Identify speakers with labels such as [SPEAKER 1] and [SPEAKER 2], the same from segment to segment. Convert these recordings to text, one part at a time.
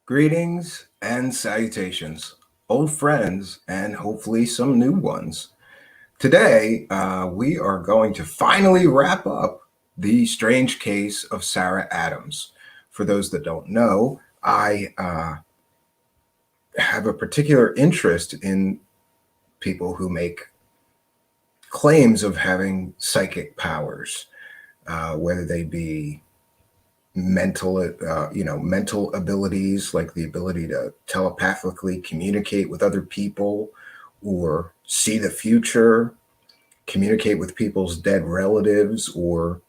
[SPEAKER 1] Greetings and salutations, old friends, and hopefully some new ones. Today, we are going to finally wrap up the strange case of Sarah Adams. For those that don't know, I have a particular interest in people who make claims of having psychic powers, whether they be mental abilities like the ability to telepathically communicate with other people or see the future, communicate with people's dead relatives, or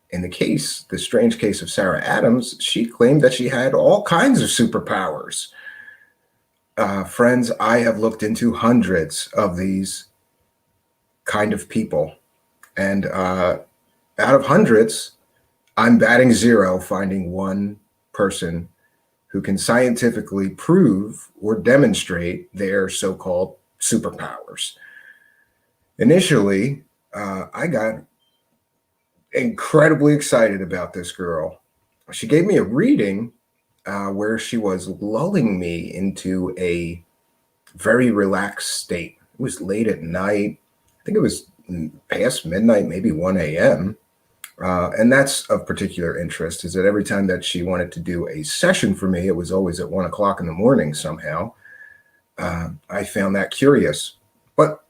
[SPEAKER 1] in the strange case of Sarah Adams, she claimed that she had all kinds of superpowers. Friends, I have looked into hundreds of these kind of people, and out of hundreds, I'm batting zero finding one person who can scientifically prove or demonstrate their so-called superpowers. Initially, I got incredibly excited about this girl. She gave me a reading where she was lulling me into a very relaxed state. It was late at night. I think it was past midnight, maybe 1 a.m. And that's of particular interest, is that every time that she wanted to do a session for me, it was always at 1 o'clock in the morning somehow. I found that curious. But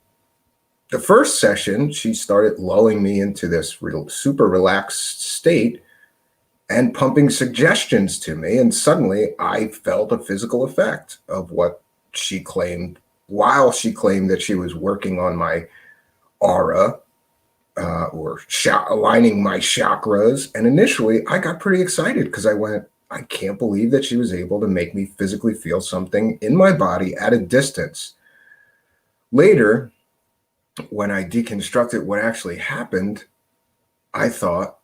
[SPEAKER 1] the first session, she started lulling me into this super relaxed state and pumping suggestions to me. And suddenly I felt a physical effect of what she claimed, while she claimed that she was working on my aura, or aligning my chakras. And initially, I got pretty excited because I can't believe that she was able to make me physically feel something in my body at a distance. Later, when I deconstructed what actually happened, I thought,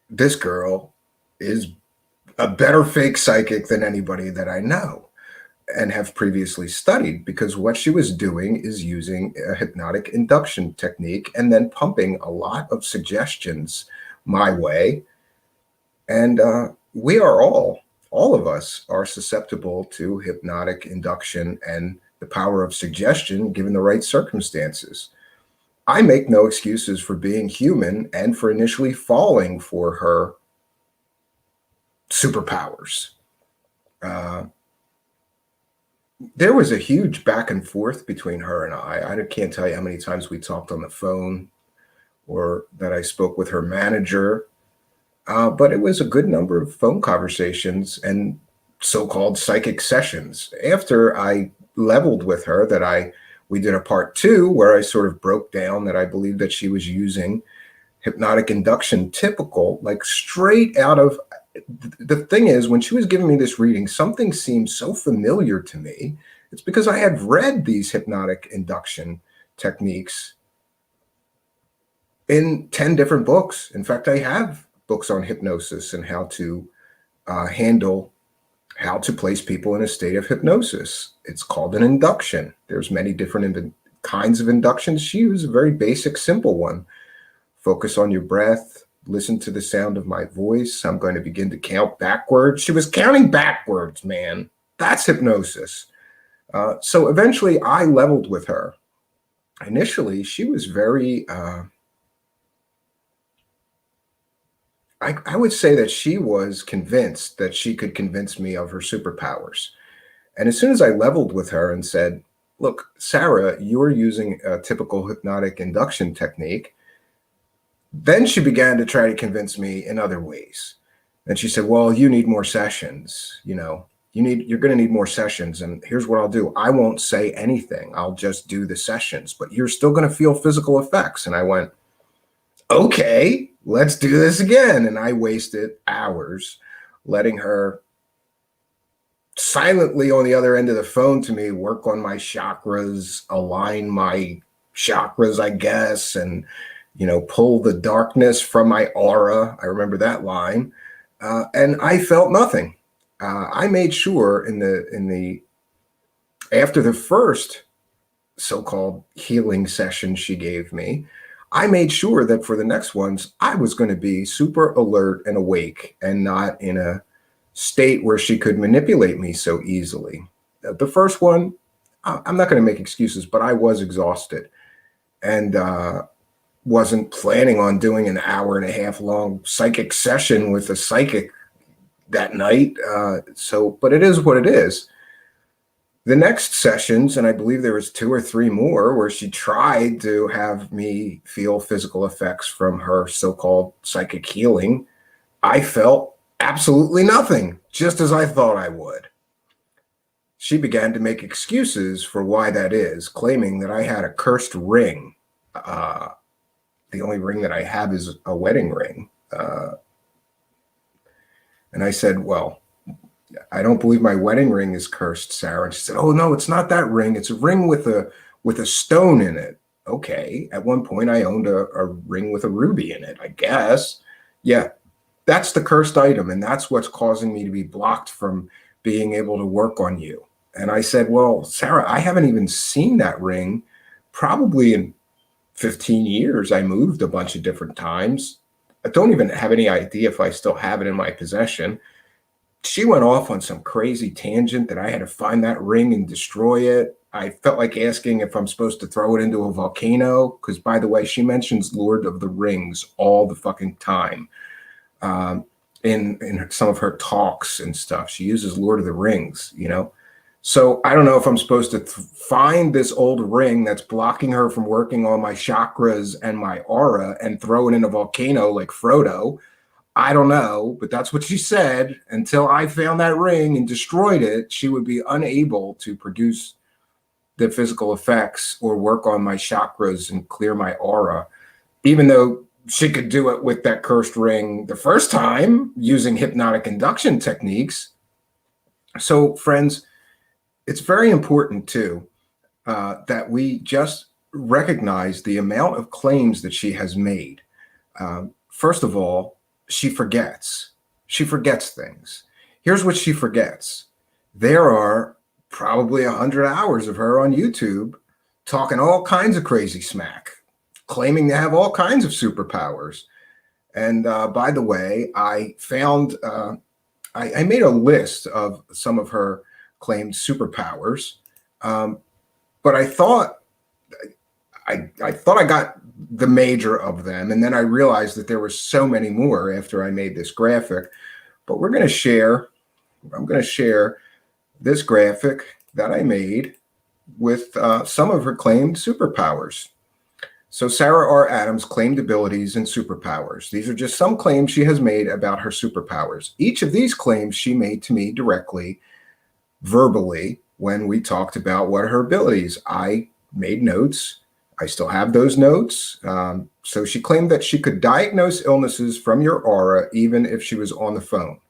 [SPEAKER 1] this girl is a better fake psychic than anybody that I know and have previously studied, because what she was doing is using a hypnotic induction technique and then pumping a lot of suggestions my way. And we are all of us are susceptible to hypnotic induction and the power of suggestion given the right circumstances. I make no excuses for being human and for initially falling for her superpowers. There was a huge back and forth between her and I can't tell you how many times we talked on the phone or that I spoke with her manager, but it was a good number of phone conversations and so-called psychic sessions. After I leveled with her we did a part two where I sort of broke down that I believed that she was using hypnotic induction, typical, like straight out of. The thing is, when she was giving me this reading, something seemed so familiar to me. It's because I had read these hypnotic induction techniques in 10 different books. In fact, I have books on hypnosis and how to how to place people in a state of hypnosis. It's called an induction. There's many different kinds of inductions. She used a very basic, simple one. Focus on your breath. Listen to the sound of my voice. I'm going to begin to count backwards. She was counting backwards, man. That's hypnosis. So eventually I leveled with her. Initially, she was very, I would say that she was convinced that she could convince me of her superpowers. And as soon as I leveled with her and said, look, Sarah, you're using a typical hypnotic induction technique, then she began to try to convince me in other ways. And she said, well, you need more sessions. You're going to need more sessions. And here's what I'll do. I won't say anything. I'll just do the sessions, but you're still going to feel physical effects. And I went, okay, let's do this again. And I wasted hours letting her silently on the other end of the phone to me work on my chakras, align my chakras, I guess, and pull the darkness from my aura. I remember that line. And I felt nothing. I made sure after the first so-called healing session she gave me, I made sure that for the next ones, I was going to be super alert and awake and not in a state where she could manipulate me so easily. The first one, I'm not going to make excuses, but I was exhausted and wasn't planning on doing an hour and a half long psychic session with a psychic that night. But it is what it is. The next sessions, and I believe there was 2 or 3 more, where she tried to have me feel physical effects from her so-called psychic healing, I felt absolutely nothing, just as I thought I would. She began to make excuses for why that is, claiming that I had a cursed ring. The only ring that I have is a wedding ring. And I said, well, I don't believe my wedding ring is cursed, Sarah. And she said, oh, no, it's not that ring. It's a ring with a stone in it. Okay. At one point, I owned a ring with a ruby in it, I guess. Yeah, that's the cursed item. And that's what's causing me to be blocked from being able to work on you. And I said, well, Sarah, I haven't even seen that ring probably in 15 years. I moved a bunch of different times. I don't even have any idea if I still have it in my possession. She went off on some crazy tangent that I had to find that ring and destroy it. I felt like asking if I'm supposed to throw it into a volcano, because, by the way, she mentions Lord of the Rings all the fucking time. In some of her talks and stuff, she uses Lord of the Rings, you know? So I don't know if I'm supposed to find this old ring that's blocking her from working on my chakras and my aura and throw it in a volcano like Frodo. I don't know, but that's what she said. Until I found that ring and destroyed it, she would be unable to produce the physical effects or work on my chakras and clear my aura, even though she could do it with that cursed ring the first time using hypnotic induction techniques. So, friends, it's very important, too, that we just recognize the amount of claims that she has made. First of all, she forgets. She forgets things. Here's what she forgets. There are probably 100 hours of her on YouTube talking all kinds of crazy smack, claiming to have all kinds of superpowers. And by the way, I found, I made a list of some of her claimed superpowers, but I thought I got the major of them, and then I realized that there were so many more after I made this graphic. But I'm going to share this graphic that I made with some of her claimed superpowers. So Sarah R. Adams' claimed abilities and superpowers. These are just some claims she has made about her superpowers. Each of these claims she made to me directly, verbally, when we talked about what are her abilities. I made notes. I still have those notes. So she claimed that she could diagnose illnesses from your aura, even if she was on the phone.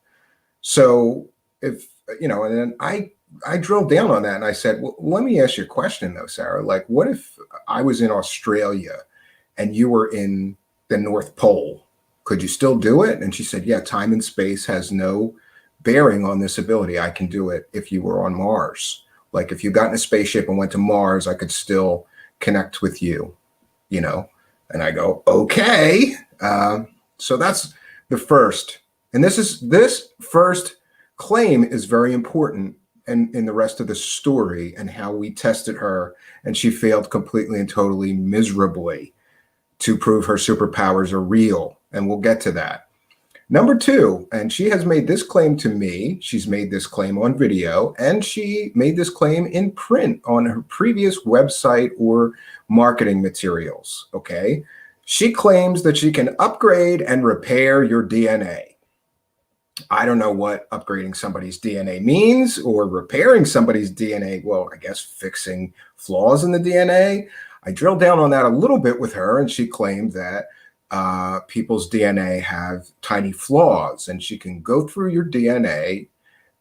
[SPEAKER 1] So if, you know, and then I drilled down on that and I said, well, let me ask you a question though, Sarah. Like, what if I was in Australia and you were in the North Pole? Could you still do it? And she said, yeah, time and space has no bearing on this ability. I can do it if you were on Mars. Like if you got in a spaceship and went to Mars, I could still connect with you, you know? And I go, okay. So that's the first. And this first claim is very important in the rest of the story and how we tested her, and she failed completely and totally miserably to prove her superpowers are real. And we'll get to that. Number two, and she has made this claim to me. She's made this claim on video, and she made this claim in print on her previous website or marketing materials, okay? She claims that she can upgrade and repair your DNA. I don't know what upgrading somebody's DNA means or repairing somebody's DNA. Well, I guess fixing flaws in the DNA. I drilled down on that a little bit with her, and she claimed that people's DNA have tiny flaws, and she can go through your DNA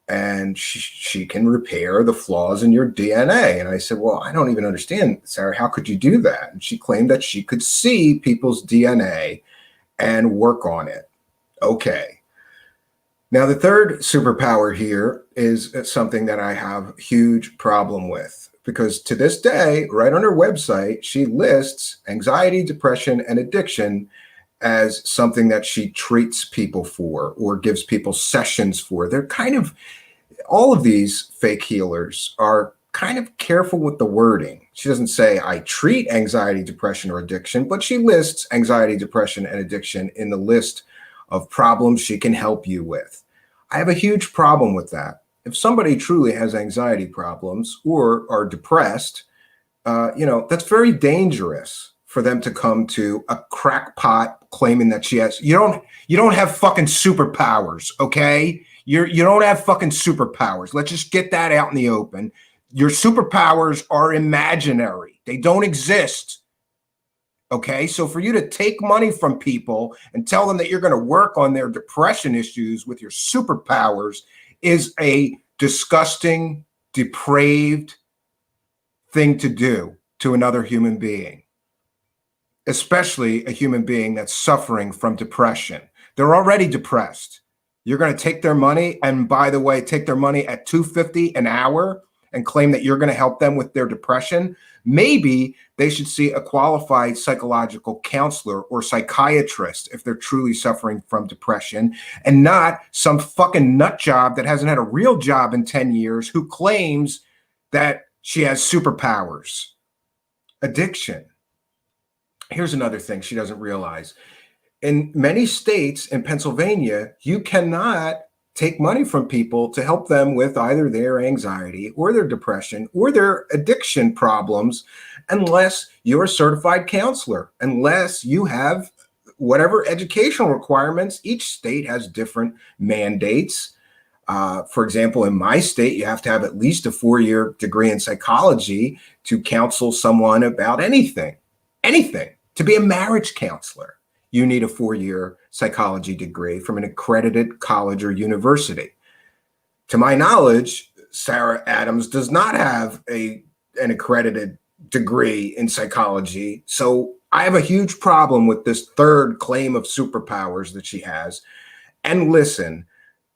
[SPEAKER 1] and she can repair the flaws in your DNA. And I said, well, I don't even understand, Sarah, how could you do that? And she claimed that she could see people's DNA and work on it. Okay. Now, the third superpower here is something that I have a huge problem with, because to this day, right on her website, she lists anxiety, depression, and addiction as something that she treats people for or gives people sessions for. They're kind of, all of these fake healers are kind of careful with the wording. She doesn't say, I treat anxiety, depression, or addiction, but she lists anxiety, depression, and addiction in the list of problems she can help you with. I have a huge problem with that. If somebody truly has anxiety problems or are depressed, that's very dangerous for them to come to a crackpot claiming that she has. You don't have fucking superpowers, okay? You don't have fucking superpowers. Let's just get that out in the open. Your superpowers are imaginary. They don't exist. Okay, so for you to take money from people and tell them that you're going to work on their depression issues with your superpowers is a disgusting, depraved thing to do to another human being, especially a human being that's suffering from depression. They're already depressed. You're going to take their money, and by the way, take their money at $2.50 an hour and claim that you're going to help them with their depression. Maybe they should see a qualified psychological counselor or psychiatrist if they're truly suffering from depression, and not some fucking nut job that hasn't had a real job in 10 years who claims that she has superpowers. Addiction. Here's another thing she doesn't realize. In many states, in Pennsylvania, you cannot take money from people to help them with either their anxiety or their depression or their addiction problems unless you're a certified counselor, unless you have whatever educational requirements. Each state has different mandates. For example, in my state, you have to have at least a 4-year degree in psychology to counsel someone about anything. To be a marriage counselor, you need a 4-year psychology degree from an accredited college or university. To my knowledge, Sarah Adams does not have an accredited degree in psychology. So I have a huge problem with this third claim of superpowers that she has. And listen,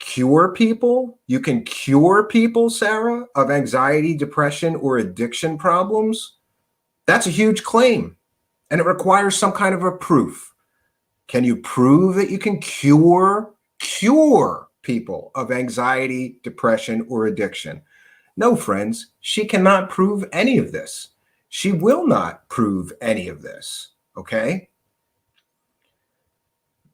[SPEAKER 1] cure people? You can cure people, Sarah, of anxiety, depression, or addiction problems? That's a huge claim. And it requires some kind of a proof. Can you prove that you can cure people of anxiety, depression, or addiction? No, friends, she cannot prove any of this. She will not prove any of this, okay?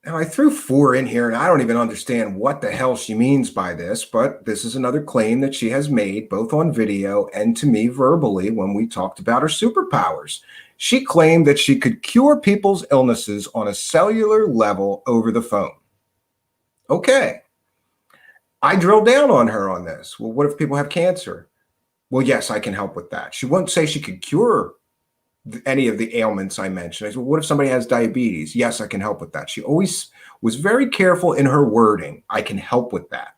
[SPEAKER 1] Now, I threw 4 in here, and I don't even understand what the hell she means by this, but this is another claim that she has made, both on video and to me verbally when we talked about her superpowers. She claimed that she could cure people's illnesses on a cellular level over the phone. Okay. I drilled down on her on this. Well, what if people have cancer? Well, yes, I can help with that. She wouldn't say she could cure any of the ailments I mentioned. I said, well, what if somebody has diabetes? Yes, I can help with that. She always was very careful in her wording. I can help with that.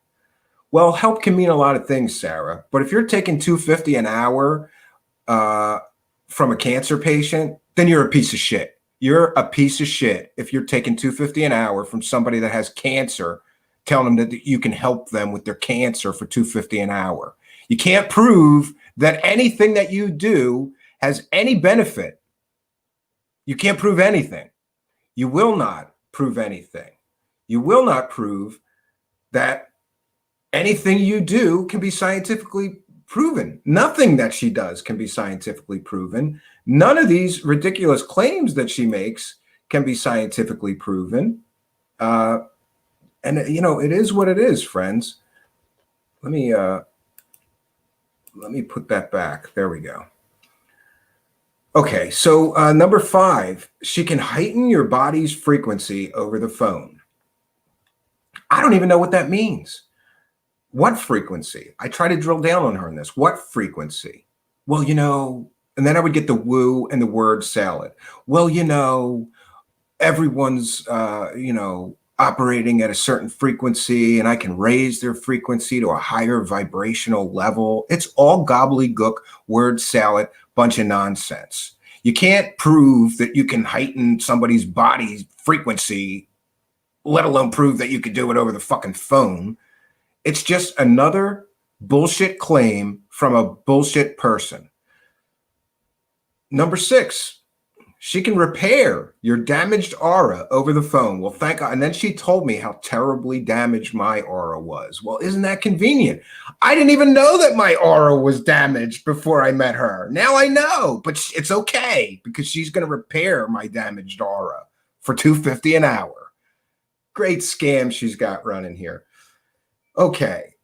[SPEAKER 1] Well, help can mean a lot of things, Sarah. But if you're taking $2.50 an hour from a cancer patient, then you're a piece of shit. You're a piece of shit if you're taking $2.50 an hour from somebody that has cancer, telling them that you can help them with their cancer for $2.50 an hour. You can't prove that anything that you do has any benefit. You can't prove anything. You will not prove anything. You will not prove that anything you do can be scientifically proven. Nothing that she does can be scientifically proven. None of these ridiculous claims that she makes can be scientifically proven. And it is what it is, friends. Let me put that back. There we go. Okay, so number 5, she can heighten your body's frequency over the phone. I don't even know what that means. What frequency? I try to drill down on her on this. What frequency? Well, and then I would get the woo and the word salad. Well, everyone's, operating at a certain frequency, and I can raise their frequency to a higher vibrational level. It's all gobbledygook, word salad, bunch of nonsense. You can't prove that you can heighten somebody's body's frequency, let alone prove that you could do it over the fucking phone. It's just another bullshit claim from a bullshit person. Number 6, She can repair your damaged aura over the phone. Well, thank God. And then she told me how terribly damaged my aura was. Well, isn't that convenient? I didn't even know that my aura was damaged before I met her. Now I know, but it's okay because she's going to repair my damaged aura for $250 an hour. Great scam she's got running here. Okay.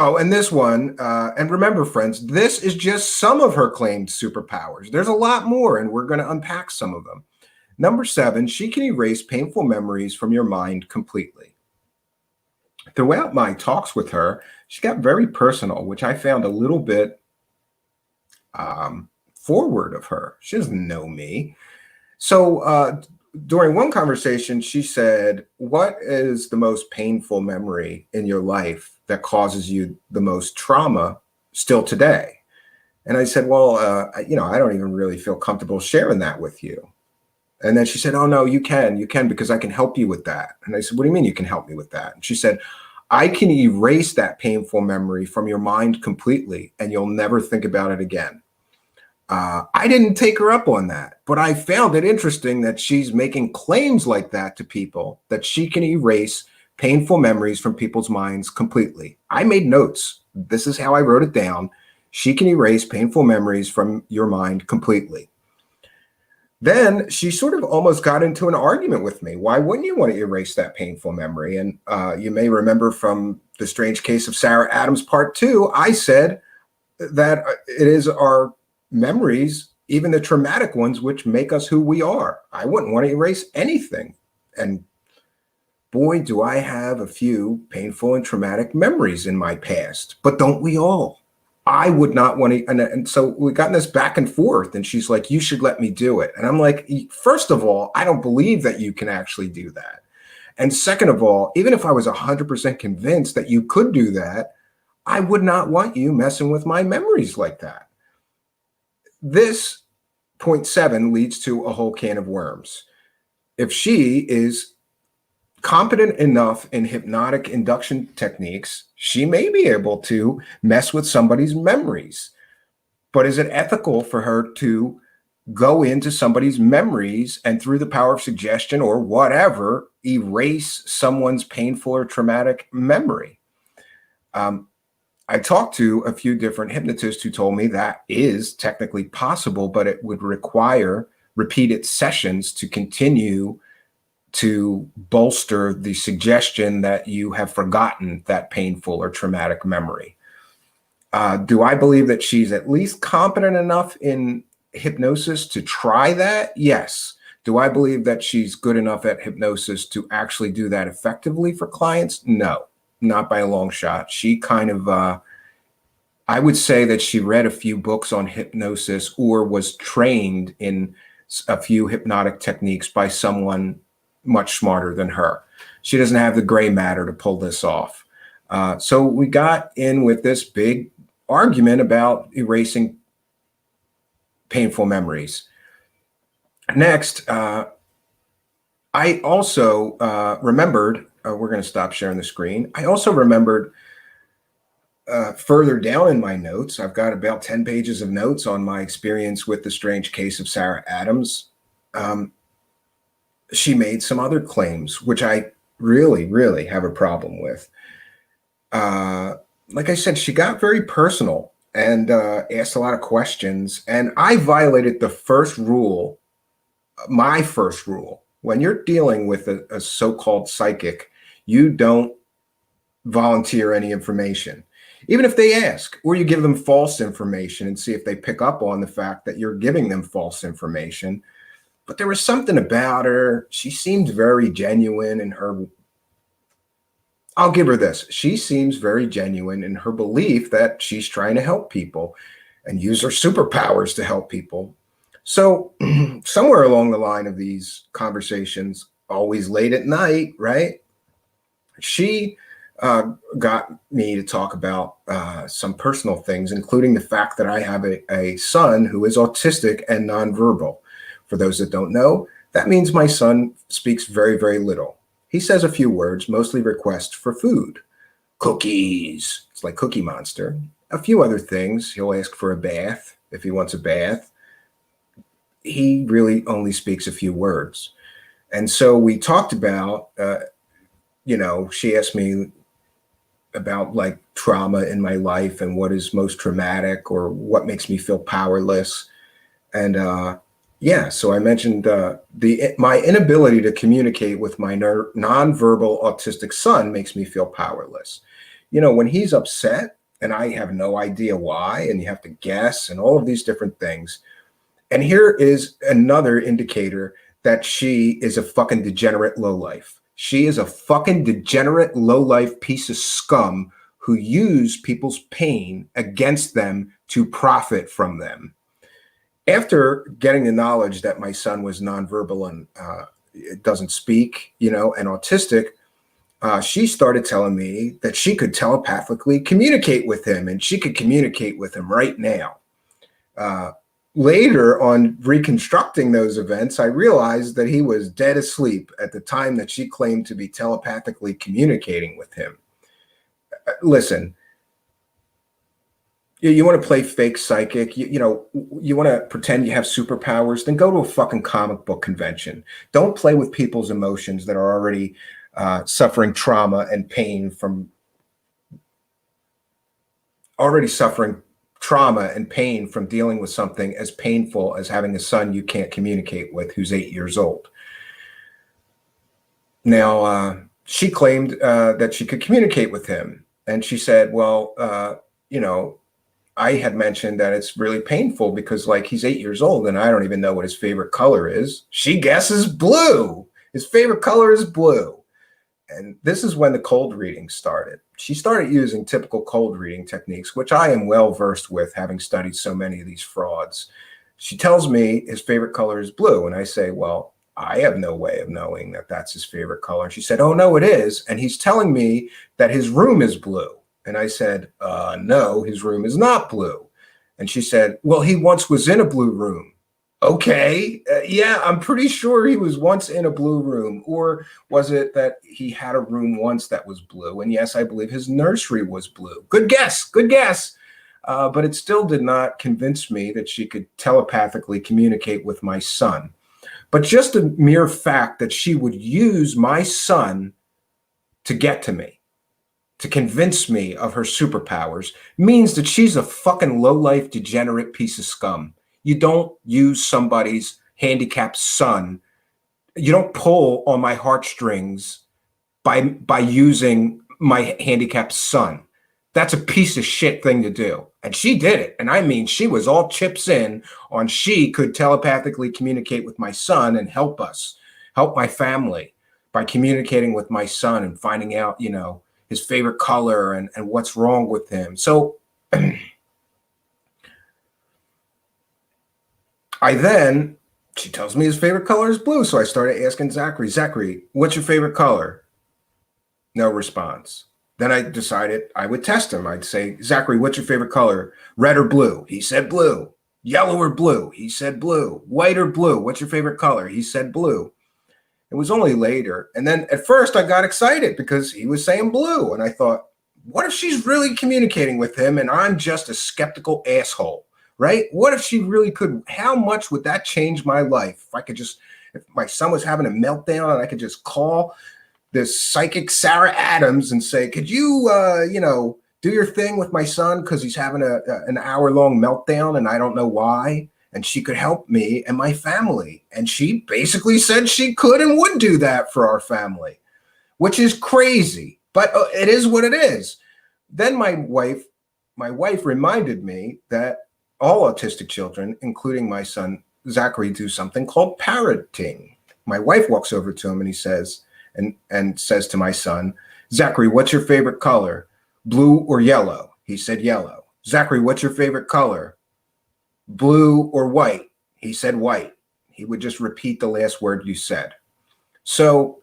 [SPEAKER 1] Oh, and this one, and remember, friends, this is just some of her claimed superpowers. There's a lot more, and we're going to unpack some of them. Number 7, she can erase painful memories from your mind completely. Throughout my talks with her, she got very personal, which I found a little bit forward of her. She doesn't know me. So during one conversation, she said, "What is the most painful memory in your life that causes you the most trauma still today?" And I said, "Well, I don't even really feel comfortable sharing that with you." And then she said, "Oh, no, you can because I can help you with that." And I said, "What do you mean you can help me with that?" And she said, "I can erase that painful memory from your mind completely, and you'll never think about it again." I didn't take her up on that, but I found it interesting that she's making claims like that to people, that she can erase painful memories from people's minds completely. I made notes. This is how I wrote it down. She can erase painful memories from your mind completely. Then she sort of almost got into an argument with me. Why wouldn't you want to erase that painful memory? And you may remember from The Strange Case of Sarah Adams Part 2, I said that it is our memories, even the traumatic ones, which make us who we are. I wouldn't want to erase anything. And boy, do I have a few painful and traumatic memories in my past, but don't we all? I would not want to. And so we got in this back and forth, and she's like, "You should let me do it." And I'm like, first of all, I don't believe that you can actually do that. And second of all, even if I was 100% convinced that you could do that, I would not want you messing with my memories like that. This point 7 leads to a whole can of worms. If she is competent enough in hypnotic induction techniques, she may be able to mess with somebody's memories. But is it ethical for her to go into somebody's memories and through the power of suggestion or whatever, erase someone's painful or traumatic memory? I talked to a few different hypnotists who told me that is technically possible, but it would require repeated sessions to continue to bolster the suggestion that you have forgotten that painful or traumatic memory. Do I believe that she's at least competent enough in hypnosis to try that? Yes. Do I believe that she's good enough at hypnosis to actually do that effectively for clients? No, not by a long shot. She kind of, I would say that she read a few books on hypnosis or was trained in a few hypnotic techniques by someone much smarter than her. She doesn't have the gray matter to pull this off. So we got in with this big argument about erasing painful memories. Next, I also remembered, we're going to stop sharing the screen. I also remembered further down in my notes, I've got about 10 pages of notes on my experience with The Strange Case of Sarah Adams. She made some other claims, which I really, really have a problem with. Like I said, she got very personal and asked a lot of questions. And I violated the first rule, my first rule. When you're dealing with a so-called psychic, you don't volunteer any information. Even if they ask, or you give them false information and see if they pick up on the fact that you're giving them false information. But there was something about her. She seemed very genuine in her. I'll give her this. She seems very genuine in her belief that she's trying to help people and use her superpowers to help people. So somewhere along the line of these conversations, always late at night, right? She got me to talk about some personal things, including the fact that I have a son who is autistic and nonverbal. For those that don't know, that means my son speaks very, very little. He says a few words, mostly requests for food. Cookies. It's like Cookie Monster. A few other things. He'll ask for a bath if he wants a bath. he really only speaks a few words. And so we talked about, she asked me about like trauma in my life and what is most traumatic or what makes me feel powerless. And yeah, so I mentioned my inability to communicate with my nonverbal autistic son makes me feel powerless. When he's upset and I have no idea why, and you have to guess and all of these different things. And here is another indicator that she is a fucking degenerate lowlife. She is a fucking degenerate lowlife piece of scum who use people's pain against them to profit from them. After getting the knowledge that my son was nonverbal and doesn't speak, and autistic, she started telling me that she could telepathically communicate with him, and she could communicate with him right now. Later, on reconstructing those events, I realized that he was dead asleep at the time that she claimed to be telepathically communicating with him. Listen, you want to play fake psychic, you want to pretend you have superpowers, then go to a fucking comic book convention. Don't play with people's emotions that are already suffering trauma and pain from dealing with something as painful as having a son you can't communicate with who's 8 years old. Now, she claimed that she could communicate with him. And she said, well, I had mentioned that it's really painful because like he's 8 years old and I don't even know what his favorite color is. She guesses blue. His favorite color is blue. And this is when the cold reading started. She started using typical cold reading techniques, which I am well versed with, having studied so many of these frauds. She tells me his favorite color is blue. And I say, well, I have no way of knowing that that's his favorite color. And she said, oh, no, it is. And he's telling me that his room is blue. And I said, no, his room is not blue. And she said, well, he once was in a blue room. Okay, yeah, I'm pretty sure he was once in a blue room. Or was it that he had a room once that was blue? And yes, I believe his nursery was blue. Good guess, good guess. But it still did not convince me that she could telepathically communicate with my son. But just the mere fact that she would use my son to get to me, to convince me of her superpowers, means that she's a fucking low-life, degenerate piece of scum. You don't use somebody's handicapped son. You don't pull on my heartstrings by using my handicapped son. That's a piece of shit thing to do. And she did it. And I mean, she was all chips in on she could telepathically communicate with my son and help us, help my family by communicating with my son and finding out, his favorite color and what's wrong with him. So she tells me his favorite color is blue. So I started asking Zachary, what's your favorite color? No response. Then I decided I would test him. I'd say, Zachary, what's your favorite color? Red or blue? He said blue. Yellow or blue? He said blue. White or blue? What's your favorite color? He said blue. It was only later. And then at first I got excited because he was saying blue. And I thought, what if she's really communicating with him and I'm just a skeptical asshole? Right? What if she really could? How much would that change my life? If my son was having a meltdown and I could just call this psychic Sarah Adams and say, could you, do your thing with my son because he's having an hour-long meltdown and I don't know why. And she could help me and my family. And she basically said she could and would do that for our family, which is crazy, but it is what it is. Then my wife reminded me that all autistic children, including my son, Zachary, do something called parroting. My wife walks over to him and he says, and says to my son, Zachary, what's your favorite color? Blue or yellow? He said yellow. Zachary, what's your favorite color? Blue or white? He said white. He would just repeat the last word you said. So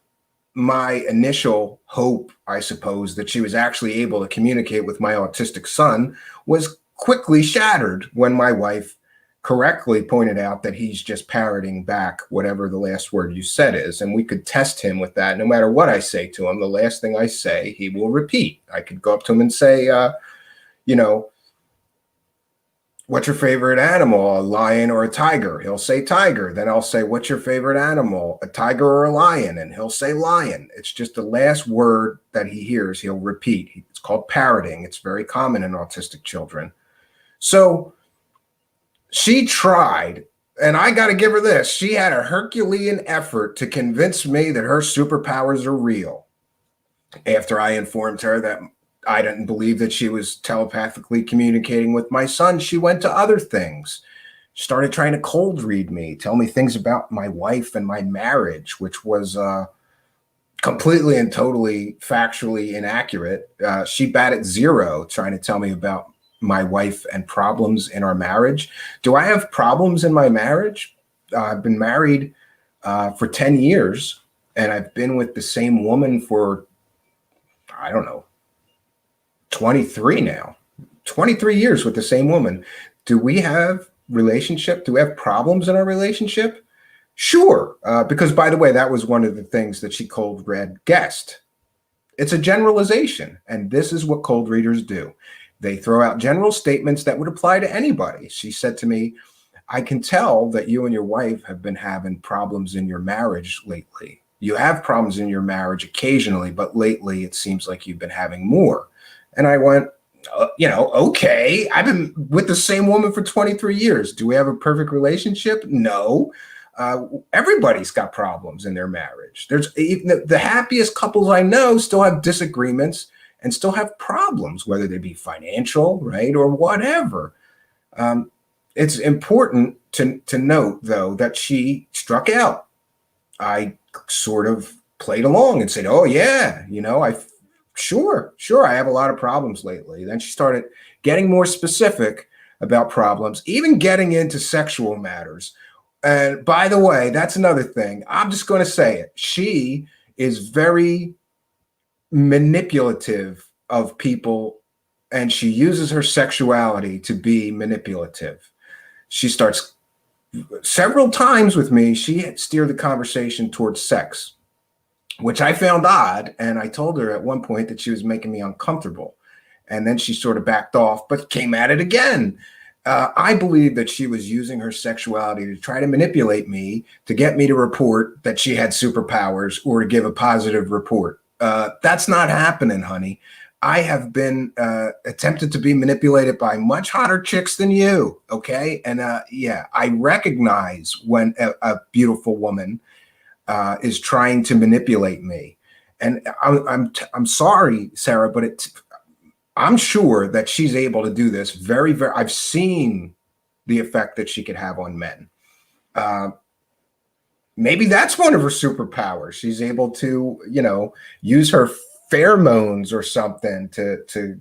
[SPEAKER 1] my initial hope, I suppose, that she was actually able to communicate with my autistic son was quickly shattered when my wife correctly pointed out that he's just parroting back whatever the last word you said is. And we could test him with that. No matter what I say to him, the last thing I say, he will repeat. I could go up to him and say, What's your favorite animal, a lion or a tiger? He'll say tiger. Then I'll say, what's your favorite animal, a tiger or a lion? And he'll say lion. It's just the last word that he hears, he'll repeat. It's called parroting. It's very common in autistic children. So she tried, and I got to give her this. She had a Herculean effort to convince me that her superpowers are real. After I informed her that I didn't believe that she was telepathically communicating with my son, she went to other things. She started trying to cold read me, tell me things about my wife and my marriage, which was completely and totally factually inaccurate. She batted zero trying to tell me about my wife and problems in our marriage. Do I have problems in my marriage? I've been married for 10 years, and I've been with the same woman for, I don't know, 23 now. 23 years with the same woman. Do we have relationship? Do we have problems in our relationship? Sure. Because, by the way, that was one of the things that she cold read guessed. It's a generalization, and this is what cold readers do. They throw out general statements that would apply to anybody. She said to me, I can tell that you and your wife have been having problems in your marriage lately. You have problems in your marriage occasionally, but lately it seems like you've been having more. And I went, okay, I've been with the same woman for 23 years. Do we have a perfect relationship? No. Everybody's got problems in their marriage. There's even the happiest couples I know still have disagreements and still have problems, whether they be financial, right, or whatever. It's important to note, though, that she struck out. I sort of played along and said, oh, yeah, sure, I have a lot of problems lately. Then she started getting more specific about problems, even getting into sexual matters. And by the way, that's another thing. I'm just going to say it. She is very manipulative of people, and she uses her sexuality to be manipulative. She starts several times with me. She steered the conversation towards sex, which I found odd. And I told her at one point that she was making me uncomfortable. And then she sort of backed off, but came at it again. I believe that she was using her sexuality to try to manipulate me, to get me to report that she had superpowers or to give a positive report. That's not happening, honey. I have been attempted to be manipulated by much hotter chicks than you, okay? And yeah, I recognize when a beautiful woman is trying to manipulate me. And I'm sorry, Sarah, but I'm sure that she's able to do this very, very. I've seen the effect that she could have on men. Maybe that's one of her superpowers. She's able to, use her pheromones or something to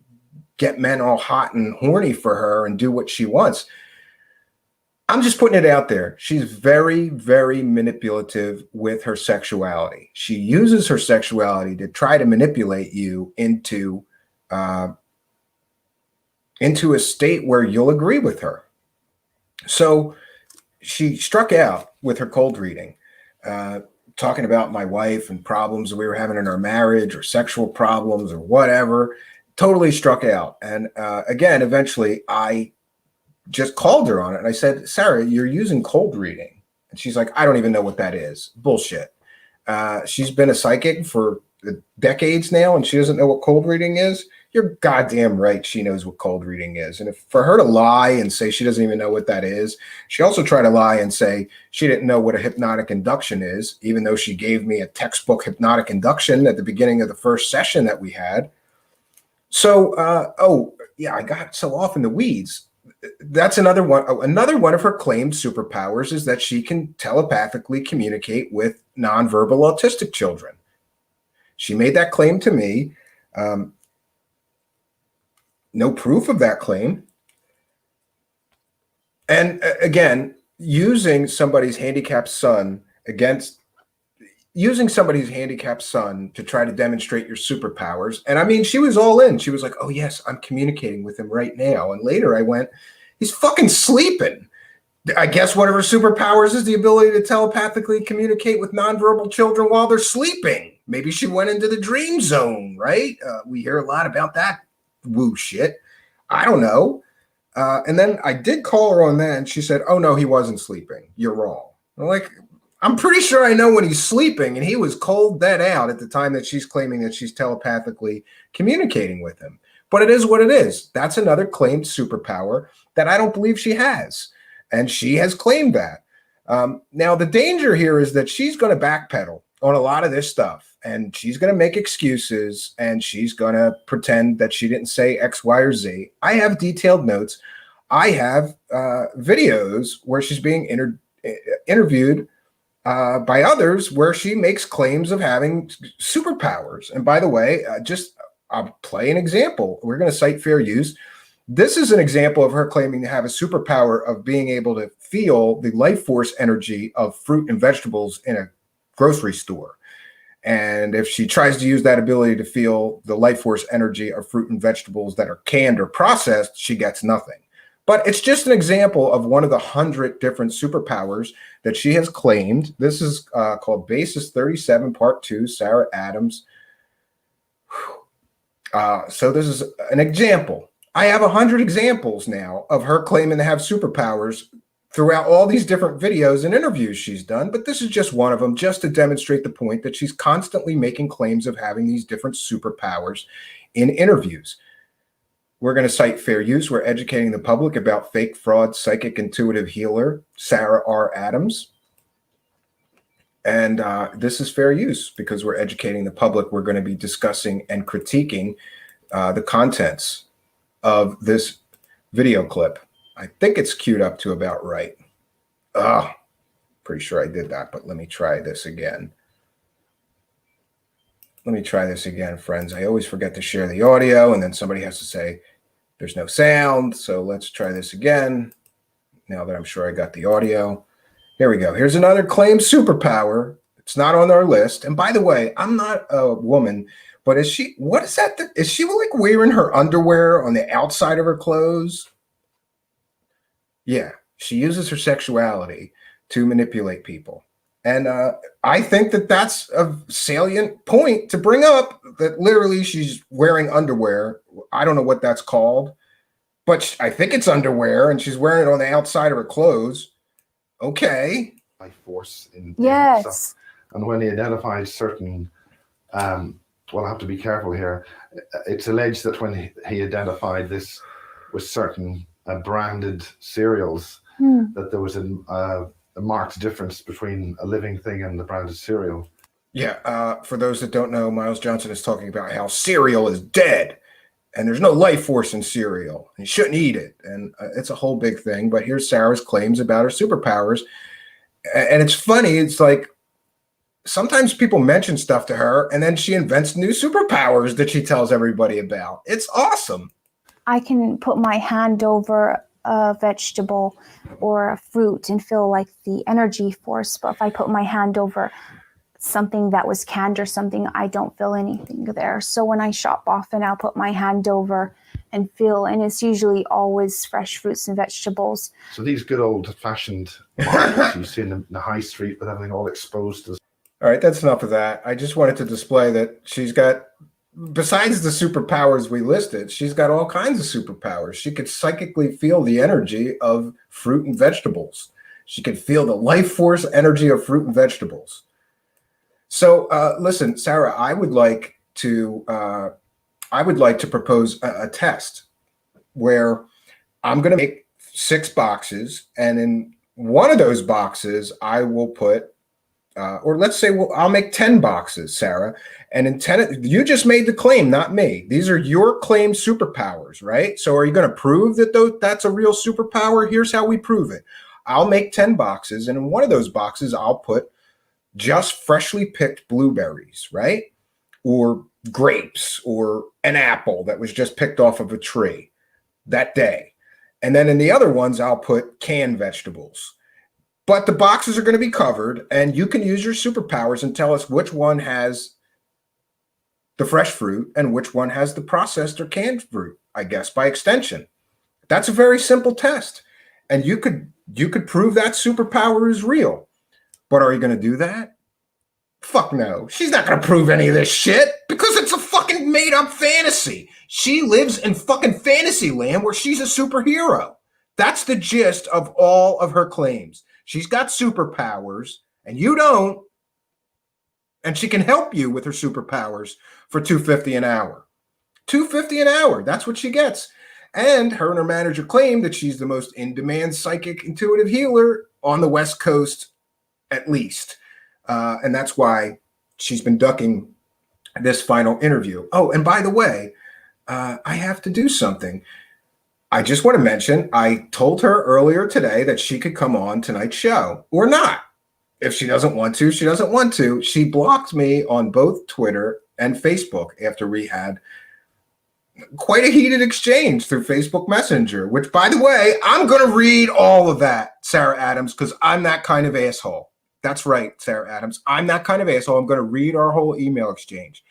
[SPEAKER 1] get men all hot and horny for her and do what she wants. I'm just putting it out there. She's very, very manipulative with her sexuality. She uses her sexuality to try to manipulate you into a state where you'll agree with her. So she struck out with her cold reading, talking about my wife and problems we were having in our marriage or sexual problems or whatever. Totally struck out. And again, eventually I just called her on it. And I said, Sarah, you're using cold reading. And she's like, I don't even know what that is. Bullshit. She's been a psychic for decades now, and she doesn't know what cold reading is. You're goddamn right. She knows what cold reading is. And if for her to lie and say she doesn't even know what that is, she also tried to lie and say she didn't know what a hypnotic induction is, even though she gave me a textbook hypnotic induction at the beginning of the first session that we had. So, I got so off in the weeds. That's another one. Another one of her claimed superpowers is that she can telepathically communicate with nonverbal autistic children. She made that claim to me. No proof of that claim. And again, using somebody's handicapped son to try to demonstrate your superpowers. And I mean, she was all in. She was like, oh, yes, I'm communicating with him right now. And later I went, he's fucking sleeping. I guess one of her superpowers is the ability to telepathically communicate with nonverbal children while they're sleeping. Maybe she went into the dream zone, right? We hear a lot about that woo shit. I don't know. And then I did call her on that, and she said, "Oh no, he wasn't sleeping. You're wrong." I'm like, I'm pretty sure I know when he's sleeping, and he was cold dead out at the time that she's claiming that she's telepathically communicating with him. But it is what it is. That's another claimed superpower that I don't believe she has, and she has claimed that. Now the danger here is that she's going to backpedal on a lot of this stuff, and she's going to make excuses, and she's going to pretend that she didn't say X, Y, or Z. I have detailed notes. I have videos where she's being interviewed by others where she makes claims of having superpowers. And by the way, I'll play an example. We're going to cite fair use. This is an example of her claiming to have a superpower of being able to feel the life force energy of fruit and vegetables in a grocery store. And if she tries to use that ability to feel the life force energy of fruit and vegetables that are canned or processed, she gets nothing. But it's just an example of one of the 100 different superpowers that she has claimed. This is called Basis 37, Part 2, Sarah Adams. So this is an example. I have 100 examples now of her claiming to have superpowers throughout all these different videos and interviews she's done, but this is just one of them, just to demonstrate the point that she's constantly making claims of having these different superpowers in interviews. We're going to cite fair use. We're educating the public about fake, fraud, psychic, intuitive healer, Sarah R. Adams. And this is fair use because we're educating the public. We're going to be discussing and critiquing the contents of this video clip. I think it's queued up to about right. Pretty sure I did that, but let me try this again. Let me try this again, friends. I always forget to share the audio, and then somebody has to say there's no sound. So let's try this again. Now that I'm sure I got the audio. Here we go. Here's another claimed superpower. It's not on our list. And by the way, I'm not a woman, but is she, what is that? Is she like wearing her underwear on the outside of her clothes? Yeah, she uses her sexuality to manipulate people. And I think that that's a salient point to bring up, that literally she's wearing underwear. I don't know what that's called, but I think it's underwear, and she's wearing it on the outside of her clothes. Okay.
[SPEAKER 2] Life force in
[SPEAKER 3] Yes.
[SPEAKER 2] stuff. And when he identifies certain, well, I have to be careful here. It's alleged that when he identified this with certain branded cereals, that there was a marked difference between a living thing and the branded cereal.
[SPEAKER 1] Yeah, for those that don't know, Miles Johnson is talking about how cereal is dead and there's no life force in cereal. You shouldn't eat it. And it's a whole big thing. But here's Sarah's claims about her superpowers. And it's funny. It's like sometimes people mention stuff to her and then she invents new superpowers that she tells everybody about. It's awesome.
[SPEAKER 3] I can put my hand over a vegetable or a fruit and feel like the energy force. But if I put my hand over something that was canned or something, I don't feel anything there. So when I shop often, I'll put my hand over and feel, and it's usually always fresh fruits and vegetables.
[SPEAKER 2] So these good old-fashioned markets you see in the high street with everything all exposed. All
[SPEAKER 1] right, that's enough of that. I just wanted to display that she's got, besides the superpowers we listed, she's got all kinds of superpowers. She could psychically feel the energy of fruit and vegetables. She could feel the life force energy of fruit and vegetables. So listen, Sarah, I would like to propose a test where I'm going to make 6 boxes, and in one of those boxes I will put, or let's say I'll make 10 boxes, Sarah, and in 10, you just made the claim, not me. These are your claimed superpowers, right? So are you going to prove that that's a real superpower? Here's how we prove it. I'll make 10 boxes, and in one of those boxes I'll put just freshly picked blueberries, right? Or grapes, or an apple that was just picked off of a tree that day. And then in the other ones, I'll put canned vegetables. But the boxes are going to be covered, and you can use your superpowers and tell us which one has the fresh fruit and which one has the processed or canned fruit, I guess, by extension. That's a very simple test. And you could prove that superpower is real. But are you going to do that? Fuck no. She's not going to prove any of this shit because it's a fucking made up fantasy. She lives in fucking fantasy land where she's a superhero. That's the gist of all of her claims. She's got superpowers and you don't, and she can help you with her superpowers for $250 an hour. $250 an hour. That's what she gets. And her manager claimed that she's the most in-demand psychic intuitive healer on the West Coast, at least. And that's why she's been ducking this final interview. Oh, and by the way, I have to do something. I just want to mention, I told her earlier today that she could come on tonight's show or not. If she doesn't want to, she doesn't want to. She blocked me on both Twitter and Facebook after we had quite a heated exchange through Facebook Messenger, which, by the way, I'm going to read all of that, Sarah Adams, because I'm that kind of asshole. That's right, Sarah Adams. I'm that kind of asshole. I'm going to read our whole email exchange.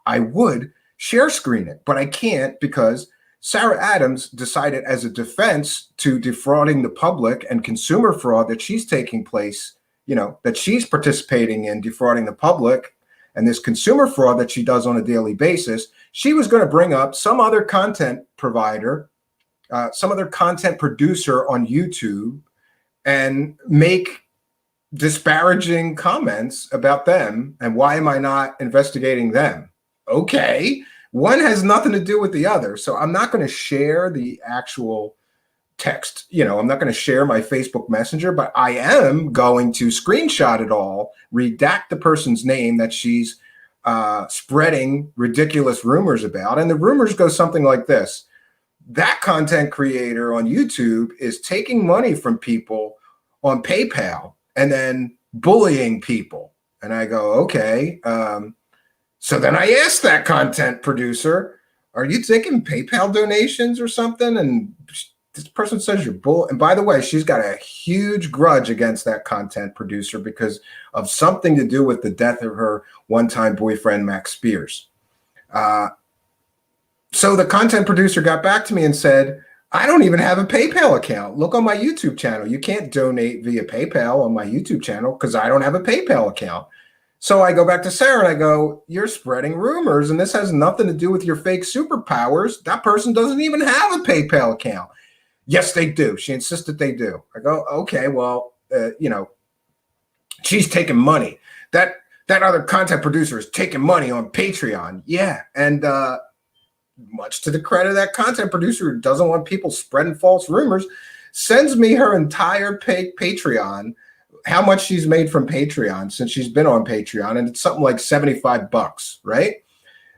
[SPEAKER 1] I would share screen it, but I can't because Sarah Adams decided as a defense to defrauding the public and consumer fraud that she's taking place, that she's participating in defrauding the public and this consumer fraud that she does on a daily basis. She was going to bring up some other content provider, some other content producer on YouTube and make disparaging comments about them. And why am I not investigating them? Okay. One has nothing to do with the other. So I'm not going to share the actual text. I'm not going to share my Facebook Messenger, but I am going to screenshot it all, redact the person's name that she's spreading ridiculous rumors about. And the rumors go something like this. That content creator on YouTube is taking money from people on PayPal and then bullying people. And I go, okay. So then I asked that content producer, are you taking PayPal donations or something? And this person says you're bull. And by the way, she's got a huge grudge against that content producer because of something to do with the death of her one-time boyfriend, Max Spears. So the content producer got back to me and said, I don't even have a PayPal account. Look on my YouTube channel. You can't donate via PayPal on my YouTube channel because I don't have a PayPal account. So I go back to Sarah and I go, you're spreading rumors and this has nothing to do with your fake superpowers. That person doesn't even have a PayPal account. Yes, they do. She insisted they do. I go, okay, well, she's taking money. That other content producer is taking money on Patreon. Yeah. And much to the credit of that content producer who doesn't want people spreading false rumors, sends me her entire Patreon, how much she's made from Patreon since she's been on Patreon. And it's something like $75, right?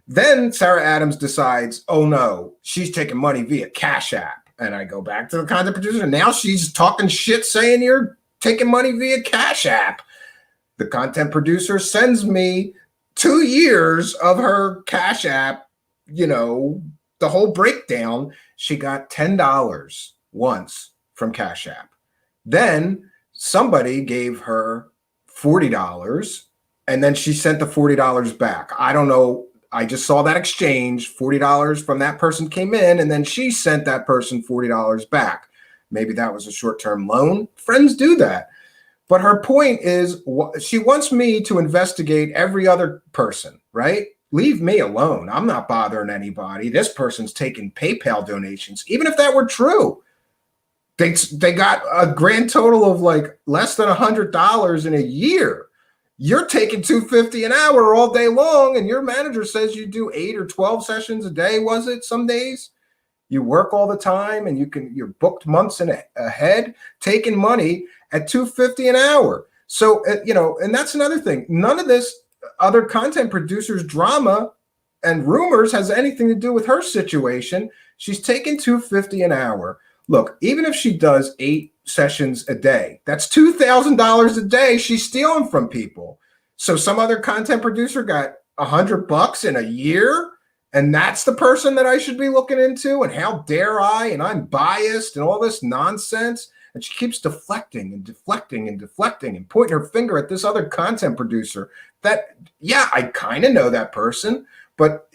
[SPEAKER 1] Then Sarah Adams decides, oh no, she's taking money via Cash App. And I go back to the content producer. And now she's talking shit saying you're taking money via Cash App. The content producer sends me 2 years of her Cash App, the whole breakdown. She got $10 once from Cash App. Then somebody gave her $40 and then she sent the $40 back. I don't know. I just saw that exchange. $40 from that person came in and then she sent that person $40 back. Maybe that was a short-term loan. Friends do that. But her point is she wants me to investigate every other person, right? Leave me alone. I'm not bothering anybody. This person's taking PayPal donations. Even if that were true, they got a grand total of like less than $100 in a year. You're taking $250 an hour all day long, and your manager says you do 8 or 12 sessions a day. Was it some days? You work all the time, and you're booked months ahead, taking money at $250 an hour. So and that's another thing. None of this other content producers' drama and rumors has anything to do with her situation. She's taking $250 an hour. Look, even if she does 8 sessions a day, that's $2,000 a day she's stealing from people. So some other content producer got $100 in a year, and that's the person that I should be looking into. And how dare I? And I'm biased and all this nonsense. And she keeps deflecting and deflecting and deflecting and pointing her finger at this other content producer that, yeah, I kind of know that person, but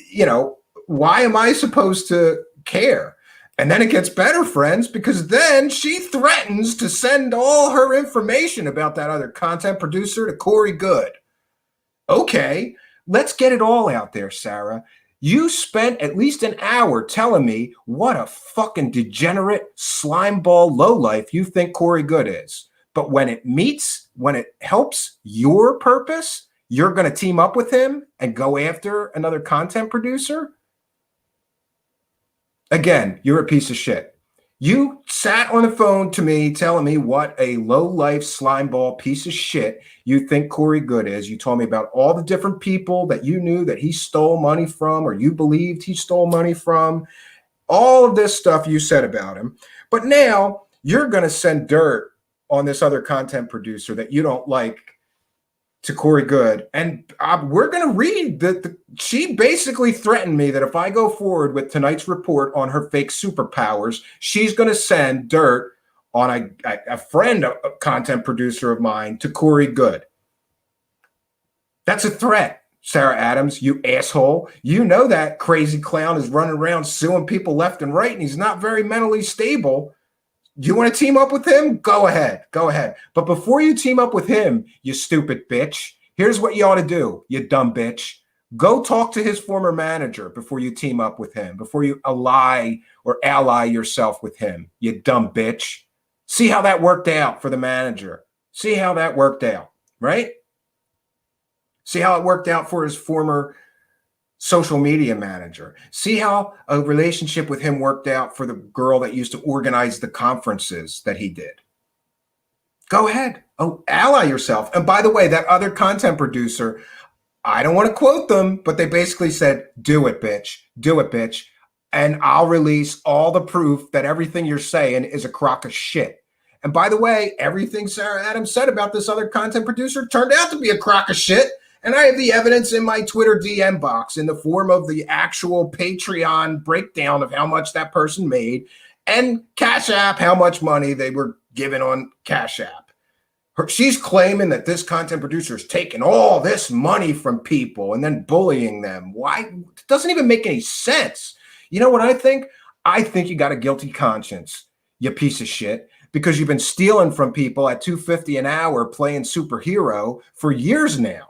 [SPEAKER 1] why am I supposed to care? And then it gets better, friends, because then she threatens to send all her information about that other content producer to Corey Good. Okay, let's get it all out there, Sarah. You spent at least an hour telling me what a fucking degenerate slimeball lowlife you think Corey Good is. But when it helps your purpose, you're going to team up with him and go after another content producer? Again, you're a piece of shit. You sat on the phone to me telling me what a low-life slimeball piece of shit you think Corey Good is. You told me about all the different people that you knew that he stole money from or you believed he stole money from. All of this stuff you said about him. But now you're going to send dirt on this other content producer that you don't like to Corey Good. And we're going to read that she basically threatened me that if I go forward with tonight's report on her fake superpowers, she's going to send dirt on a friend, a content producer of mine, to Corey Good. That's a threat, Sarah Adams, you asshole. You know that crazy clown is running around suing people left and right, and he's not very mentally stable. You want to team up with him? Go ahead. Go ahead. But before you team up with him, you stupid bitch, here's what you ought to do, you dumb bitch. Go talk to his former manager before you team up with him, before you ally yourself with him, you dumb bitch. See how that worked out for the manager. See how that worked out, right? See how it worked out for his former social media manager. See how a relationship with him worked out for the girl that used to organize the conferences that he did. Go ahead. Oh, ally yourself. And by the way, that other content producer, I don't want to quote them, but they basically said, do it, bitch. Do it, bitch. And I'll release all the proof that everything you're saying is a crock of shit. And by the way, everything Sarah Adams said about this other content producer turned out to be a crock of shit. And I have the evidence in my Twitter DM box in the form of the actual Patreon breakdown of how much that person made and Cash App, how much money they were given on Cash App. She's claiming that this content producer is taking all this money from people and then bullying them. Why? It doesn't even make any sense. You know what I think? I think you got a guilty conscience, you piece of shit, because you've been stealing from people at $2.50 an hour playing superhero for years now.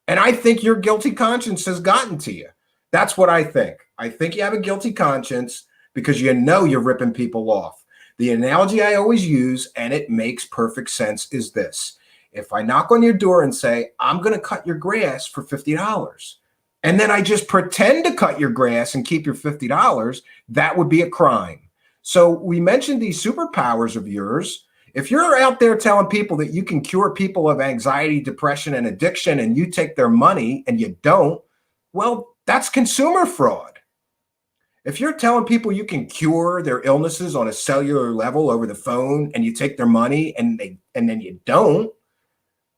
[SPEAKER 1] And I think your guilty conscience has gotten to you. That's what I think. I think you have a guilty conscience because you know you're ripping people off. The analogy I always use, and it makes perfect sense, is this. If I knock on your door and say, I'm going to cut your grass for $50, and then I just pretend to cut your grass and keep your $50, that would be a crime. So we mentioned these superpowers of yours. If you're out there telling people that you can cure people of anxiety, depression, and addiction, and you take their money and you don't, well, that's consumer fraud. If you're telling people you can cure their illnesses on a cellular level over the phone and you take their money and then you don't,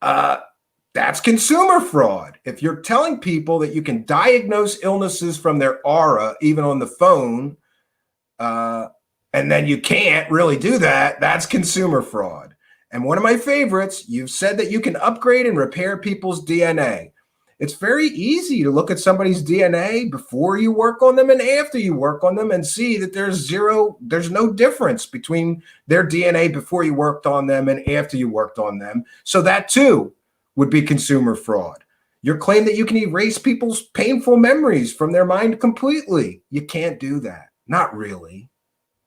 [SPEAKER 1] that's consumer fraud. If you're telling people that you can diagnose illnesses from their aura, even on the phone, and then you can't really do that, that's consumer fraud. And one of my favorites, you've said that you can upgrade and repair people's DNA. It's very easy to look at somebody's DNA before you work on them and after you work on them and see that there's no difference between their DNA before you worked on them and after you worked on them. So that too would be consumer fraud. Your claim that you can erase people's painful memories from their mind completely. You can't do that. Not really.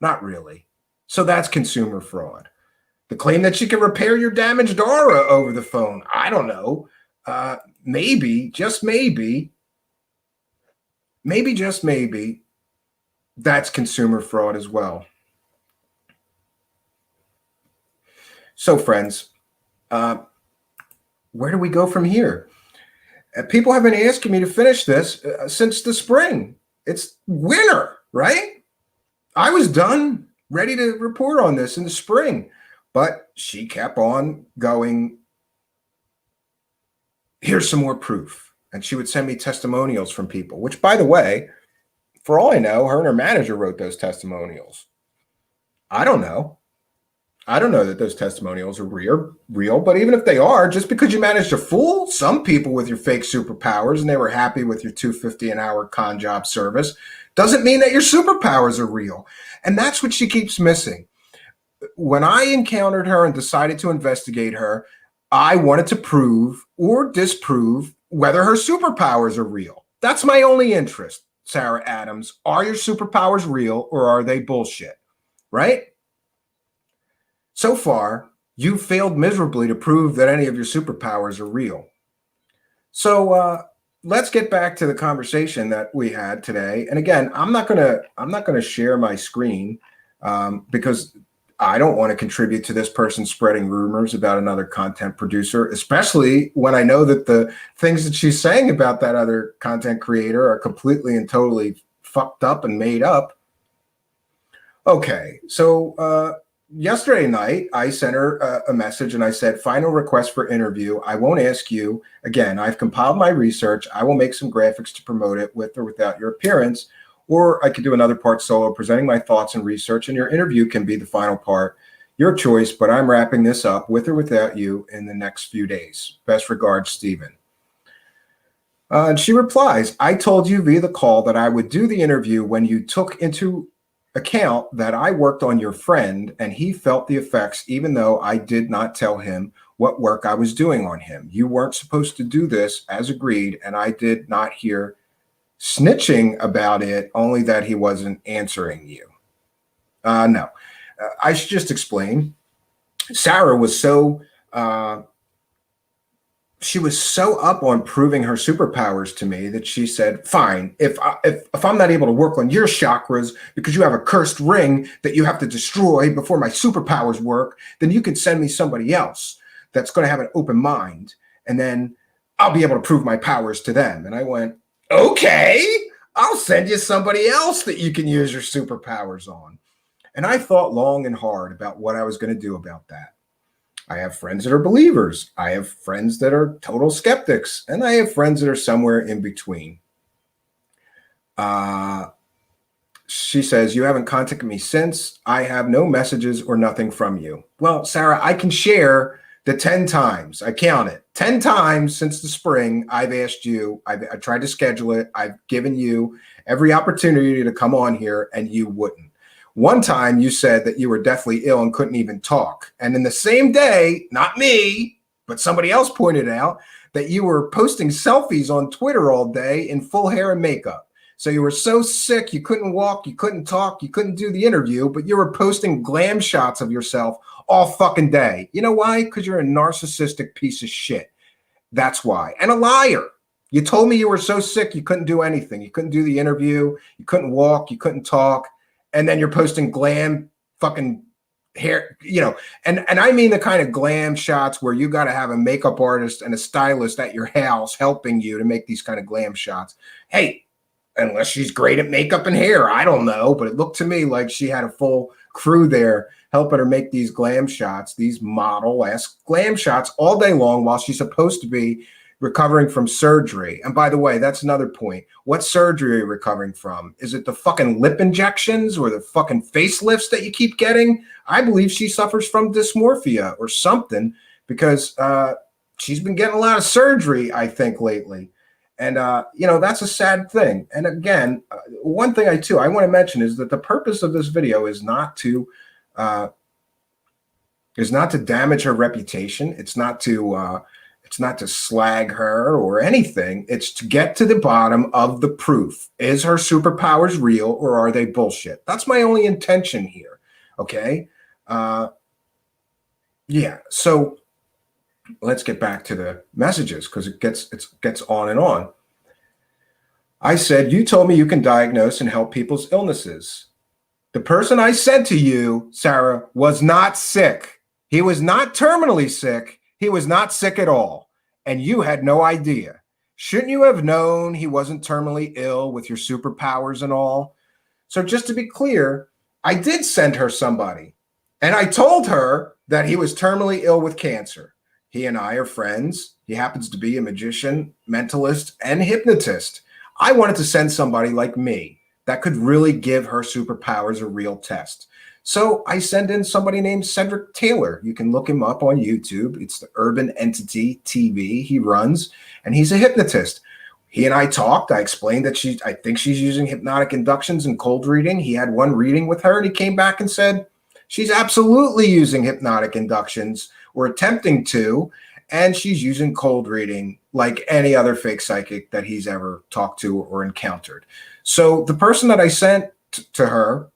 [SPEAKER 1] Not really. So that's consumer fraud. The claim that you can repair your damaged aura over the phone. I don't know. Maybe, just maybe, that's consumer fraud as well. So friends, where do we go from here? People have been asking me to finish this since the spring. It's winter, right? I was done, ready to report on this in the spring, but she kept on going, here's some more proof. And she would send me testimonials from people, which, by the way, for all I know, her and her manager wrote those testimonials. I don't know. I don't know that those testimonials are real, but even if they are, just because you managed to fool some people with your fake superpowers and they were happy with your $2.50 an hour con job service, doesn't mean that your superpowers are real. And that's what she keeps missing. When I encountered her and decided to investigate her, I wanted to prove or disprove whether her superpowers are real. That's my only interest. Sarah Adams, are your superpowers real or are they bullshit? Right? So far, you failed miserably to prove that any of your superpowers are real. So let's get back to the conversation that we had today. And again, I'm not gonna share my screen because I don't want to contribute to this person spreading rumors about another content producer, especially when I know that the things that she's saying about that other content creator are completely and totally fucked up and made up. Okay, so yesterday night, I sent her a message and I said, final request for interview. I won't ask you. Again, I've compiled my research. I will make some graphics to promote it with or without your appearance. Or I could do another part solo, presenting my thoughts and research, and your interview can be the final part. Your choice, but I'm wrapping this up with or without you in the next few days. Best regards, Stephen. And she replies, I told you via the call that I would do the interview when you took into account that I worked on your friend and he felt the effects, even though I did not tell him what work I was doing on him. You weren't supposed to do this as agreed, and I did not hear snitching about it, only that he wasn't answering you. No, I should just explain. Sarah was so she was so up on proving her superpowers to me that she said, fine, if I'm not able to work on your chakras because you have a cursed ring that you have to destroy before my superpowers work, then you can send me somebody else that's going to have an open mind, and then I'll be able to prove my powers to them. And I went, okay, I'll send you somebody else that you can use your superpowers on. And I thought long and hard about what I was going to do about that. I have friends that are believers. I have friends that are total skeptics. And I have friends that are somewhere in between. She says, you haven't contacted me since. I have no messages or nothing from you. Well, Sarah, I can share the 10 times. I count it. 10 times since the spring, I've asked you. I tried to schedule it. I've given you every opportunity to come on here, and you wouldn't. One time you said that you were deathly ill and couldn't even talk. And in the same day, not me, but somebody else pointed out that you were posting selfies on Twitter all day in full hair and makeup. So you were so sick, you couldn't walk, you couldn't talk, you couldn't do the interview, but you were posting glam shots of yourself all fucking day. You know why? Because you're a narcissistic piece of shit. That's why. And a liar. You told me you were so sick, you couldn't do anything. You couldn't do the interview. You couldn't walk. You couldn't talk. And then you're posting glam fucking hair, and I mean the kind of glam shots where you got to have a makeup artist and a stylist at your house helping you to make these kind of glam shots. Hey, unless she's great at makeup and hair, I don't know, but it looked to me like she had a full crew there helping her make these glam shots, these model-esque glam shots all day long while she's supposed to be recovering from surgery. And by the way, that's another point. What surgery are you recovering from? Is it the fucking lip injections or the fucking facelifts that you keep getting? I believe she suffers from dysmorphia or something because she's been getting a lot of surgery, I think, lately. And, that's a sad thing. And again, one thing I want to mention is that the purpose of this video is not to damage her reputation. It's not to slag her or anything. It's to get to the bottom of the proof. Is her superpowers real or are they bullshit? That's my only intention here. Okay. Yeah. So let's get back to the messages because it gets on and on. I said, you told me you can diagnose and help people's illnesses. The person I said to you, Sarah, was not sick. He was not terminally sick. He was not sick at all. And you had no idea. Shouldn't you have known he wasn't terminally ill with your superpowers and all? So just to be clear, I did send her somebody. And I told her that he was terminally ill with cancer. He and I are friends. He happens to be a magician, mentalist, and hypnotist. I wanted to send somebody like me that could really give her superpowers a real test. So I send in somebody named Cedric Taylor. You can look him up on YouTube. It's the Urban Entity TV he runs, and he's a hypnotist. He and I talked. I explained that I think she's using hypnotic inductions and cold reading. He had one reading with her, and he came back and said, she's absolutely using hypnotic inductions or attempting to, and she's using cold reading like any other fake psychic that he's ever talked to or encountered. So the person that I sent to her,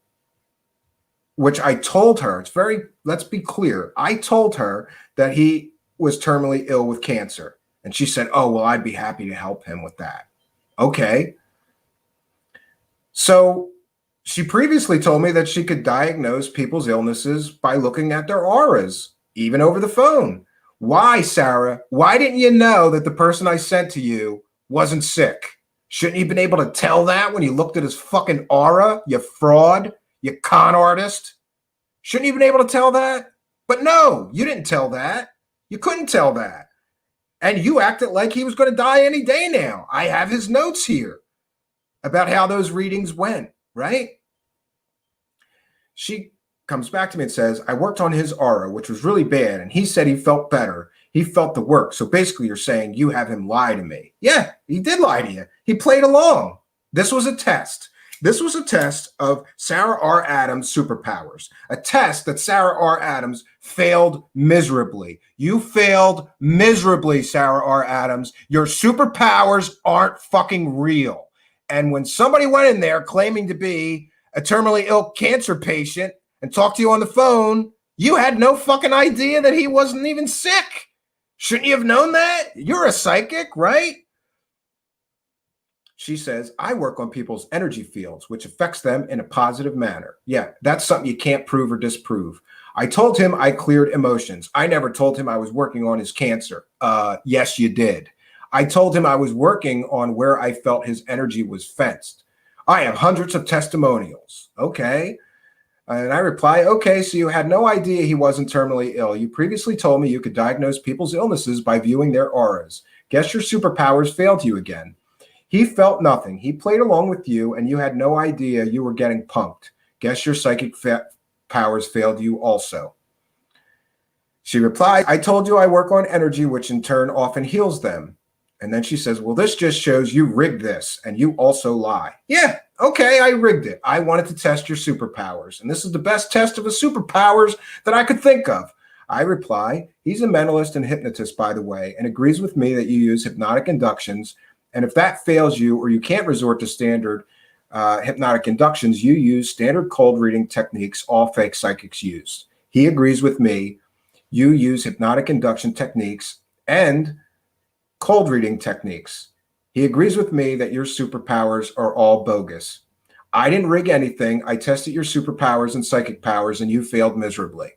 [SPEAKER 1] which I told her, let's be clear. I told her that he was terminally ill with cancer. And she said, oh, well, I'd be happy to help him with that. Okay. So she previously told me that she could diagnose people's illnesses by looking at their auras, even over the phone. Why, Sarah? Why didn't you know that the person I sent to you wasn't sick? Shouldn't you have been able to tell that when you looked at his fucking aura, you fraud, you con artist? Shouldn't you have been able to tell that? But no, you didn't tell that. You couldn't tell that. And you acted like he was going to die any day now. I have his notes here about how those readings went, right? She comes back to me and says, I worked on his aura, which was really bad, and he said he felt better. He felt the work. So basically you're saying you have him lie to me. Yeah, he did lie to you. He played along. This was a test. This was a test of Sarah R. Adams' superpowers, a test that Sarah R. Adams failed miserably. You failed miserably, Sarah R. Adams. Your superpowers aren't fucking real. And when somebody went in there claiming to be a terminally ill cancer patient and talked to you on the phone, you had no fucking idea that he wasn't even sick. Shouldn't you have known that? You're a psychic, right? She says, I work on people's energy fields, which affects them in a positive manner. Yeah, that's something you can't prove or disprove. I told him I cleared emotions. I never told him I was working on his cancer. Yes, you did. I told him I was working on where I felt his energy was fenced. I have hundreds of testimonials. Okay. And I reply, okay, so you had no idea he wasn't terminally ill. You previously told me you could diagnose people's illnesses by viewing their auras. Guess your superpowers failed you again. He felt nothing. He played along with you, and you had no idea you were getting punked. Guess your psychic powers failed you also. She replied, I told you I work on energy, which in turn often heals them. And then she says, well, this just shows you rigged this, and you also lie. Yeah, okay, I rigged it. I wanted to test your superpowers, and this is the best test of a superpowers that I could think of. I reply, he's a mentalist and hypnotist, by the way, and agrees with me that you use hypnotic inductions. And if that fails you or you can't resort to standard hypnotic inductions, you use standard cold reading techniques all fake psychics use. He agrees with me. You use hypnotic induction techniques and cold reading techniques. He agrees with me that your superpowers are all bogus. I didn't rig anything. I tested your superpowers and psychic powers, and you failed miserably.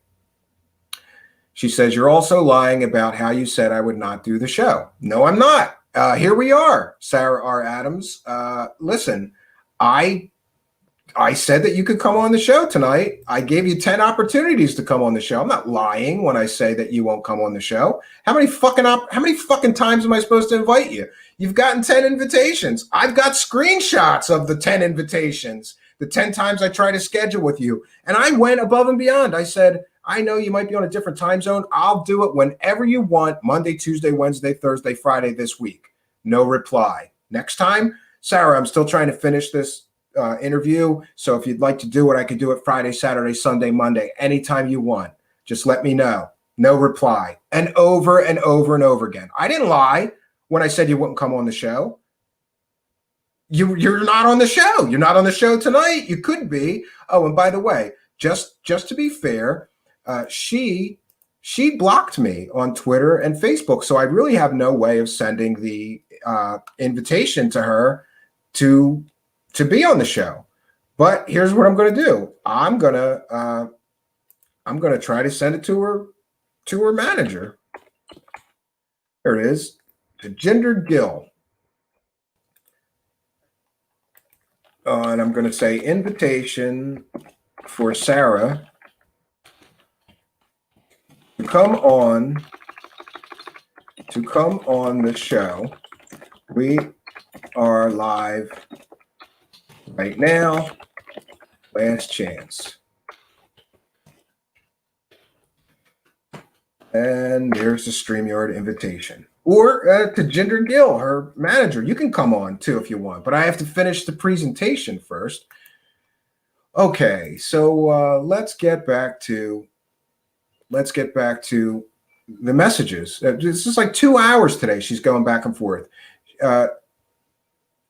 [SPEAKER 1] She says, you're also lying about how you said I would not do the show. No, I'm not. Here we are, Sarah R. Adams. Listen, I said that you could come on the show tonight. I gave you 10 opportunities to come on the show. I'm not lying when I say that you won't come on the show. How many fucking times am I supposed to invite you? You've gotten 10 invitations. I've got screenshots of the 10 invitations, the 10 times I tried to schedule with you. And I went above and beyond. I said, I know you might be on a different time zone. I'll do it whenever you want, Monday, Tuesday, Wednesday, Thursday, Friday this week. No reply. Next time, Sarah, I'm still trying to finish this interview. So if you'd like to do it, I could do it Friday, Saturday, Sunday, Monday, anytime you want. Just let me know. No reply. And over and over and over again. I didn't lie when I said you wouldn't come on the show. You're not on the show. You're not on the show tonight. You could be. Oh, and by the way, just to be fair, she blocked me on Twitter and Facebook. So I really have no way of sending the invitation to her to be on the show. But here's what I'm going to do. I'm going to try to send it to her manager. There it is. To Jinder Gill. And I'm going to say invitation for Sarah to come on the show. We are live right now. Last chance. And there's the StreamYard invitation. Or to Jinder Gill, her manager. You can come on too if you want, but I have to finish the presentation first. Okay, so let's get back to the messages. This is like 2 hours today. She's going back and forth.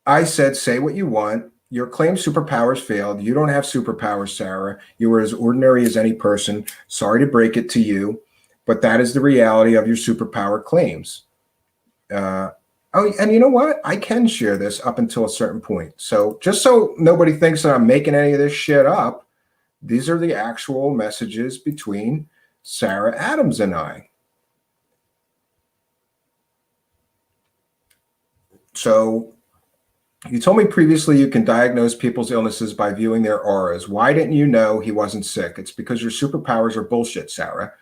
[SPEAKER 1] I said, say what you want. your claimed superpowers failed. You don't have superpowers, Sarah. You were as ordinary as any person. Sorry to break it to you, but that is the reality of your superpower claims. Oh, and you know what? I can share this up until a certain point. So just so nobody thinks that I'm making any of this shit up, these are the actual messages between Sarah Adams and I. So you told me previously you can diagnose people's illnesses by viewing their auras. Why didn't you know he wasn't sick? It's because your superpowers are bullshit, Sarah.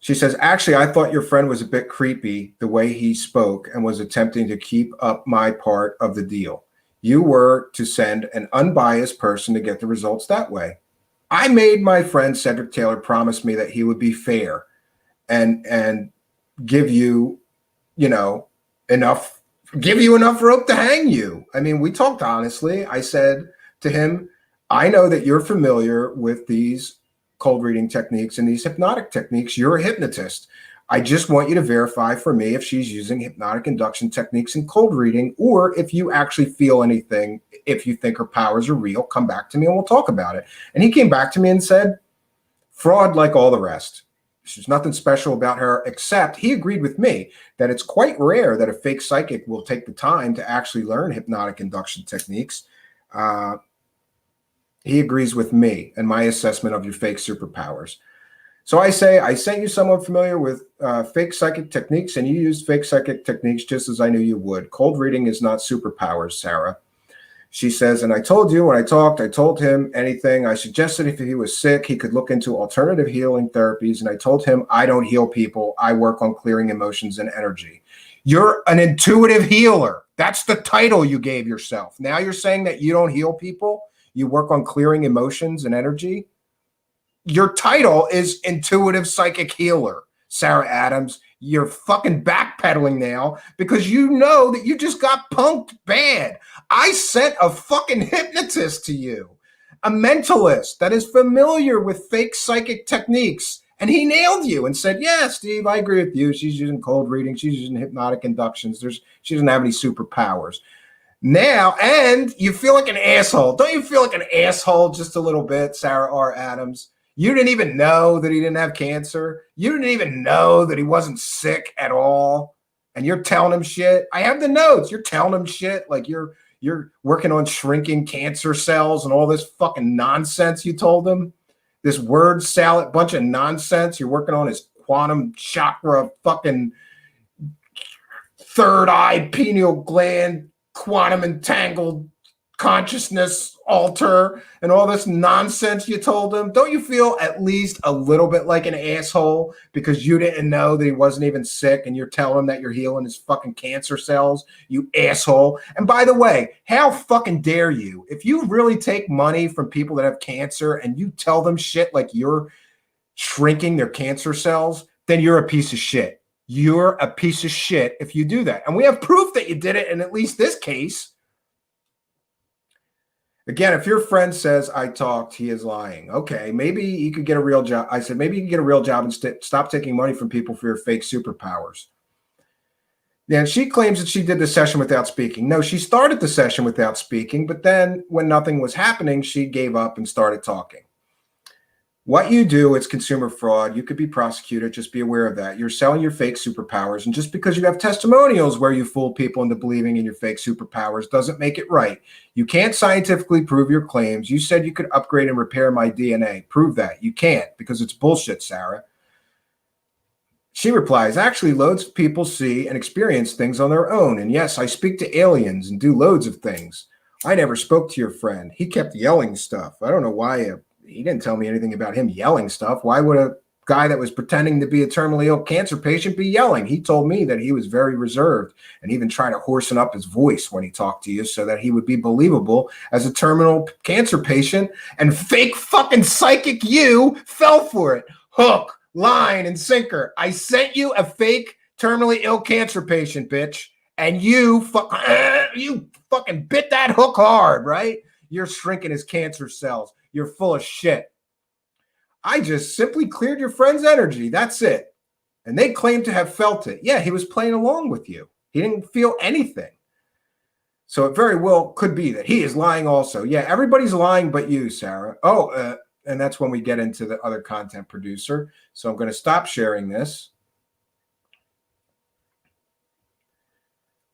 [SPEAKER 1] She says, actually, I thought your friend was a bit creepy the way he spoke and was attempting to keep up my part of the deal. You were to send an unbiased person to get the results that way. I made my friend Cedric Taylor promise me that he would be fair and give you, enough rope to hang you. I mean, we talked honestly. I said to him, I know that you're familiar with these cold reading techniques and these hypnotic techniques. You're a hypnotist. I just want you to verify for me if she's using hypnotic induction techniques and cold reading, or if you actually feel anything, if you think her powers are real, come back to me and we'll talk about it. And he came back to me and said, fraud like all the rest. There's nothing special about her, except he agreed with me that it's quite rare that a fake psychic will take the time to actually learn hypnotic induction techniques. He agrees with me and my assessment of your fake superpowers. So I say, I sent you someone familiar with fake psychic techniques, and you used fake psychic techniques just as I knew you would. Cold reading is not superpowers, Sarah. She says, and I told you when I told him anything. I suggested if he was sick, he could look into alternative healing therapies. And I told him, I don't heal people. I work on clearing emotions and energy. You're an intuitive healer. That's the title you gave yourself. Now you're saying that you don't heal people. You work on clearing emotions and energy. Your title is intuitive psychic healer, Sarah Adams. You're fucking backpedaling now because you know that you just got punked bad. I sent a fucking hypnotist to you, a mentalist that is familiar with fake psychic techniques. And he nailed you and said, yeah, Steve, I agree with you. She's using cold reading. She's using hypnotic inductions. She doesn't have any superpowers. Now, and you feel like an asshole. Don't you feel like an asshole just a little bit, Sarah R. Adams? You didn't even know that he didn't have cancer. You didn't even know that he wasn't sick at all. And you're telling him shit. I have the notes. You're telling him shit like you're working on shrinking cancer cells and all this fucking nonsense you told him. This word salad bunch of nonsense. You're working on his quantum chakra fucking third eye pineal gland quantum entangled consciousness alter and all this nonsense you told him. Don't you feel at least a little bit like an asshole because you didn't know that he wasn't even sick and you're telling him that you're healing his fucking cancer cells, you asshole? And by the way, how fucking dare you? If you really take money from people that have cancer and you tell them shit like you're shrinking their cancer cells, then you're a piece of shit. You're a piece of shit if you do that. And we have proof that you did it in at least this case. Again, if your friend says, I talked, he is lying. Okay, maybe you could get a real job. I said, maybe you can get a real job and stop taking money from people for your fake superpowers. Then she claims that she did the session without speaking. No, she started the session without speaking, but then when nothing was happening, she gave up and started talking. What you do, it's consumer fraud. You could be prosecuted. Just be aware of that. You're selling your fake superpowers. And just because you have testimonials where you fool people into believing in your fake superpowers doesn't make it right. You can't scientifically prove your claims. You said you could upgrade and repair my DNA. Prove that. You can't because it's bullshit, Sarah. She replies, actually, loads of people see and experience things on their own. And yes, I speak to aliens and do loads of things. I never spoke to your friend. He kept yelling stuff. I don't know why he didn't tell me anything about him yelling stuff. Why would a guy that was pretending to be a terminally ill cancer patient be yelling? He told me that he was very reserved and even tried to hoarsen up his voice when he talked to you so that he would be believable as a terminal cancer patient. And fake fucking psychic you fell for it. Hook, line, and sinker. I sent you a fake terminally ill cancer patient, bitch. And you fucking bit that hook hard, right? You're shrinking his cancer cells. You're full of shit. I just simply cleared your friend's energy. That's it. And they claim to have felt it. Yeah, he was playing along with you. He didn't feel anything. So it very well could be that he is lying also. Yeah, everybody's lying but you, Sarah. Oh, and that's when we get into the other content producer. So I'm going to stop sharing this.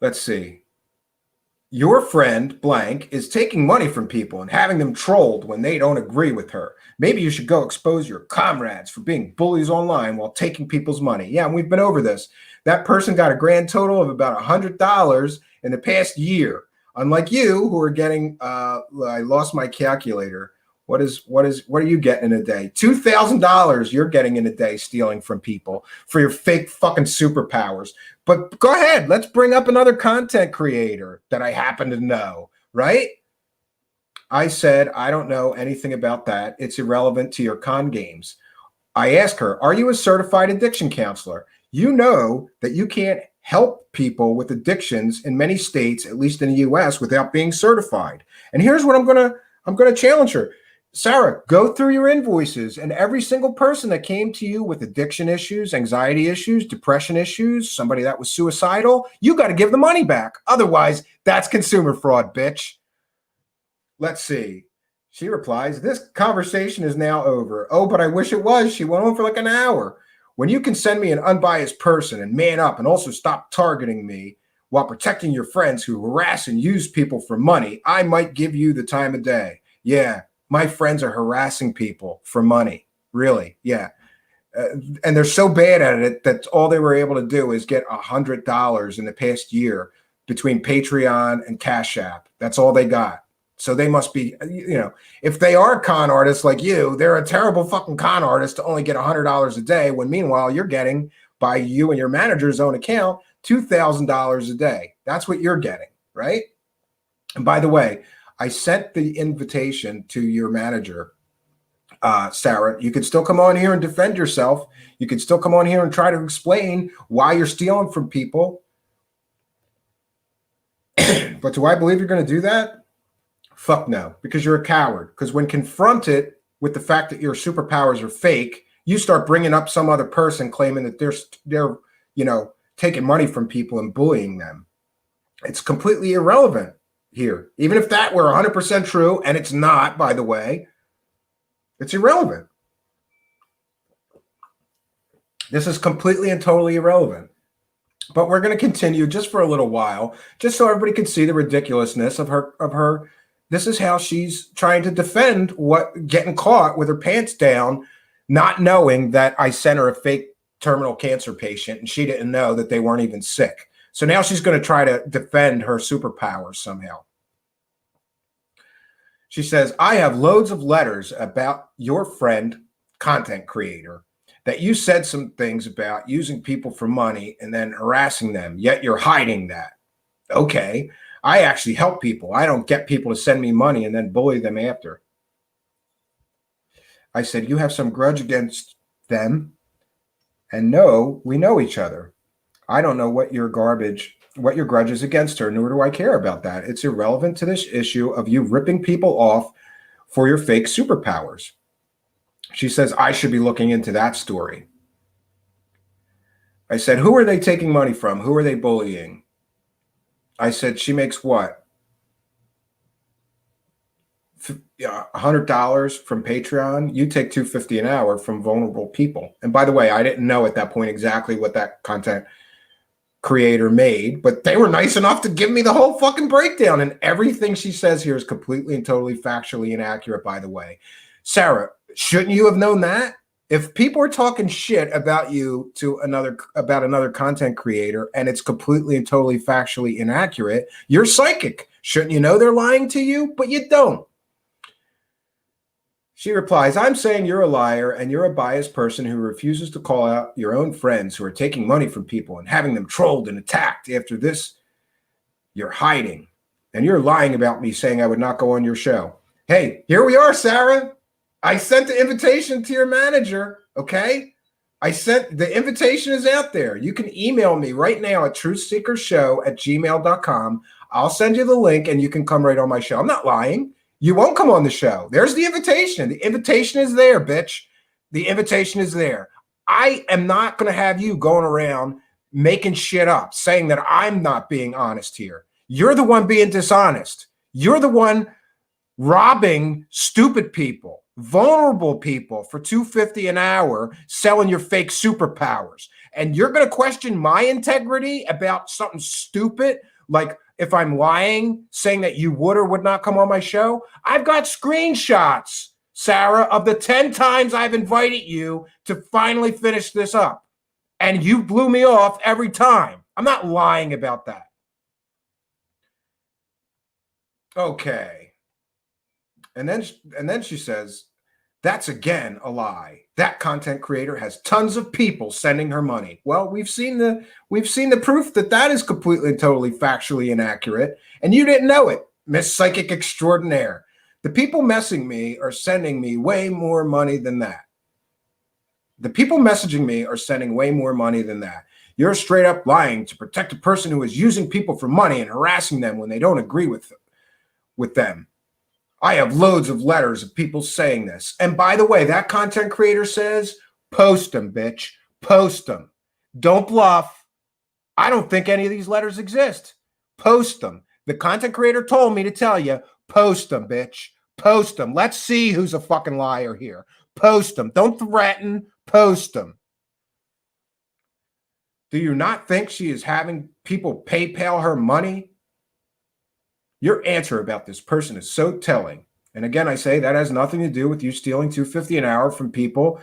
[SPEAKER 1] Let's see. Your friend blank is taking money from people and having them trolled when they don't agree with her. Maybe you should go expose your comrades for being bullies online while taking people's money. Yeah, and we've been over this. That person got a grand total of about $100 in the past year. Unlike you, who are getting, I lost my calculator. What are you getting in a day? $2,000 you're getting in a day stealing from people for your fake fucking superpowers. But go ahead, let's bring up another content creator that I happen to know, right? I said, I don't know anything about that. It's irrelevant to your con games. I asked her, are you a certified addiction counselor? You know that you can't help people with addictions in many states, at least in the US, without being certified. And here's what I'm gonna challenge her. Sarah, go through your invoices, and every single person that came to you with addiction issues, anxiety issues, depression issues, somebody that was suicidal, you got to give the money back. Otherwise, that's consumer fraud, bitch. Let's see. She replies, this conversation is now over. Oh, but I wish it was. She went on for like an hour. When you can send me an unbiased person and man up and also stop targeting me while protecting your friends who harass and use people for money, I might give you the time of day. Yeah. My friends are harassing people for money. Really. Yeah. And they're so bad at it that all they were able to do is get $100 in the past year between Patreon and Cash App. That's all they got. So they must be, if they are con artists like you, they're a terrible fucking con artist to only get $100 a day, when meanwhile you're getting, by you and your manager's own account, $2,000 a day. That's what you're getting, right? And by the way, I sent the invitation to your manager, Sarah. You can still come on here and defend yourself. You can still come on here and try to explain why you're stealing from people. But do I believe you're going to do that? Fuck no, because you're a coward. Because when confronted with the fact that your superpowers are fake, you start bringing up some other person claiming that they're taking money from people and bullying them. It's completely irrelevant here. Even if that were 100% true, and it's not, by the way, it's irrelevant. This is completely and totally irrelevant. But we're going to continue just for a little while, just so everybody can see the ridiculousness of her. This is how she's trying to defend getting caught with her pants down, not knowing that I sent her a fake terminal cancer patient and she didn't know that they weren't even sick. So now she's going to try to defend her superpowers somehow. She says, I have loads of letters about your friend, content creator, that you said some things about using people for money and then harassing them, yet you're hiding that. Okay, I actually help people. I don't get people to send me money and then bully them after. I said, you have some grudge against them. And no, we know each other. I don't know what your grudge is against her, nor do I care about that. It's irrelevant to this issue of you ripping people off for your fake superpowers. She says, I should be looking into that story. I said, who are they taking money from? Who are they bullying? I said, she makes what? $100 from Patreon. You take $250 an hour from vulnerable people. And by the way, I didn't know at that point exactly what that content creator made, but they were nice enough to give me the whole fucking breakdown. And everything she says here is completely and totally factually inaccurate, by the way. Sarah, shouldn't you have known that? If people are talking shit about you about another content creator and it's completely and totally factually inaccurate, you're psychic. Shouldn't you know they're lying to you? But you don't. She replies, I'm saying you're a liar and you're a biased person who refuses to call out your own friends who are taking money from people and having them trolled and attacked. After this, you're hiding. And you're lying about me saying I would not go on your show. Hey, here we are, Sarah. I sent the invitation to your manager, okay? The invitation is out there. You can email me right now at truthseekershow@gmail.com. I'll send you the link and you can come right on my show. I'm not lying. You won't come on the show. There's the invitation. The invitation is there, bitch. The invitation is there. I am not going to have you going around making shit up, saying that I'm not being honest here. You're the one being dishonest. You're the one robbing stupid people, vulnerable people for $2.50 an hour, selling your fake superpowers. And you're going to question my integrity about something stupid, like if I'm lying, saying that you would or would not come on my show? I've got screenshots, Sarah, of the 10 times I've invited you to finally finish this up. And you blew me off every time. I'm not lying about that. Okay. And then she says, that's again a lie. That content creator has tons of people sending her money. Well, we've seen the proof that is completely and totally factually inaccurate, and you didn't know it, Miss Psychic Extraordinaire. The people messaging me are sending me way more money than that. The people messaging me are sending way more money than that. You're straight up lying to protect a person who is using people for money and harassing them when they don't agree with them. I have loads of letters of people saying this. And by the way, that content creator says, post them, bitch. Post them. Don't bluff. I don't think any of these letters exist. Post them. The content creator told me to tell you, post them, bitch. Post them. Let's see who's a fucking liar here. Post them. Don't threaten. Post them. Do you not think she is having people PayPal her money? Your answer about this person is so telling. And again, I say that has nothing to do with you stealing $2.50 an hour from people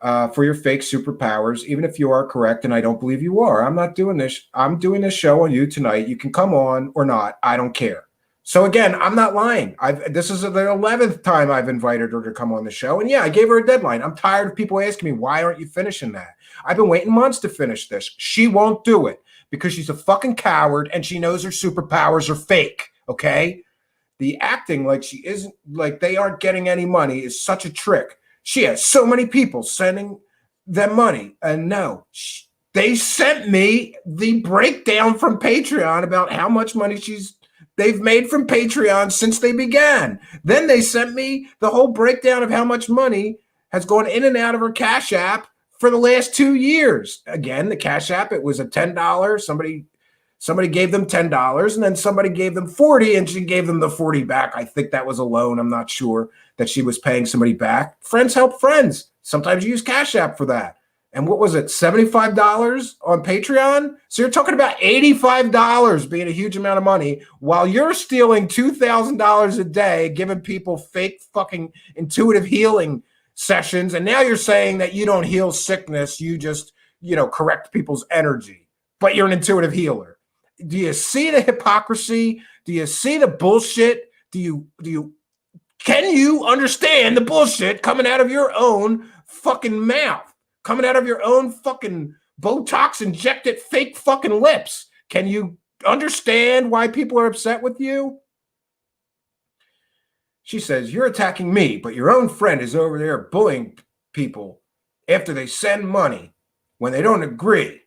[SPEAKER 1] for your fake superpowers, even if you are correct, and I don't believe you are. I'm not doing this. I'm doing this show on you tonight. You can come on or not. I don't care. So again, I'm not lying. This is the 11th time I've invited her to come on the show. And yeah, I gave her a deadline. I'm tired of people asking me, why aren't you finishing that? I've been waiting months to finish this. She won't do it because she's a fucking coward and she knows her superpowers are fake. Okay? The acting like she isn't, like they aren't getting any money is such a trick. She has so many people sending them money. And no, they sent me the breakdown from Patreon about how much money they've made from Patreon since they began. Then they sent me the whole breakdown of how much money has gone in and out of her Cash App for the last 2 years. Again, the Cash App, it was a $10. Somebody gave them $10 and then somebody gave them $40 and she gave them the $40 back. I think that was a loan. I'm not sure that she was paying somebody back. Friends help friends. Sometimes you use Cash App for that. And what was it, $75 on Patreon? So you're talking about $85 being a huge amount of money while you're stealing $2,000 a day, giving people fake fucking intuitive healing sessions. And now you're saying that you don't heal sickness. You just, correct people's energy. But you're an intuitive healer. Do you see the hypocrisy? Do you see the bullshit? Can you understand the bullshit coming out of your own fucking mouth? Coming out of your own fucking Botox injected fake fucking lips? Can you understand why people are upset with you? She says, you're attacking me, but your own friend is over there bullying people after they send money when they don't agree.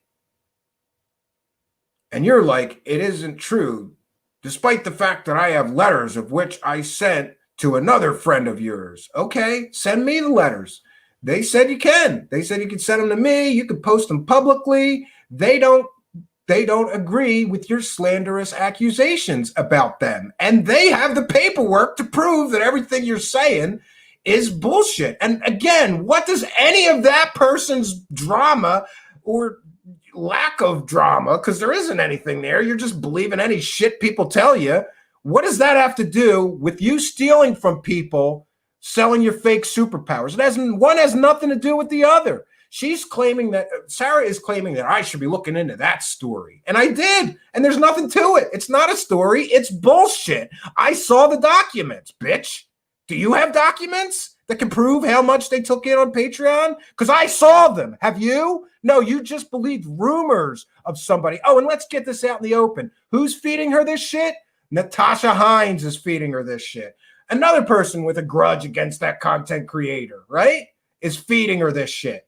[SPEAKER 1] And you're like, it isn't true, despite the fact that I have letters of which I sent to another friend of yours. Okay, send me the letters. They said you can. They said you can send them to me. You can post them publicly. They don't agree with your slanderous accusations about them. And they have the paperwork to prove that everything you're saying is bullshit. And again, what does any of that person's drama or lack of drama, because there isn't anything there, you're just believing any shit people tell you, what does that have to do with you stealing from people, selling your fake superpowers? One has nothing to do with the other. Sarah is claiming that I should be looking into that story. And I did. And there's nothing to it. It's not a story. It's bullshit. I saw the documents, bitch. Do you have documents that can prove how much they took in on Patreon? Because I saw them. Have you? No, you just believed rumors of somebody. Oh, and let's get this out in the open. Who's feeding her this shit? Natasha Hines is feeding her this shit. Another person with a grudge against that content creator, right, is feeding her this shit.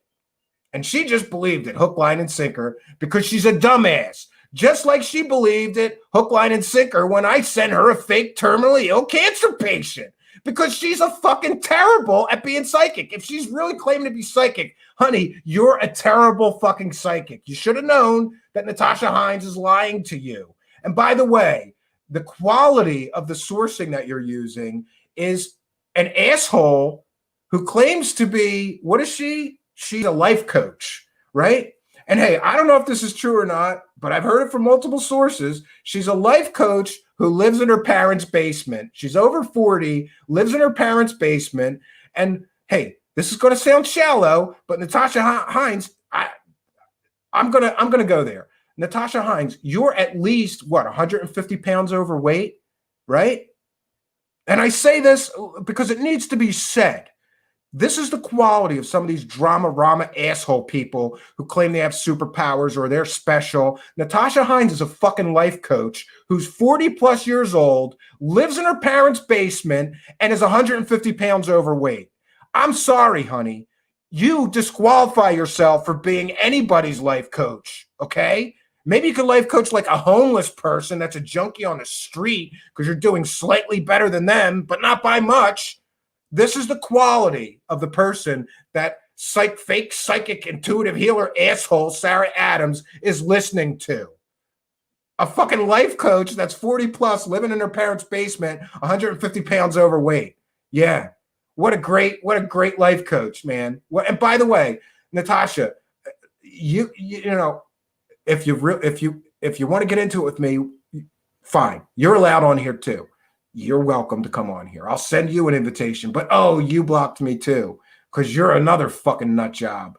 [SPEAKER 1] And she just believed it, hook, line, and sinker, because she's a dumbass. Just like she believed it, hook, line, and sinker, when I sent her a fake terminally ill cancer patient. Because she's a fucking terrible at being psychic. If she's really claiming to be psychic, honey, you're a terrible fucking psychic. You should have known that Natasha Hines is lying to you. And by the way, the quality of the sourcing that you're using is an asshole who claims to be, what is she? She's a life coach, right? And hey, I don't know if this is true or not, but I've heard it from multiple sources. She's a life coach who lives in her parents' basement. She's over 40, lives in her parents' basement. And hey, this is going to sound shallow, but Natasha Hines, I'm gonna go there. Natasha Hines, you're at least what, 150 pounds overweight, right? And I say this because it needs to be said. This is the quality of some of these drama asshole people who claim they have superpowers or they're special. Natasha Hines is a fucking life coach who's 40 plus years old, lives in her parents' basement, and is 150 pounds overweight. I'm sorry, honey. You disqualify yourself for being anybody's life coach, okay? Maybe you could life coach like a homeless person that's a junkie on the street because you're doing slightly better than them, but not by much. This is the quality of the person that fake psychic intuitive healer asshole Sarah Adams is listening to. A fucking life coach that's 40 plus, living in her parents' basement, 150 pounds overweight. Yeah. What a great life coach, man. And by the way, Natasha, you know, if you want to get into it with me, fine. You're allowed on here too. You're welcome to come on here. I'll send you an invitation. But oh, you blocked me too, because you're another fucking nut job.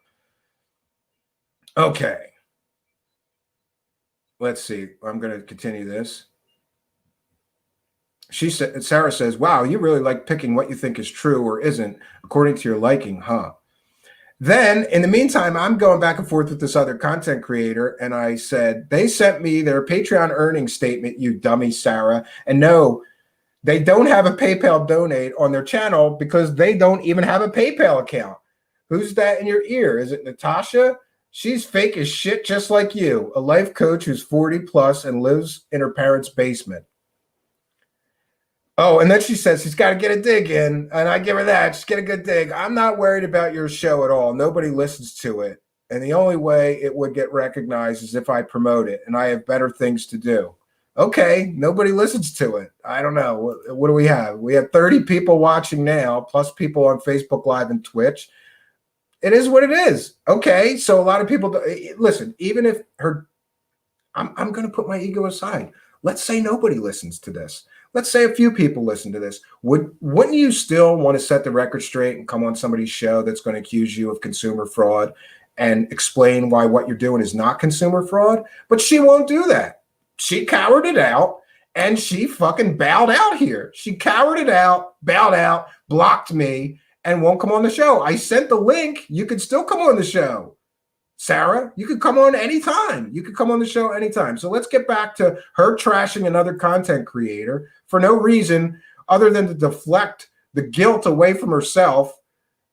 [SPEAKER 1] Okay. Let's see. I'm going to continue this. Sarah says, wow, you really like picking what you think is true or isn't according to your liking, huh? Then, in the meantime, I'm going back and forth with this other content creator, and I said, they sent me their Patreon earnings statement, you dummy, Sarah. And no, they don't have a PayPal donate on their channel because they don't even have a PayPal account. Who's that in your ear? Is it Natasha? She's fake as shit, just like you, a life coach who's 40 plus and lives in her parents' basement. Oh, and then she says she's got to get a dig in, and I give her that. Just get a good dig. I'm not worried about your show at all. Nobody listens to it, and the only way it would get recognized is if I promote it, and I have better things to do. Okay, nobody listens to it. I don't know. What do we have? We have 30 people watching now, plus people on Facebook Live and Twitch. It is what it is. Okay, so a lot of people listen. Even if I'm going to put my ego aside. Let's say nobody listens to this. Let's say a few people listen to this. Wouldn't you still want to set the record straight and come on somebody's show that's going to accuse you of consumer fraud and explain why what you're doing is not consumer fraud? But she won't do that. She cowered it out, and she fucking bowed out here. She cowered it out, bowed out, blocked me, and won't come on the show. I sent the link. You could still come on the show. Sarah, you could come on anytime. You could come on the show anytime. So let's get back to her trashing another content creator for no reason other than to deflect the guilt away from herself.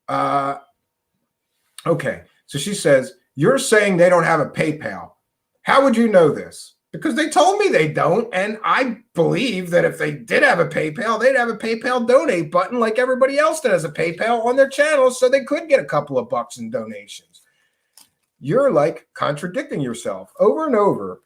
[SPEAKER 1] Okay, so she says, you're saying they don't have a PayPal. How would you know this? Because they told me they don't, and I believe that if they did have a PayPal, they'd have a PayPal donate button like everybody else that has a PayPal on their channel so they could get a couple of bucks in donations. You're like contradicting yourself over and over.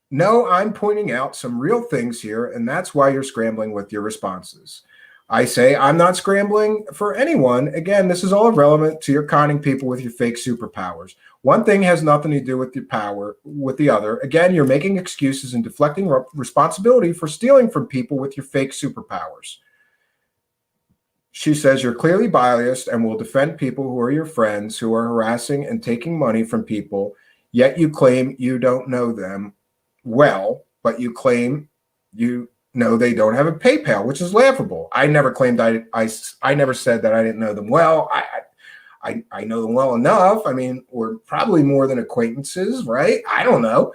[SPEAKER 1] No, I'm pointing out some real things here, and that's why you're scrambling with your responses. I say I'm not scrambling for anyone. Again, this is all irrelevant to your conning people with your fake superpowers. One thing has nothing to do with your power with the other. Again, you're making excuses and deflecting responsibility for stealing from people with your fake superpowers. She says you're clearly biased and will defend people who are your friends who are harassing and taking money from people, yet you claim you don't know them well, but you claim you know they don't have a PayPal, which is laughable. I never claimed I never said that I didn't know them well. I know them well enough. I mean, we're probably more than acquaintances, right? I don't know.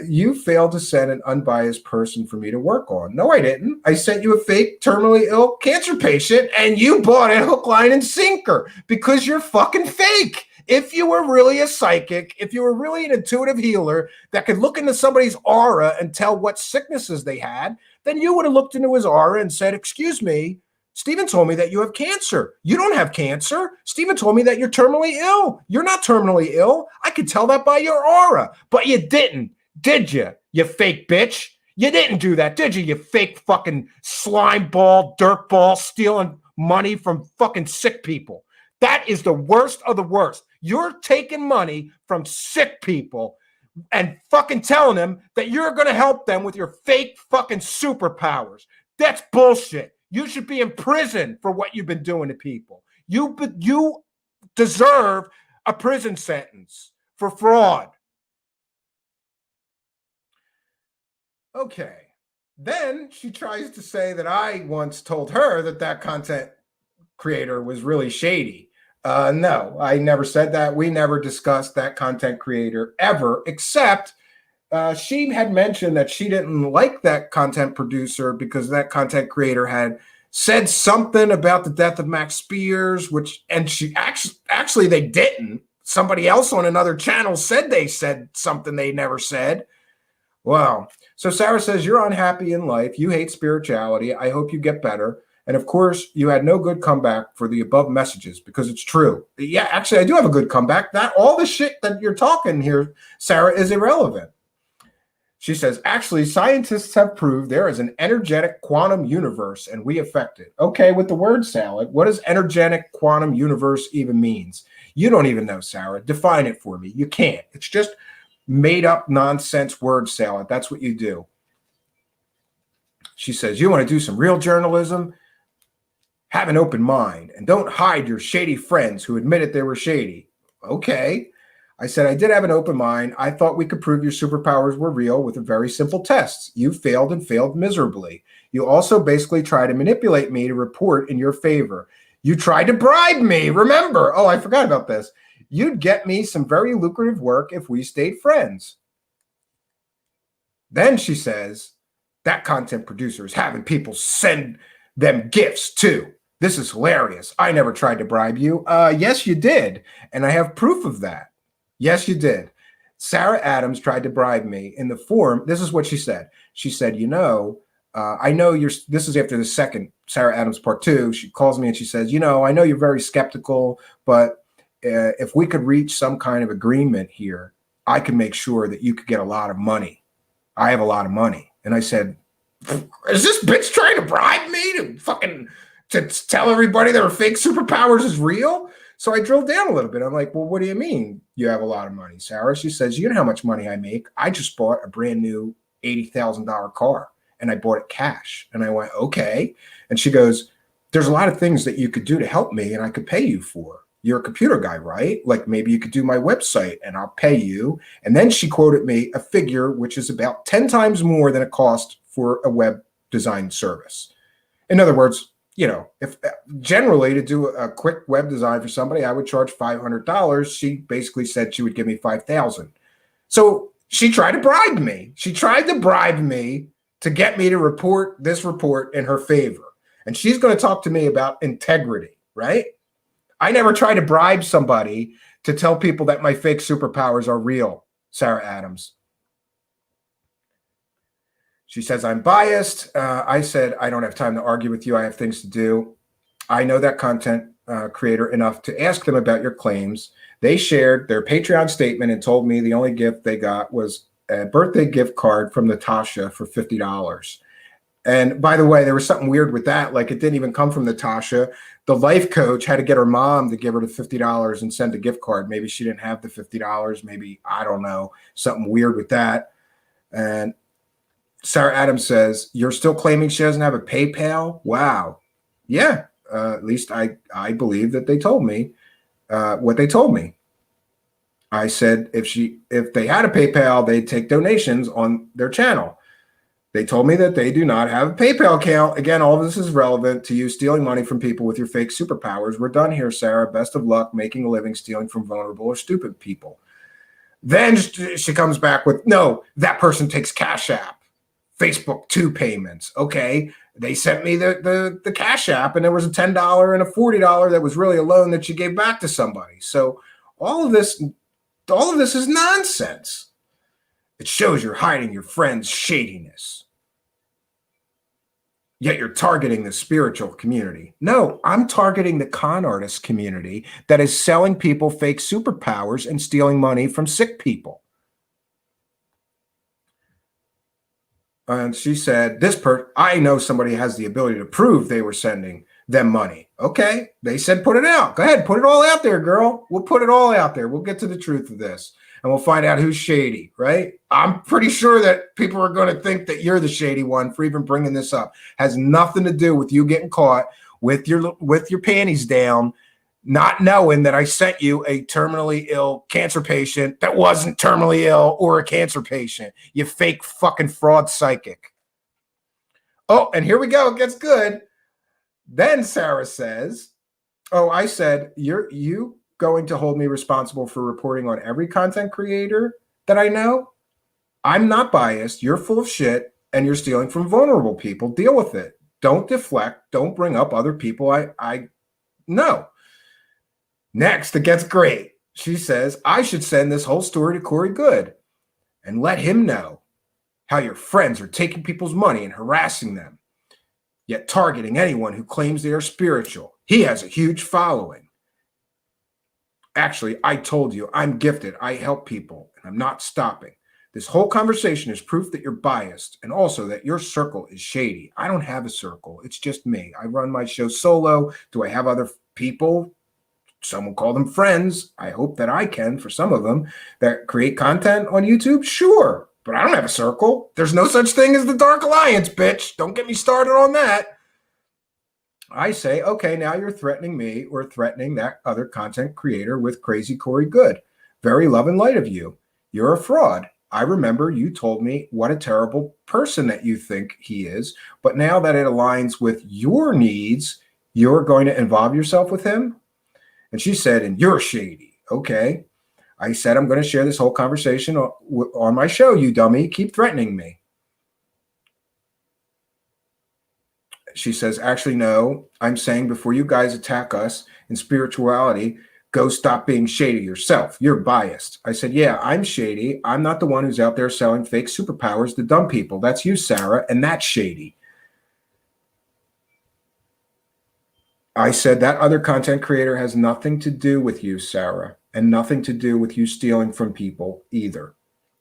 [SPEAKER 1] You failed to send an unbiased person for me to work on. No, I didn't. I sent you a fake terminally ill cancer patient, and you bought it hook, line, and sinker because you're fucking fake. If you were really a psychic, if you were really an intuitive healer that could look into somebody's aura and tell what sicknesses they had, then you would have looked into his aura and said, excuse me, Stephen told me that you have cancer. You don't have cancer. Stephen told me that you're terminally ill. You're not terminally ill. I could tell that by your aura, but you didn't. Did you, you fake bitch? You didn't do that, did you? You fake fucking slime ball, dirt ball, stealing money from fucking sick people. That is the worst of the worst. You're taking money from sick people and fucking telling them that you're going to help them with your fake fucking superpowers. That's bullshit. You should be in prison for what you've been doing to people. You deserve a prison sentence for fraud. Okay. Then she tries to say that I once told her that content creator was really shady. No, I never said that. We never discussed that content creator ever, except she had mentioned that she didn't like that content producer because that content creator had said something about the death of Max Spears, and she actually they didn't. Somebody else on another channel said they said something they never said. Wow. So Sarah says, you're unhappy in life. You hate spirituality. I hope you get better. And of course, you had no good comeback for the above messages because it's true. Yeah, actually, I do have a good comeback. That all the shit that you're talking here, Sarah, is irrelevant. She says, actually, scientists have proved there is an energetic quantum universe and we affect it. Okay, with the word salad, what does energetic quantum universe even means? You don't even know, Sarah. Define it for me. You can't. It's just made up nonsense word salad. That's what you do. She says, you want to do some real journalism? Have an open mind and don't hide your shady friends who admitted they were shady. Okay. I said, I did have an open mind. I thought we could prove your superpowers were real with a very simple test. You failed and failed miserably. You also basically tried to manipulate me to report in your favor. You tried to bribe me. Remember? Oh, I forgot about this. You'd get me some very lucrative work if we stayed friends. Then she says, that content producer is having people send them gifts too. This is hilarious. I never tried to bribe you. Yes, you did. And I have proof of that. Yes, you did. Sarah Adams tried to bribe me in the form. This is what she said. She said, I know this is after the second Sarah Adams part 2. She calls me and she says, I know you're very skeptical, but if we could reach some kind of agreement here, I can make sure that you could get a lot of money. I have a lot of money. And I said, is this bitch trying to bribe me to tell everybody that her fake superpowers is real? So I drilled down a little bit. I'm like, well, what do you mean you have a lot of money, Sarah? She says, you know how much money I make? I just bought a brand new $80,000 car and I bought it cash. And I went, okay. And she goes, there's a lot of things that you could do to help me and I could pay you for. You're a computer guy, right? Like maybe you could do my website and I'll pay you. And then she quoted me a figure which is about 10 times more than it cost for a web design service. In other words, if generally to do a quick web design for somebody, I would charge $500. She basically said she would give me $5,000. So she tried to bribe me. She tried to bribe me to get me to report this report in her favor. And she's going to talk to me about integrity, right? I never tried to bribe somebody to tell people that my fake superpowers are real, Sarah Adams. She says, I'm biased. I said, I don't have time to argue with you. I have things to do. I know that content creator enough to ask them about your claims. They shared their Patreon statement and told me the only gift they got was a birthday gift card from Natasha for $50. And by the way, there was something weird with that. Like it didn't even come from Natasha. The life coach had to get her mom to give her the $50 and send a gift card. Maybe she didn't have the $50. Maybe, I don't know, something weird with that. And Sarah Adams says, you're still claiming she doesn't have a PayPal? Wow. Yeah, at least I believe that they told me what they told me. I said if they had a PayPal, they'd take donations on their channel. They told me that they do not have a PayPal account. Again, all of this is relevant to you stealing money from people with your fake superpowers. We're done here, Sarah. Best of luck making a living stealing from vulnerable or stupid people. Then she comes back with, no, that person takes Cash App. Facebook 2 payments. Okay. They sent me the Cash App and there was a $10 and a $40 that was really a loan that she gave back to somebody. So all of this is nonsense. It shows you're hiding your friend's shadiness. Yet you're targeting the spiritual community. No, I'm targeting the con artist community that is selling people fake superpowers and stealing money from sick people. And she said, I know somebody has the ability to prove they were sending them money. Okay. They said, put it out. Go ahead. Put it all out there, girl. We'll put it all out there. We'll get to the truth of this and we'll find out who's shady, right? I'm pretty sure that people are going to think that you're the shady one for even bringing this up. Has nothing to do with you getting caught with your panties down, not knowing that I sent you a terminally ill cancer patient that wasn't terminally ill or a cancer patient. You fake fucking fraud psychic. Oh, and here we go. It gets good. Then Sarah says, oh, I said, you going to hold me responsible for reporting on every content creator that I know? I'm not biased. You're full of shit and you're stealing from vulnerable people. Deal with it. Don't deflect. Don't bring up other people I know. Next, it gets great. She says, I should send this whole story to Corey Good and let him know how your friends are taking people's money and harassing them, yet targeting anyone who claims they are spiritual. He has a huge following. Actually, I told you, I'm gifted. I help people, and I'm not stopping. This whole conversation is proof that you're biased and also that your circle is shady. I don't have a circle. It's just me. I run my show solo. Do I have other people? Some will call them friends. I hope that I can, for some of them, that create content on YouTube. Sure, but I don't have a circle. There's no such thing as the Dark Alliance, bitch. Don't get me started on that. I say, okay, now you're threatening me or threatening that other content creator with Crazy Corey Good. Very love and light of you. You're a fraud. I remember you told me what a terrible person that you think he is, but now that it aligns with your needs, you're going to involve yourself with him? And she said, and you're shady. Okay. I said, I'm going to share this whole conversation on my show, you dummy. Keep threatening me. She says, actually, no, I'm saying before you guys attack us in spirituality, go stop being shady yourself. You're biased. I said, yeah, I'm shady. I'm not the one who's out there selling fake superpowers to dumb people. That's you, Sarah, and that's shady. I said that other content creator has nothing to do with you, Sarah, and nothing to do with you stealing from people either.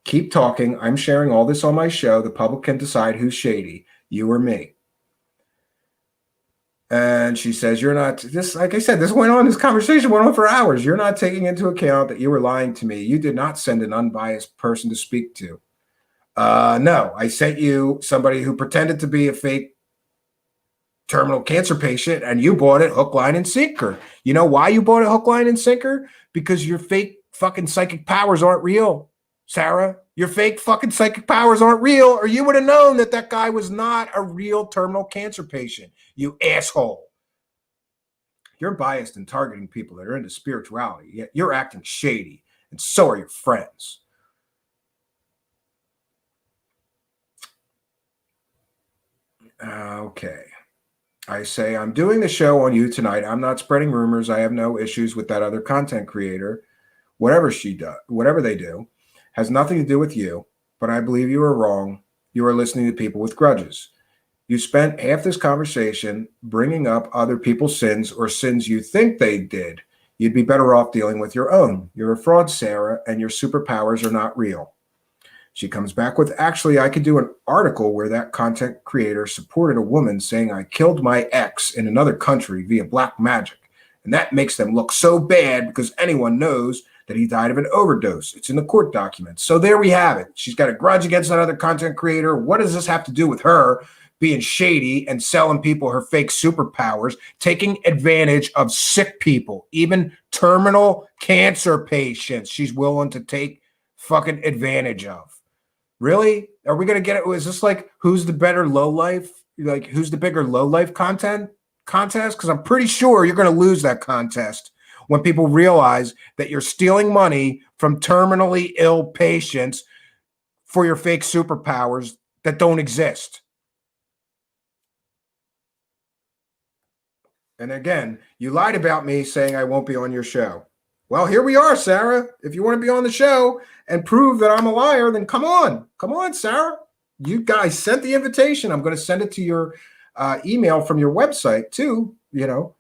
[SPEAKER 1] Keep talking. I'm sharing all this on my show. The public can decide who's shady, you or me. And she says, you're not, this, like I said, this conversation went on for hours. You're not taking into account that you were lying to me. You did not send an unbiased person to speak to. No, I sent you somebody who pretended to be a fake terminal cancer patient, and you bought it hook, line, and sinker. You know why you bought it hook, line, and sinker? Because your fake fucking psychic powers aren't real, Sarah. Your fake fucking psychic powers aren't real, or you would have known that that guy was not a real terminal cancer patient, you asshole. You're biased in targeting people that are into spirituality, yet you're acting shady, and so are your friends. Okay. I say, I'm doing the show on you tonight. I'm not spreading rumors. I have no issues with that other content creator. Whatever she does, whatever they do, has nothing to do with you. But I believe you are wrong. You are listening to people with grudges. You spent half this conversation bringing up other people's sins or sins you think they did. You'd be better off dealing with your own. You're a fraud, Sarah, and your superpowers are not real. She comes back with, actually, I could do an article where that content creator supported a woman saying I killed my ex in another country via black magic. And that makes them look so bad because anyone knows that he died of an overdose. It's in the court documents. So there we have it. She's got a grudge against another content creator. What does this have to do with her being shady and selling people her fake superpowers, taking advantage of sick people, even terminal cancer patients she's willing to take fucking advantage of? Really? Are we going to get it? Is this like who's the better low life? Like who's the bigger low life contest? Because I'm pretty sure you're going to lose that contest when people realize that you're stealing money from terminally ill patients for your fake superpowers that don't exist. And again, you lied about me saying I won't be on your show. Well, here we are, Sarah. If you want to be on the show and prove that I'm a liar, then come on. Come on, Sarah. You guys sent the invitation. I'm going to send it to your email from your website too, you know.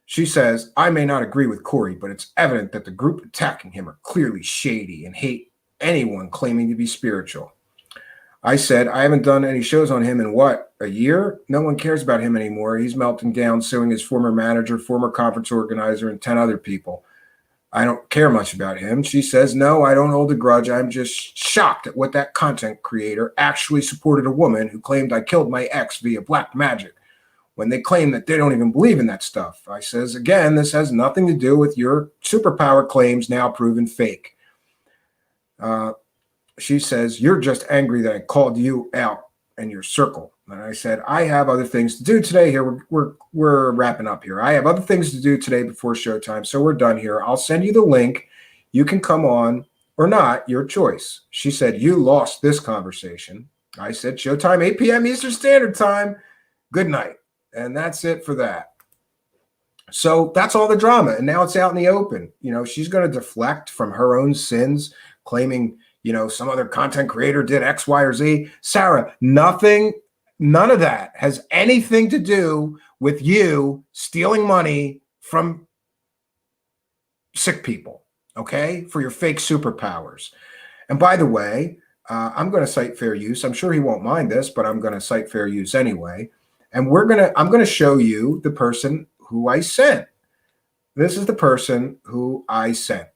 [SPEAKER 1] She says, I may not agree with Corey, but it's evident that the group attacking him are clearly shady and hate anyone claiming to be spiritual. I said, I haven't done any shows on him in what, a year? No one cares about him anymore. He's melting down, suing his former manager, former conference organizer, and 10 other people. I don't care much about him. She says, no, I don't hold a grudge. I'm just shocked at what that content creator actually supported a woman who claimed I killed my ex via black magic when they claim that they don't even believe in that stuff. I says, again, this has nothing to do with your superpower claims now proven fake. She says, you're just angry that I called you out in your circle. And I said, I have other things to do today here. We're wrapping up here. I have other things to do today before showtime. So we're done here. I'll send you the link. You can come on or not, your choice. She said, you lost this conversation. I said, showtime, 8 p.m. Eastern Standard Time. Good night. And that's it for that. So that's all the drama. And now it's out in the open. You know, she's going to deflect from her own sins, claiming, you know, some other content creator did X, Y, or Z. Sarah, none of that has anything to do with you stealing money from sick people, okay, for your fake superpowers. And by the way, I'm going to cite fair use. I'm sure he won't mind this, but I'm going to cite fair use anyway. And I'm going to show you the person who I sent. This is the person who I sent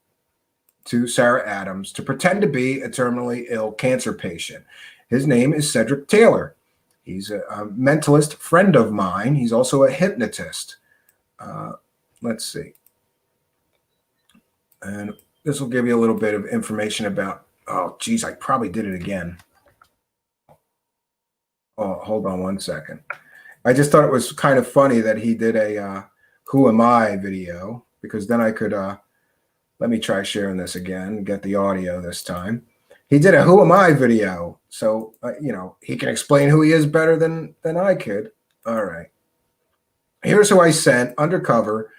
[SPEAKER 1] to Sarah Adams to pretend to be a terminally ill cancer patient. His name is Cedric Taylor. He's a mentalist friend of mine. He's also a hypnotist. Let's see. And this will give you a little bit of information about, oh, geez, I probably did it again. Oh, hold on one second. I just thought it was kind of funny that he did a Who Am I video, because then I could, let me try sharing this again, get the audio this time. He did a Who Am I video. So, you know, he can explain who he is better than I could. All right. Here's who I sent undercover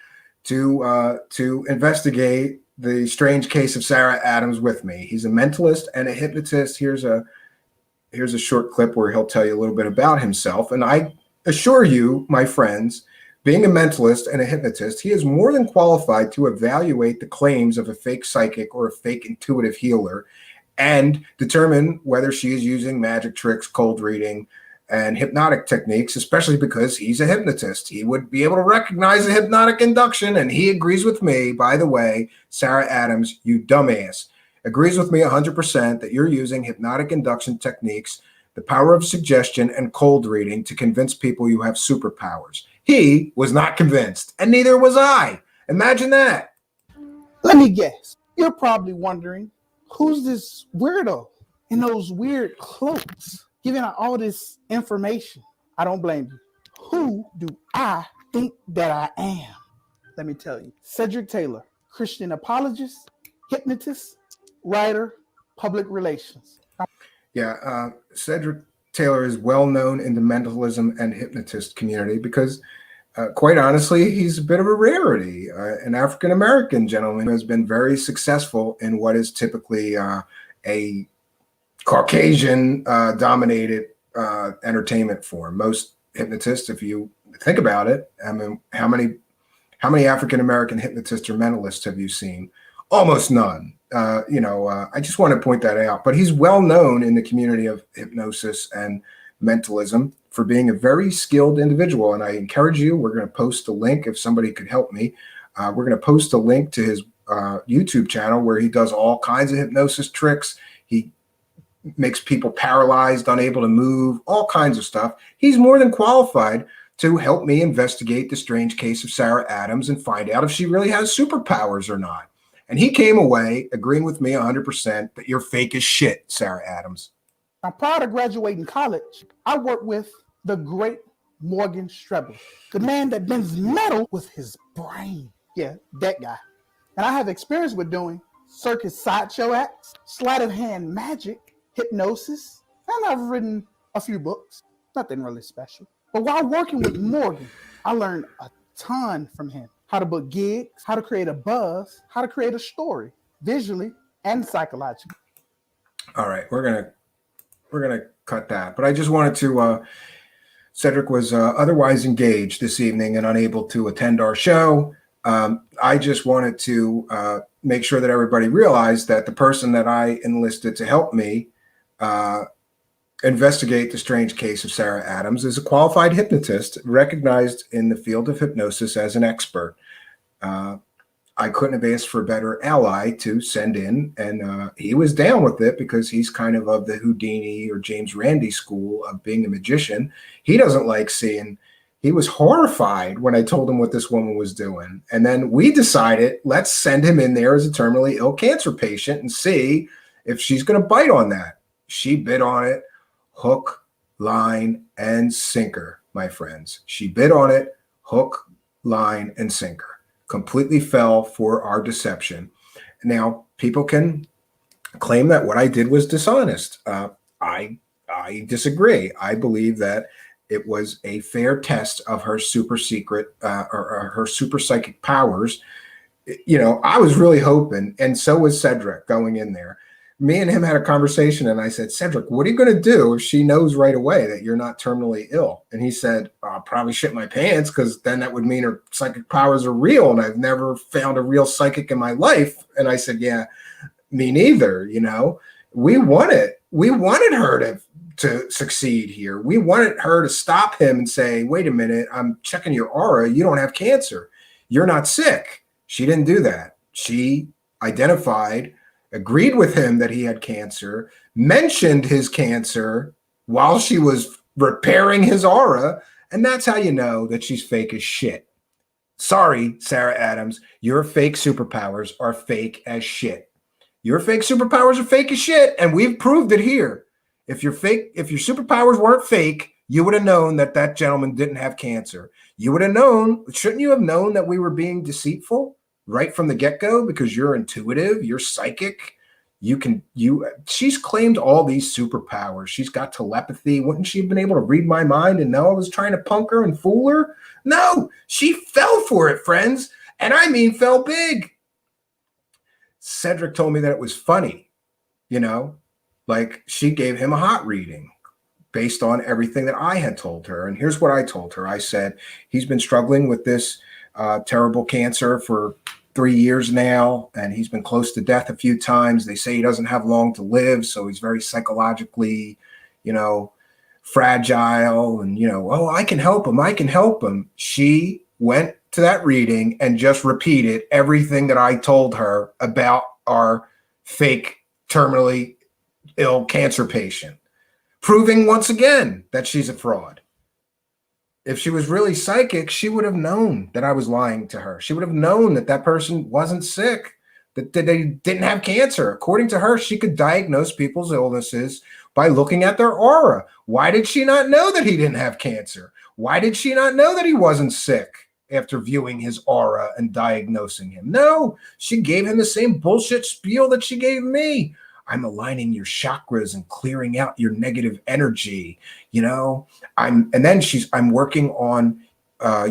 [SPEAKER 1] to investigate the strange case of Sarah Adams with me. He's a mentalist and a hypnotist. Here's a short clip where he'll tell you a little bit about himself. And I assure you, my friends, being a mentalist and a hypnotist, he is more than qualified to evaluate the claims of a fake psychic or a fake intuitive healer and determine whether she is using magic tricks, cold reading, and hypnotic techniques, especially because he's a hypnotist. He would be able to recognize a hypnotic induction, and he agrees with me, by the way, Sarah Adams, you dumbass, agrees with me 100% that you're using hypnotic induction techniques, the power of suggestion, and cold reading to convince people you have superpowers. He was not convinced, and neither was I. Imagine that.
[SPEAKER 4] Let me guess. You're probably wondering, who's this weirdo in those weird cloaks giving out all this information? I don't blame you. Who do I think that I am? Let me tell you. Cedric Taylor, Christian apologist, hypnotist, writer, public relations.
[SPEAKER 1] Yeah, Cedric Taylor is well known in the mentalism and hypnotist community because, quite honestly, he's a bit of a rarity. An African-American gentleman who has been very successful in what is typically a Caucasian-dominated entertainment form. Most hypnotists, if you think about it, I mean, how many African-American hypnotists or mentalists have you seen? Almost none. I just want to point that out. But he's well known in the community of hypnosis and mentalism for being a very skilled individual. And I encourage you, we're going to post a link if somebody could help me. We're going to post a link to his YouTube channel where he does all kinds of hypnosis tricks. He makes people paralyzed, unable to move, all kinds of stuff. He's more than qualified to help me investigate the strange case of Sarah Adams and find out if she really has superpowers or not. And he came away agreeing with me 100% that you're fake as shit, Sarah Adams.
[SPEAKER 4] Now, prior to graduating college, I worked with the great Morgan Strebler, the man that bends metal with his brain. Yeah, that guy. And I have experience with doing circus sideshow acts, sleight of hand magic, hypnosis, and I've written a few books. Nothing really special. But while working with Morgan, I learned a ton from him. How to book gigs, how to create a buzz, how to create a story, visually and psychologically.
[SPEAKER 1] All right, we're gonna cut that. But I just wanted to. Cedric was otherwise engaged this evening and unable to attend our show. I just wanted to make sure that everybody realized that the person that I enlisted to help me investigate the strange case of Sarah Adams, is a qualified hypnotist recognized in the field of hypnosis as an expert. I couldn't have asked for a better ally to send in, and he was down with it because he's kind of the Houdini or James Randi school of being a magician. He doesn't like seeing. He was horrified when I told him what this woman was doing. And then we decided, let's send him in there as a terminally ill cancer patient and see if she's going to bite on that. She bit on it, hook, line, and sinker, my friends. She bit on it, hook, line, and sinker. Completely fell for our deception. Now, people can claim that what I did was dishonest. I disagree. I believe that it was a fair test of her super secret or her super psychic powers. You know, I was really hoping, and so was Cedric going in there. Me and him had a conversation, and I said, Cedric, what are you going to do if she knows right away that you're not terminally ill? And he said, I'll probably shit my pants, because then that would mean her psychic powers are real, and I've never found a real psychic in my life. And I said, yeah, me neither. You know, we wanted her to succeed here. We wanted her to stop him and say, wait a minute, I'm checking your aura. You don't have cancer. You're not sick. She didn't do that. She identified, agreed with him that he had cancer, mentioned his cancer while she was repairing his aura, and that's how you know that she's fake as shit. Sorry, Sarah Adams, your fake superpowers are fake as shit. Your fake superpowers are fake as shit, and we've proved it here. If your superpowers weren't fake, you would have known that that gentleman didn't have cancer. You would have known, shouldn't you have known that we were being deceitful right from the get-go, because you're intuitive, you're psychic, she's claimed all these superpowers. She's got telepathy. Wouldn't she have been able to read my mind and know I was trying to punk her and fool her? No, she fell for it, friends. And I mean fell big. Cedric told me that it was funny, you know, like she gave him a hot reading based on everything that I had told her. And here's what I told her. I said, he's been struggling with this terrible cancer for 3 years now, and he's been close to death a few times. They say he doesn't have long to live, so he's very psychologically, you know, fragile, and, you know, oh, I can help him. I can help him. She went to that reading and just repeated everything that I told her about our fake terminally ill cancer patient, proving once again that she's a fraud. If she was really psychic, she would have known that I was lying to her. She would have known that that person wasn't sick, that they didn't have cancer. According to her, she could diagnose people's illnesses by looking at their aura. Why did she not know that he didn't have cancer? Why did she not know that he wasn't sick after viewing his aura and diagnosing him? No, she gave him the same bullshit spiel that she gave me. I'm aligning your chakras and clearing out your negative energy. You know, I'm working on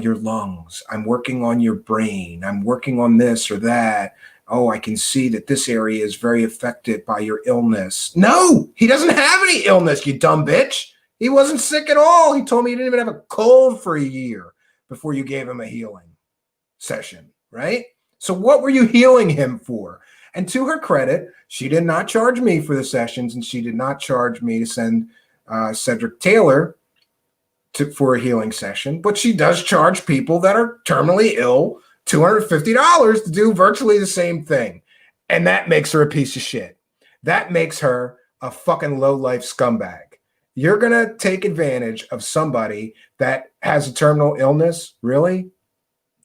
[SPEAKER 1] your lungs. I'm working on your brain. I'm working on this or that. Oh, I can see that this area is very affected by your illness. No, he doesn't have any illness, you dumb bitch. He wasn't sick at all. He told me he didn't even have a cold for a year before you gave him a healing session, right? So what were you healing him for? And to her credit, she did not charge me for the sessions, and she did not charge me to send Cedric Taylor for a healing session, but she does charge people that are terminally ill $250 to do virtually the same thing. And that makes her a piece of shit. That makes her a fucking low-life scumbag. You're going to take advantage of somebody that has a terminal illness, really?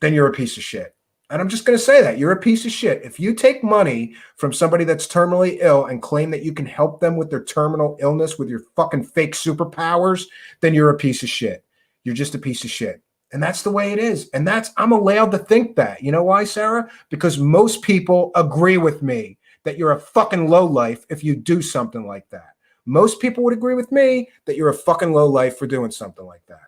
[SPEAKER 1] Then you're a piece of shit. And I'm just going to say that. You're a piece of shit. If you take money from somebody that's terminally ill and claim that you can help them with their terminal illness with your fucking fake superpowers, then you're a piece of shit. You're just a piece of shit. And that's the way it is. And I'm allowed to think that. You know why, Sarah? Because most people agree with me that you're a fucking lowlife if you do something like that. Most people would agree with me that you're a fucking lowlife for doing something like that.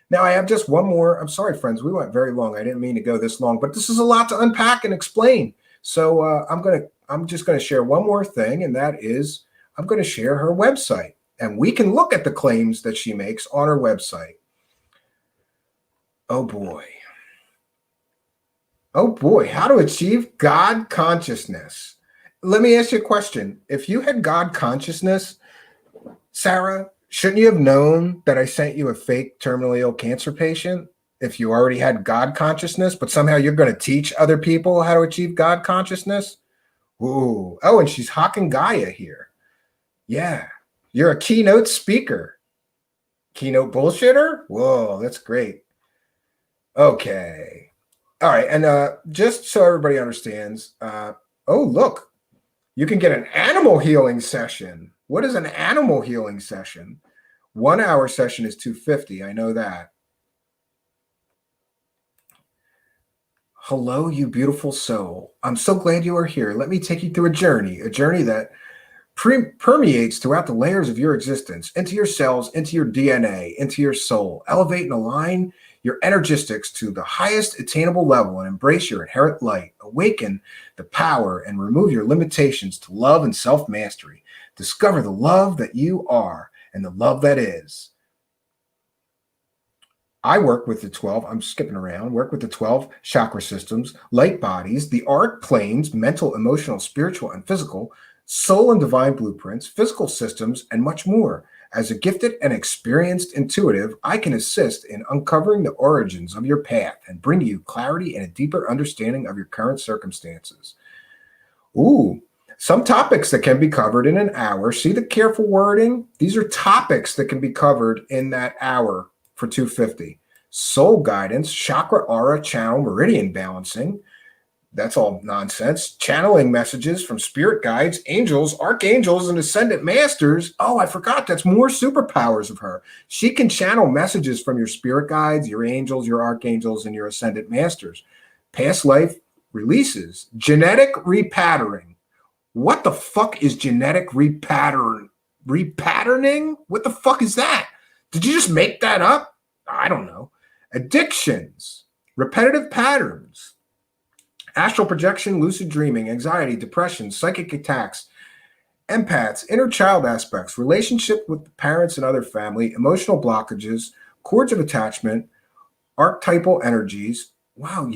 [SPEAKER 1] Now, I have just one more. I'm sorry, friends. We went very long. I didn't mean to go this long, but this is a lot to unpack and explain. So I'm just going to share one more thing, and that is I'm going to share her website. And we can look at the claims that she makes on her website. Oh, boy. Oh, boy. How to achieve God consciousness. Let me ask you a question. If you had God consciousness, Sarah, shouldn't you have known that I sent you a fake terminally ill cancer patient if you already had God consciousness, but somehow you're going to teach other people how to achieve God consciousness? Ooh. Oh, and she's hawking Gaia here. Yeah. You're a keynote speaker. Keynote bullshitter? Whoa, that's great. Okay. All right. And just so everybody understands, oh, look, you can get an animal healing session. What is an animal healing session? 1 hour session is $250. I know that. Hello, you beautiful soul. I'm so glad you are here. Let me take you through a journey that permeates throughout the layers of your existence, into your cells, into your DNA, into your soul. Elevate and align your energistics to the highest attainable level and embrace your inherent light. Awaken the power and remove your limitations to love and self-mastery. Discover the love that you are and the love that is. I work with the 12, I'm skipping around, work with the 12 chakra systems, light bodies, the arc planes, mental, emotional, spiritual, and physical, soul and divine blueprints, physical systems, and much more. As a gifted and experienced intuitive, I can assist in uncovering the origins of your path and bring you clarity and a deeper understanding of your current circumstances. Ooh, some topics that can be covered in an hour. See the careful wording? These are topics that can be covered in that hour for $250. Soul guidance, chakra aura channel, meridian balancing. That's all nonsense. Channeling messages from spirit guides, angels, archangels, and ascendant masters. Oh, I forgot. That's more superpowers of her. She can channel messages from your spirit guides, your angels, your archangels, and your ascendant masters. Past life releases. Genetic repatterning. What the fuck is genetic repatterning? What the fuck is that? Did you just make that up? I don't know. Addictions, repetitive patterns, astral projection, lucid dreaming, anxiety, depression, psychic attacks, empaths, inner child aspects, relationship with the parents and other family, emotional blockages, cords of attachment, archetypal energies. Wow,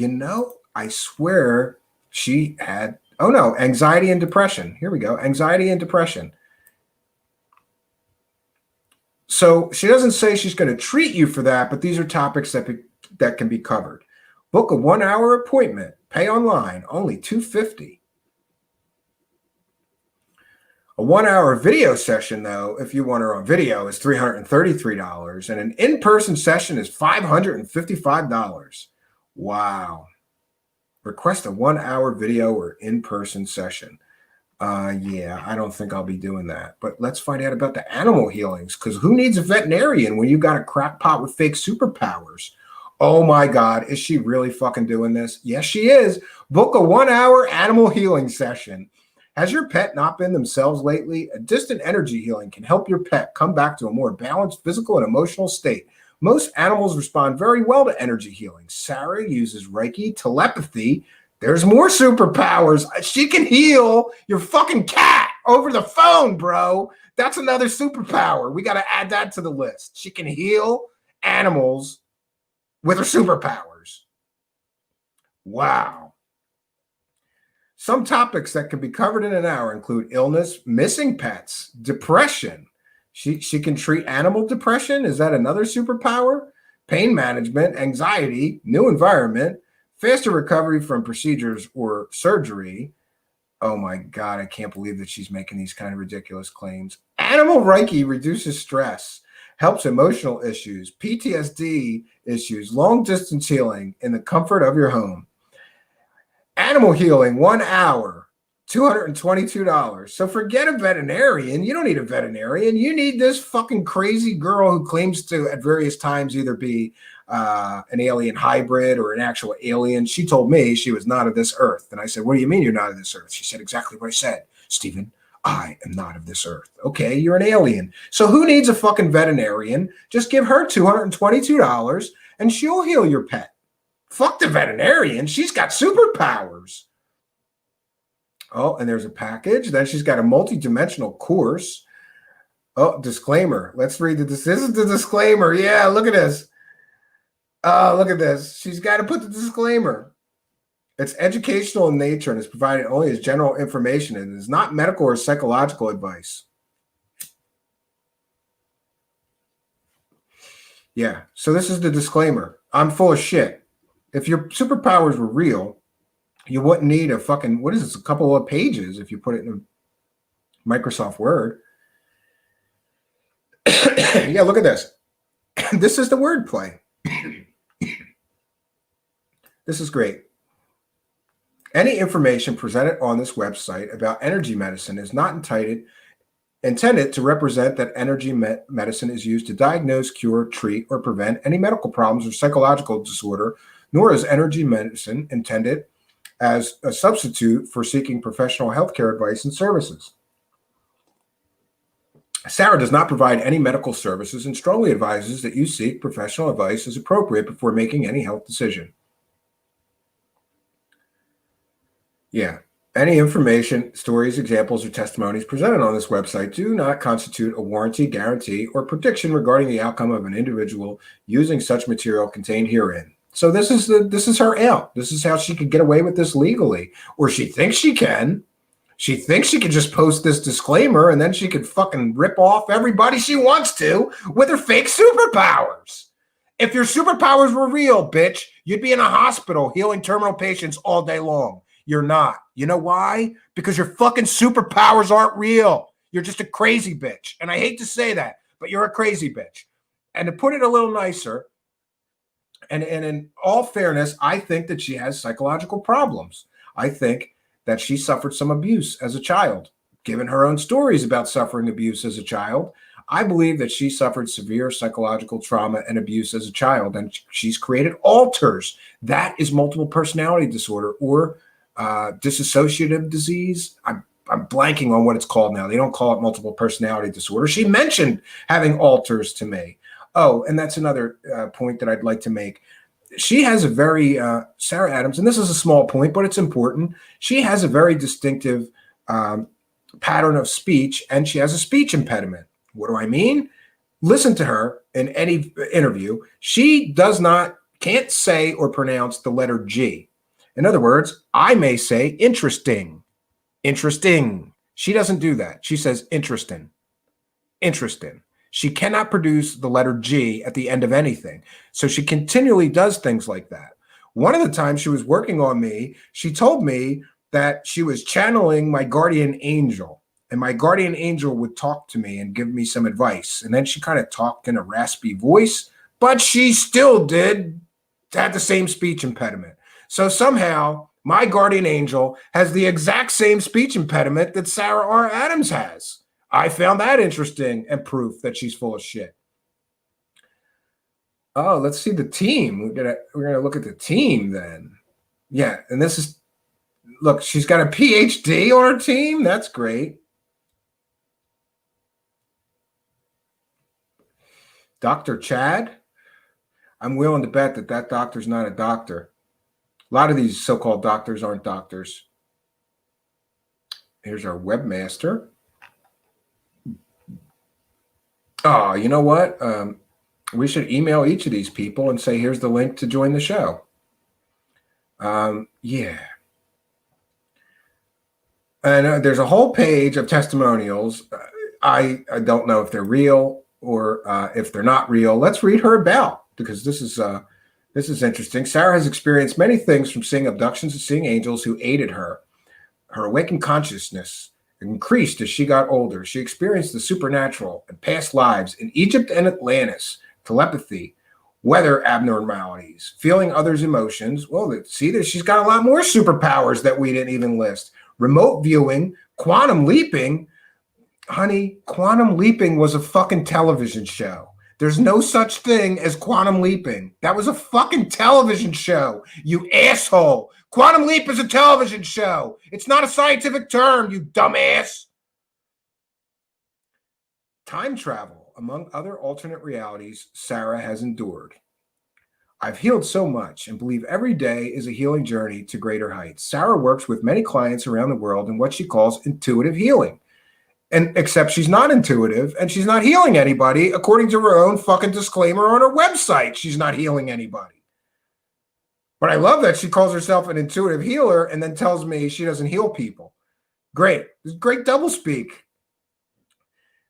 [SPEAKER 1] I swear she had, anxiety and depression. Here we go, anxiety and depression. So she doesn't say she's going to treat you for that, but these are topics that can be covered. Book a 1 hour appointment. Pay online, only $250. A 1 hour video session, though, if you want her on video, is $333. And an in-person session is $555. Wow. Request a 1 hour video or in-person session. Yeah, I don't think I'll be doing that. But let's find out about the animal healings, because who needs a veterinarian when you got a crackpot with fake superpowers? Oh my God, is she really fucking doing this? Yes, she is. Book a 1 hour animal healing session. Has your pet not been themselves lately? A distant energy healing can help your pet come back to a more balanced physical and emotional state. Most animals respond very well to energy healing. Sarah uses Reiki, telepathy. There's more superpowers. She can heal your fucking cat over the phone, bro. That's another superpower. We got to add that to the list. She can heal animals with her superpowers. Wow. Some topics that can be covered in an hour include illness, missing pets, depression. She can treat animal depression. Is that another superpower? Pain management, anxiety, new environment, faster recovery from procedures or surgery. Oh my God, I can't believe that she's making these kind of ridiculous claims. Animal Reiki reduces stress, helps emotional issues, PTSD issues, long distance healing in the comfort of your home. Animal healing, 1 hour, $222. So forget a veterinarian. You don't need a veterinarian. You need this fucking crazy girl who claims to at various times either be an alien hybrid or an actual alien. She told me she was not of this earth. And I said, what do you mean you're not of this earth? She said exactly what I said. Stephen, I am not of this earth. Okay, you're an alien. So who needs a fucking veterinarian? Just give her $222 and she'll heal your pet. Fuck the veterinarian. She's got superpowers. Oh, and there's a package. Then she's got a multi-dimensional course. Oh, disclaimer. Let's read this. This is the disclaimer. Yeah, look at this. Look at this. She's got to put the disclaimer. It's educational in nature and is provided only as general information and is not medical or psychological advice. Yeah. So this is the disclaimer. I'm full of shit. If your superpowers were real, you wouldn't need a fucking, what is this, a couple of pages if you put it in Microsoft Word. Yeah, look at this. This is the wordplay. This is great. Any information presented on this website about energy medicine is not intended to represent that energy medicine is used to diagnose, cure, treat, or prevent any medical problems or psychological disorder, nor is energy medicine intended as a substitute for seeking professional healthcare advice and services. Sarah does not provide any medical services and strongly advises that you seek professional advice as appropriate before making any health decision. Yeah. Any information, stories, examples, or testimonies presented on this website do not constitute a warranty, guarantee, or prediction regarding the outcome of an individual using such material contained herein. So this is her out. This is how she could get away with this legally, or she thinks she can. She thinks she could just post this disclaimer and then she could fucking rip off everybody she wants to with her fake superpowers. If your superpowers were real, bitch, you'd be in a hospital healing terminal patients all day long. You're not. You know why? Because your fucking superpowers aren't real. You're just a crazy bitch. And I hate to say that, but you're a crazy bitch. And to put it a little nicer, and in all fairness, I think that she has psychological problems. I think that she suffered some abuse as a child. Given her own stories about suffering abuse as a child, I believe that she suffered severe psychological trauma and abuse as a child, and she's created alters. That is multiple personality disorder or dissociative disease. I'm blanking on what it's called now. They don't call it multiple personality disorder. She mentioned having alters to me. Oh, and that's another point that I'd like to make. She has a very, Sarah Adams, and this is a small point, but it's important. She has a very distinctive pattern of speech, and she has a speech impediment. What do I mean? Listen to her in any interview. She can't say or pronounce the letter G. In other words, I may say interesting. She doesn't do that. She says interesting. She cannot produce the letter G at the end of anything. So she continually does things like that. One of the times she was working on me, she told me that she was channeling my guardian angel, and my guardian angel would talk to me and give me some advice. And then she kind of talked in a raspy voice, but she still had the same speech impediment. So somehow my guardian angel has the exact same speech impediment that Sarah R. Adams has. I found that interesting and proof that she's full of shit. Oh, let's see the team. We're gonna look at the team then. Yeah, and look, she's got a PhD on her team. That's great. Dr. Chad. I'm willing to bet that doctor's not a doctor. A lot of these so-called doctors aren't doctors. Here's our webmaster. Oh, you know what? We should email each of these people and say, here's the link to join the show. Yeah. And there's a whole page of testimonials. I don't know if they're real or if they're not real. Let's read her about, because this is interesting. Sarah has experienced many things, from seeing abductions to seeing angels who aided her. Her awakened consciousness increased as she got older. She experienced the supernatural and past lives in Egypt and Atlantis, telepathy, weather abnormalities, feeling others' emotions. Well, see, she's got a lot more superpowers that we didn't even list. Remote viewing, quantum leaping. Honey, quantum leaping was a fucking television show. There's no such thing as quantum leaping. That was a fucking television show, you asshole. Quantum leap is a television show. It's not a scientific term, you dumbass. Time travel, among other alternate realities, Sarah has endured. I've healed so much and believe every day is a healing journey to greater heights. Sarah works with many clients around the world in what she calls intuitive healing. And except she's not intuitive and she's not healing anybody. According to her own fucking disclaimer on her website, she's not healing anybody. But I love that she calls herself an intuitive healer and then tells me she doesn't heal people. Great. Great doublespeak.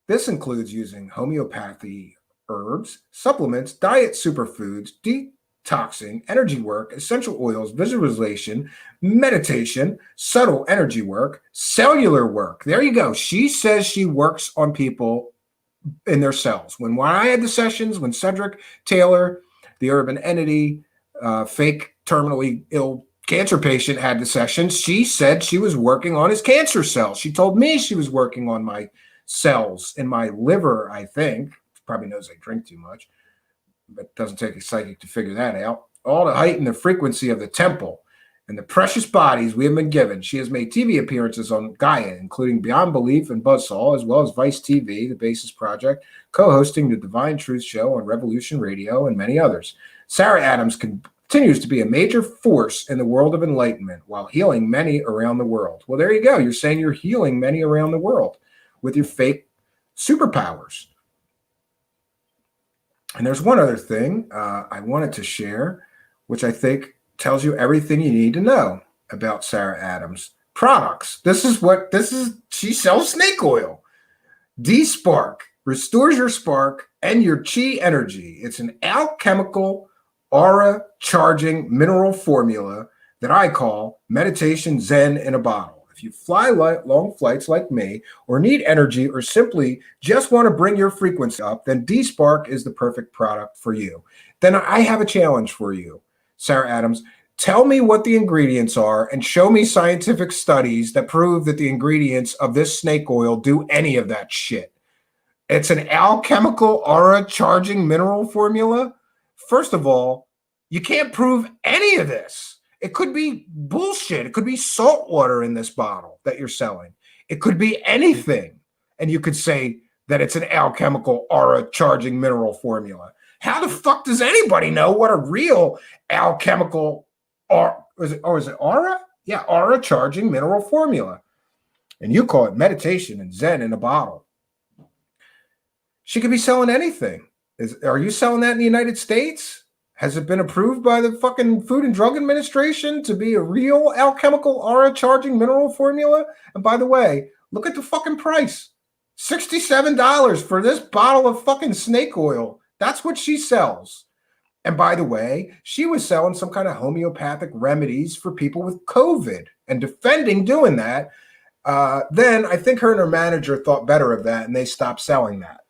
[SPEAKER 1] This includes using homeopathy, herbs, supplements, diet superfoods, detoxing, energy work, essential oils, visualization, meditation, subtle energy work, cellular work. There you go. She says she works on people in their cells. When I had the sessions, when Cedric Taylor, the urban entity, fake terminally ill cancer patient had the sessions, she said she was working on his cancer cells. She told me she was working on my cells in my liver, I think. She probably knows I drink too much, but it doesn't take a psychic to figure that out. All to heighten the frequency of the temple and the precious bodies we have been given. She has made TV appearances on Gaia, including Beyond Belief and Buzzsaw, as well as Vice TV, The Basis Project, co-hosting the Divine Truth Show on Revolution Radio, and many others. Sarah Adams continues to be a major force in the world of enlightenment while healing many around the world. Well, there you go. You're saying you're healing many around the world with your fake superpowers. And there's one other thing I wanted to share, which I think tells you everything you need to know about Sarah Adams' products. She sells snake oil. D-Spark restores your spark and your chi energy. It's an alchemical aura charging mineral formula that I call meditation zen in a bottle. If you fly long flights like me, or need energy, or simply just want to bring your frequency up, then D-Spark is the perfect product for you. Then I have a challenge for you, Sarah Adams. Tell me what the ingredients are and show me scientific studies that prove that the ingredients of this snake oil do any of that shit. It's an alchemical aura charging mineral formula. First of all, you can't prove any of this. It could be bullshit. It could be salt water in this bottle that you're selling. It could be anything. And you could say that it's an alchemical aura charging mineral formula. How the fuck does anybody know what a real alchemical is it aura? Yeah, aura charging mineral formula. And you call it meditation and zen in a bottle. She could be selling anything. Are you selling that in the United States? Has it been approved by the fucking Food and Drug Administration to be a real alchemical aura charging mineral formula? And by the way, look at the fucking price. $67 for this bottle of fucking snake oil. That's what she sells. And by the way, she was selling some kind of homeopathic remedies for people with COVID and defending doing that. Then I think her and her manager thought better of that and they stopped selling that.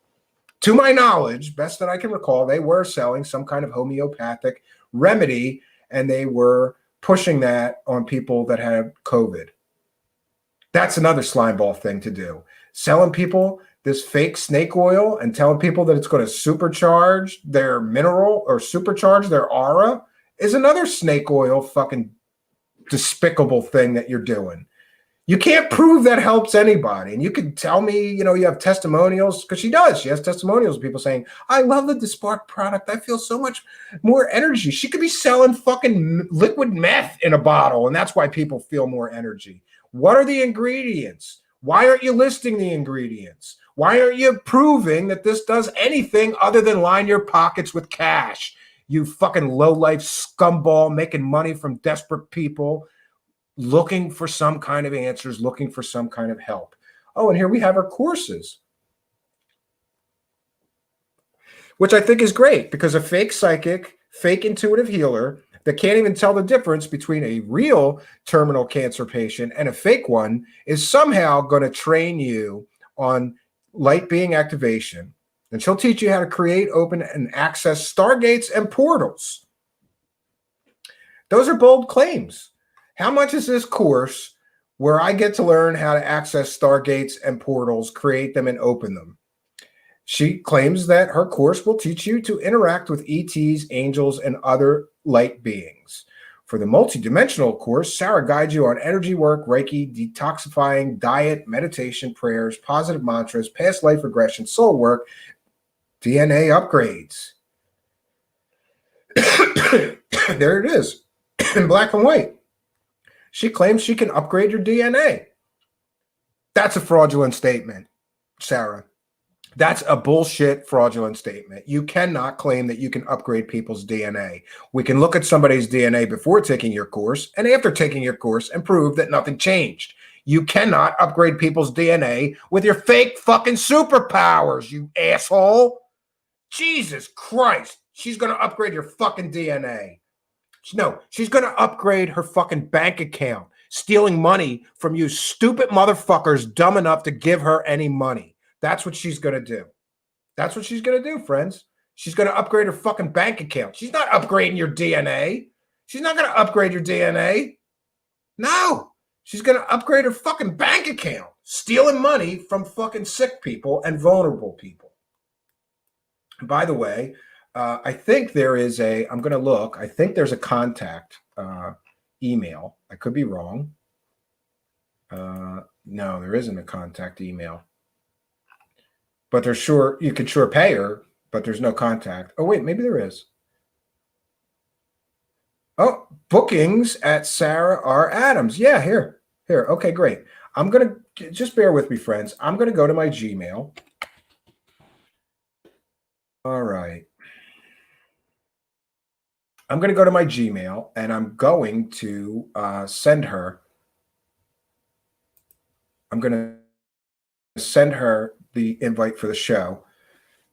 [SPEAKER 1] To my knowledge, best that I can recall, they were selling some kind of homeopathic remedy and they were pushing that on people that had COVID. That's another slimeball thing to do. Selling people this fake snake oil and telling people that it's going to supercharge their mineral or supercharge their aura is another snake oil fucking despicable thing that you're doing. You can't prove that helps anybody. And you can tell me, you have testimonials, because she does. She has testimonials of people saying, I love the D-Spark product. I feel so much more energy. She could be selling fucking liquid meth in a bottle, and that's why people feel more energy. What are the ingredients? Why aren't you listing the ingredients? Why aren't you proving that this does anything other than line your pockets with cash? You fucking low-life scumball making money from desperate people, looking for some kind of answers, looking for some kind of help. Oh, and here we have our courses, which I think is great because a fake psychic, fake intuitive healer that can't even tell the difference between a real terminal cancer patient and a fake one is somehow going to train you on light being activation. And she'll teach you how to create, open, and access stargates and portals. Those are bold claims. How much is this course where I get to learn how to access stargates and portals, create them, and open them? She claims that her course will teach you to interact with ETs, angels, and other light beings. For the multidimensional course, Sarah guides you on energy work, Reiki, detoxifying, diet, meditation, prayers, positive mantras, past life regression, soul work, DNA upgrades. There it is in black and white. She claims she can upgrade your DNA. That's a fraudulent statement, Sarah. That's a bullshit fraudulent statement. You cannot claim that you can upgrade people's DNA. We can look at somebody's DNA before taking your course and after taking your course and prove that nothing changed. You cannot upgrade people's DNA with your fake fucking superpowers, you asshole. Jesus Christ. She's going to upgrade your fucking DNA. No, she's going to upgrade her fucking bank account, stealing money from you stupid motherfuckers dumb enough to give her any money. That's what she's going to do. That's what she's going to do, friends. She's going to upgrade her fucking bank account. She's not upgrading your DNA. She's not going to upgrade your DNA. No, she's going to upgrade her fucking bank account, stealing money from fucking sick people and vulnerable people. And by the way, I think there is I'm going to look, I think there's a contact email. I could be wrong. No, there isn't a contact email. But there's you could sure pay her, but there's no contact. Oh, wait, maybe there is. Oh, bookings at Sarah R. Adams. Yeah, here. Okay, great. I'm going to, just bear with me, friends. I'm going to go to my Gmail. All right. I'm going to go to my Gmail, and I'm going to send her. I'm going to send her the invite for the show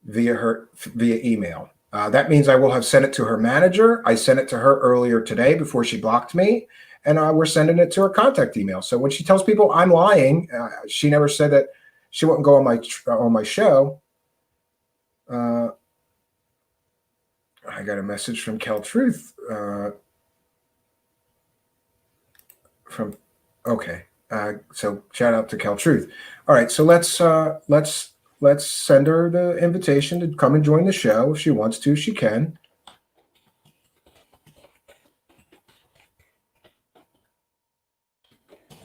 [SPEAKER 1] via email. That means I will have sent it to her manager. I sent it to her earlier today before she blocked me, and we're sending it to her contact email. So when she tells people I'm lying, she never said that she wouldn't go on my show. I got a message from Kel Truth. So shout out to Kel Truth. All right, so let's send her the invitation to come and join the show. If she wants to, she can.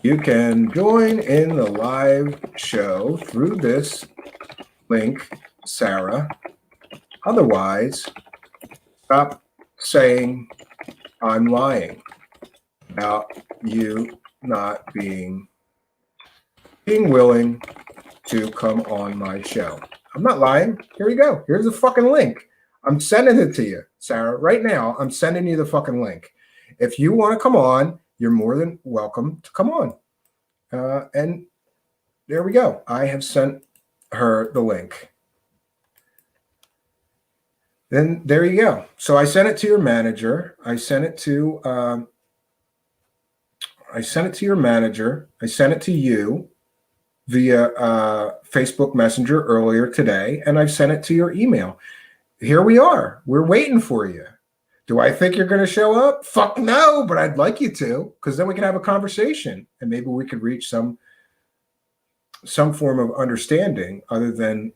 [SPEAKER 1] You can join in the live show through this link, Sarah. Otherwise, stop saying I'm lying about you not being willing to come on my show. I'm not lying. Here we go. Here's the fucking link. I'm sending it to you, Sarah. Right now, I'm sending you the fucking link. If you want to come on, you're more than welcome to come on. And there we go. I have sent her the link. Then there you go. So I sent it to your manager. I sent it to your manager. I sent it to you via Facebook Messenger earlier today, and I sent it to your email. Here we are. We're waiting for you. Do I think you're going to show up? Fuck no, but I'd like you to, because then we can have a conversation, and maybe we could reach some form of understanding other than,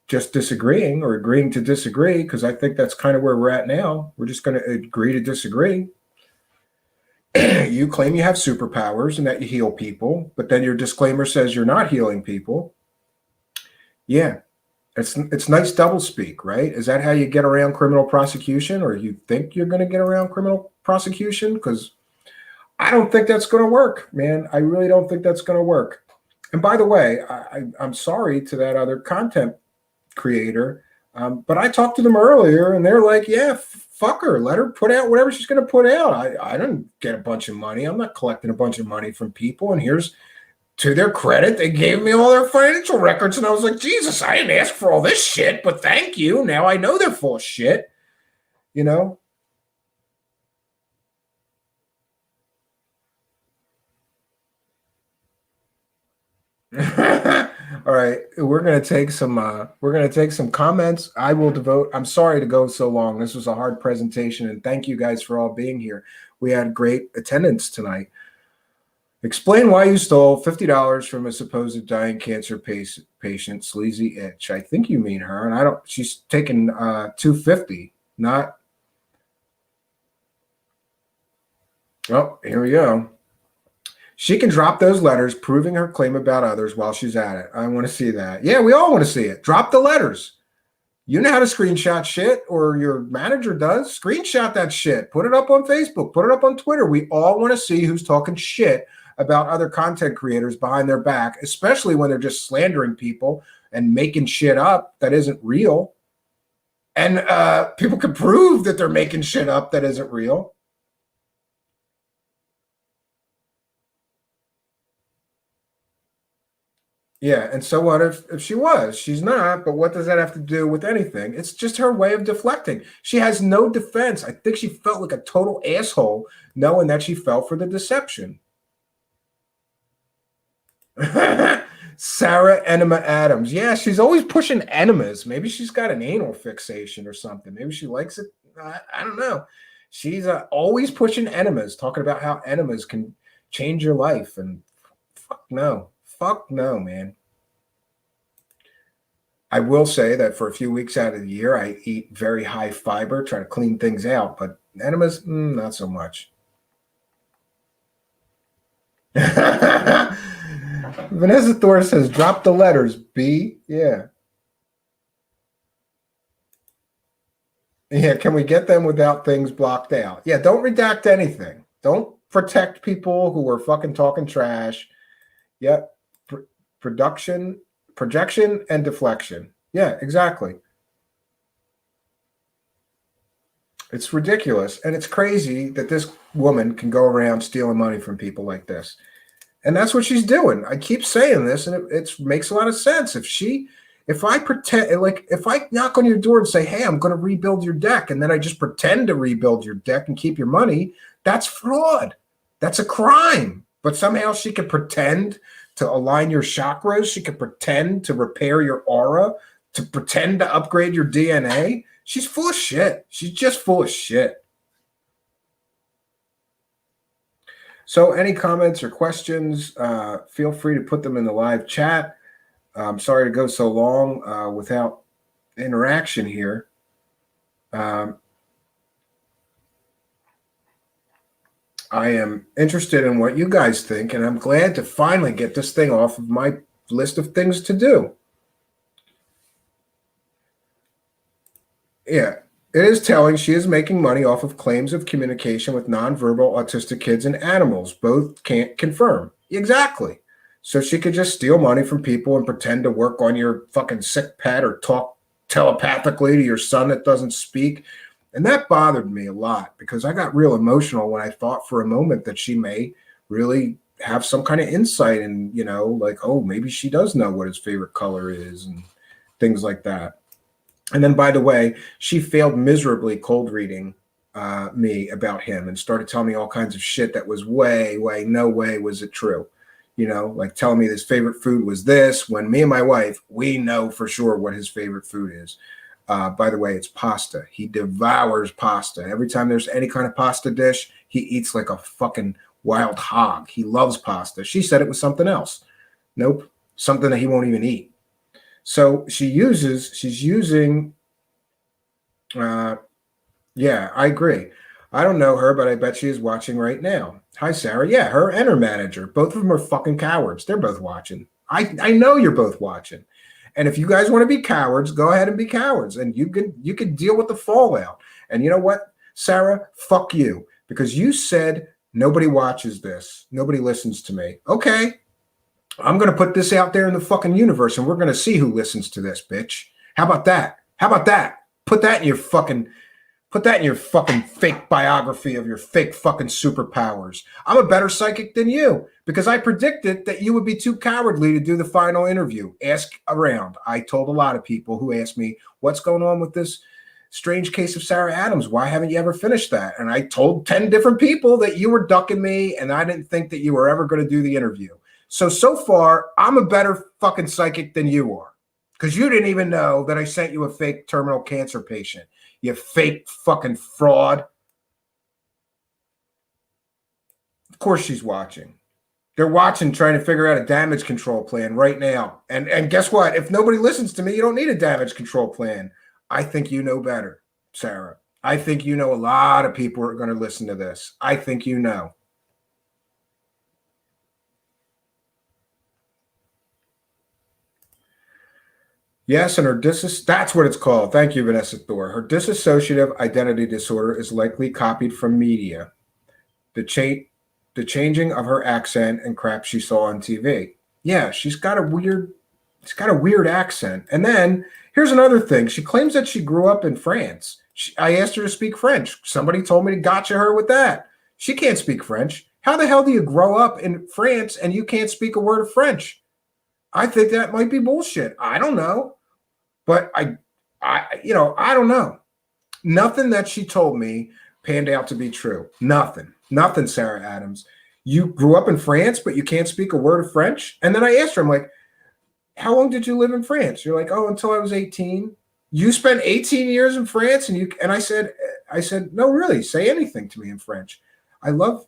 [SPEAKER 1] just disagreeing or agreeing to disagree, because I think that's kind of where we're at now. We're just going to agree to disagree. You claim you have superpowers and that you heal people, but then your disclaimer says you're not healing people. Yeah, it's nice doublespeak, right? Is that how you get around criminal prosecution, or you think you're going to get around criminal prosecution? Because I don't think that's going to work, man. I really don't think that's going to work. And by the way, I'm sorry to that other content creator, but I talked to them earlier, and they're like, yeah, fuck her. Let her put out whatever she's going to put out. I didn't get a bunch of money. I'm not collecting a bunch of money from people. And here's, to their credit, they gave me all their financial records. And I was like, Jesus, I didn't ask for all this shit, but thank you. Now I know they're full of shit, All right, we're gonna take some comments. I'm sorry to go so long. This was a hard presentation, and thank you guys for all being here. We had great attendance tonight. Explain why you stole $50 from a supposed dying cancer patient, Sleazy Itch. I think you mean her, and she's taken $250, not. Oh, here we go. She can drop those letters proving her claim about others while she's at it. I want to see that. Yeah, we all want to see it. Drop the letters. You know how to screenshot shit, or your manager does. Screenshot that shit. Put it up on Facebook. Put it up on Twitter. We all want to see who's talking shit about other content creators behind their back, especially when they're just slandering people and making shit up that isn't real. And people can prove that they're making shit up that isn't real. Yeah, and so what if she was? She's not, but what does that have to do with anything? It's just her way of deflecting. She has no defense. I think she felt like a total asshole knowing that she fell for the deception. Sarah Enema Adams. Yeah, she's always pushing enemas. Maybe she's got an anal fixation or something. Maybe she likes it. I don't know. She's always pushing enemas, talking about how enemas can change your life. And fuck no. Fuck no, man. I will say that for a few weeks out of the year, I eat very high fiber, try to clean things out, but enemas, not so much. Vanessa Thor says, drop the letters, B. Yeah. Yeah, can we get them without things blocked out? Yeah, don't redact anything. Don't protect people who are fucking talking trash. Yep. Projection, and deflection. Yeah, exactly. It's ridiculous. And it's crazy that this woman can go around stealing money from people like this. And that's what she's doing. I keep saying this, and it makes a lot of sense. If I pretend, like, if I knock on your door and say, hey, I'm going to rebuild your deck, and then I just pretend to rebuild your deck and keep your money, that's fraud. That's a crime. But somehow she can pretend to align your chakras. She can pretend to repair your aura, to pretend to upgrade your DNA. She's full of shit. She's just full of shit. So any comments or questions, feel free to put them in the live chat. I'm sorry to go so long without interaction here. I am interested in what you guys think, and I'm glad to finally get this thing off of my list of things to do. Yeah, it is telling she is making money off of claims of communication with nonverbal autistic kids and animals. Both can't confirm. Exactly. So she could just steal money from people and pretend to work on your fucking sick pet or talk telepathically to your son that doesn't speak. And that bothered me a lot because I got real emotional when I thought for a moment that she may really have some kind of insight and, like, oh, maybe she does know what his favorite color is and things like that. And then, by the way, she failed miserably cold reading me about him and started telling me all kinds of shit that was way, no way was it true. Like telling me his favorite food was this, when me and my wife, we know for sure what his favorite food is. By the way, it's pasta. He devours pasta. Every time there's any kind of pasta dish, he eats like a fucking wild hog. He loves pasta. She said it was something else. Nope. Something that he won't even eat. So she's using, yeah, I agree. I don't know her, but I bet she is watching right now. Hi, Sarah. Yeah, her and her manager. Both of them are fucking cowards. They're both watching. I know you're both watching. And if you guys want to be cowards, go ahead and be cowards. And you can deal with the fallout. And you know what, Sarah? Fuck you. Because you said nobody watches this. Nobody listens to me. Okay. I'm going to put this out there in the fucking universe, and we're going to see who listens to this, bitch. How about that? How about that? Put that in your fucking fake biography of your fake fucking superpowers. I'm a better psychic than you because I predicted that you would be too cowardly to do the final interview. Ask around. I told a lot of people who asked me, what's going on with this strange case of Sarah Adams? Why haven't you ever finished that? And I told 10 different people that you were ducking me, and I didn't think that you were ever going to do the interview. So far, I'm a better fucking psychic than you are because you didn't even know that I sent you a fake terminal cancer patient. You fake fucking fraud. Of course she's watching. They're watching, trying to figure out a damage control plan right now. And guess what? If nobody listens to me, you don't need a damage control plan. I think you know better, Sarah. I think you know a lot of people are going to listen to this. I think you know. Yes, and that's what it's called. Thank you, Vanessa Thor. Her dissociative identity disorder is likely copied from media. The changing of her accent and crap she saw on TV. Yeah, she's got a weird accent. And then here's another thing. She claims that she grew up in France. I asked her to speak French. Somebody told me to gotcha her with that. She can't speak French. How the hell do you grow up in France and you can't speak a word of French? I think that might be bullshit. I don't know. But I don't know. Nothing that she told me panned out to be true. Nothing, Sarah Adams. You grew up in France, but you can't speak a word of French? And then I asked her, I'm like, how long did you live in France? You're like, oh, until I was 18. You spent 18 years in France, and I said, no, really, say anything to me in French. I love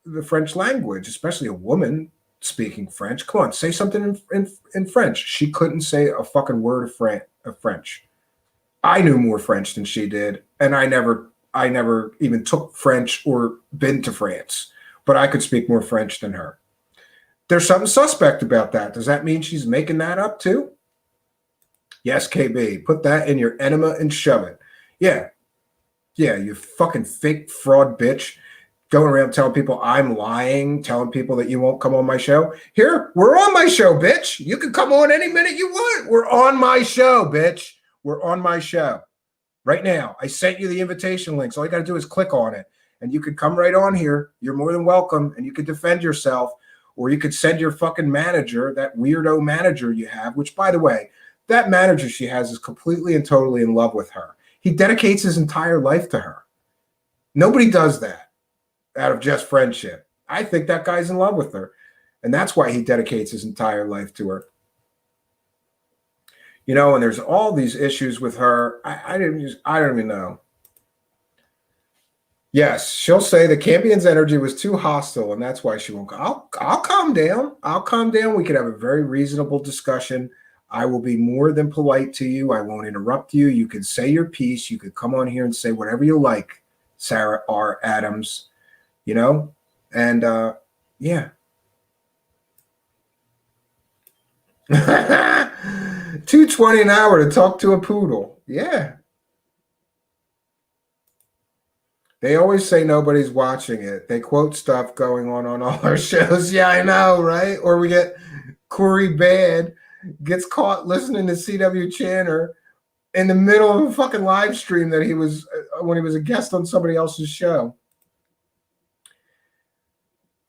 [SPEAKER 1] the French language, especially a woman speaking French. Come on, say something in French. She couldn't say a fucking word of French. I knew more French than she did, and I never even took French or been to France, but I could speak more French than her. There's something suspect about that. Does that mean she's making that up too? Yes, KB, put that in your enema and shove it. Yeah, you fucking fake fraud bitch. Going around telling people I'm lying, telling people that you won't come on my show. Here, we're on my show, bitch. You can come on any minute you want. We're on my show, bitch. We're on my show right now. I sent you the invitation links. All you got to do is click on it, and you could come right on here. You're more than welcome, and you could defend yourself, or you could send your fucking manager, that weirdo manager you have, which, by the way, that manager she has is completely and totally in love with her. He dedicates his entire life to her. Nobody does that out of just friendship. I think that guy's in love with her, and that's why he dedicates his entire life to her. And there's all these issues with her. I don't even know. Yes, she'll say the Campion's energy was too hostile, and that's why she won't go. I'll calm down. I'll calm down. We could have a very reasonable discussion. I will be more than polite to you. I won't interrupt you. You can say your piece. You could come on here and say whatever you like, Sarah R. Adams. And yeah. 220 an hour to talk to a poodle. Yeah. They always say nobody's watching it. They quote stuff going on all our shows. Yeah, I know, right? Or we get Corey Bad gets caught listening to CW Channer in the middle of a fucking live stream that he was when he was a guest on somebody else's show.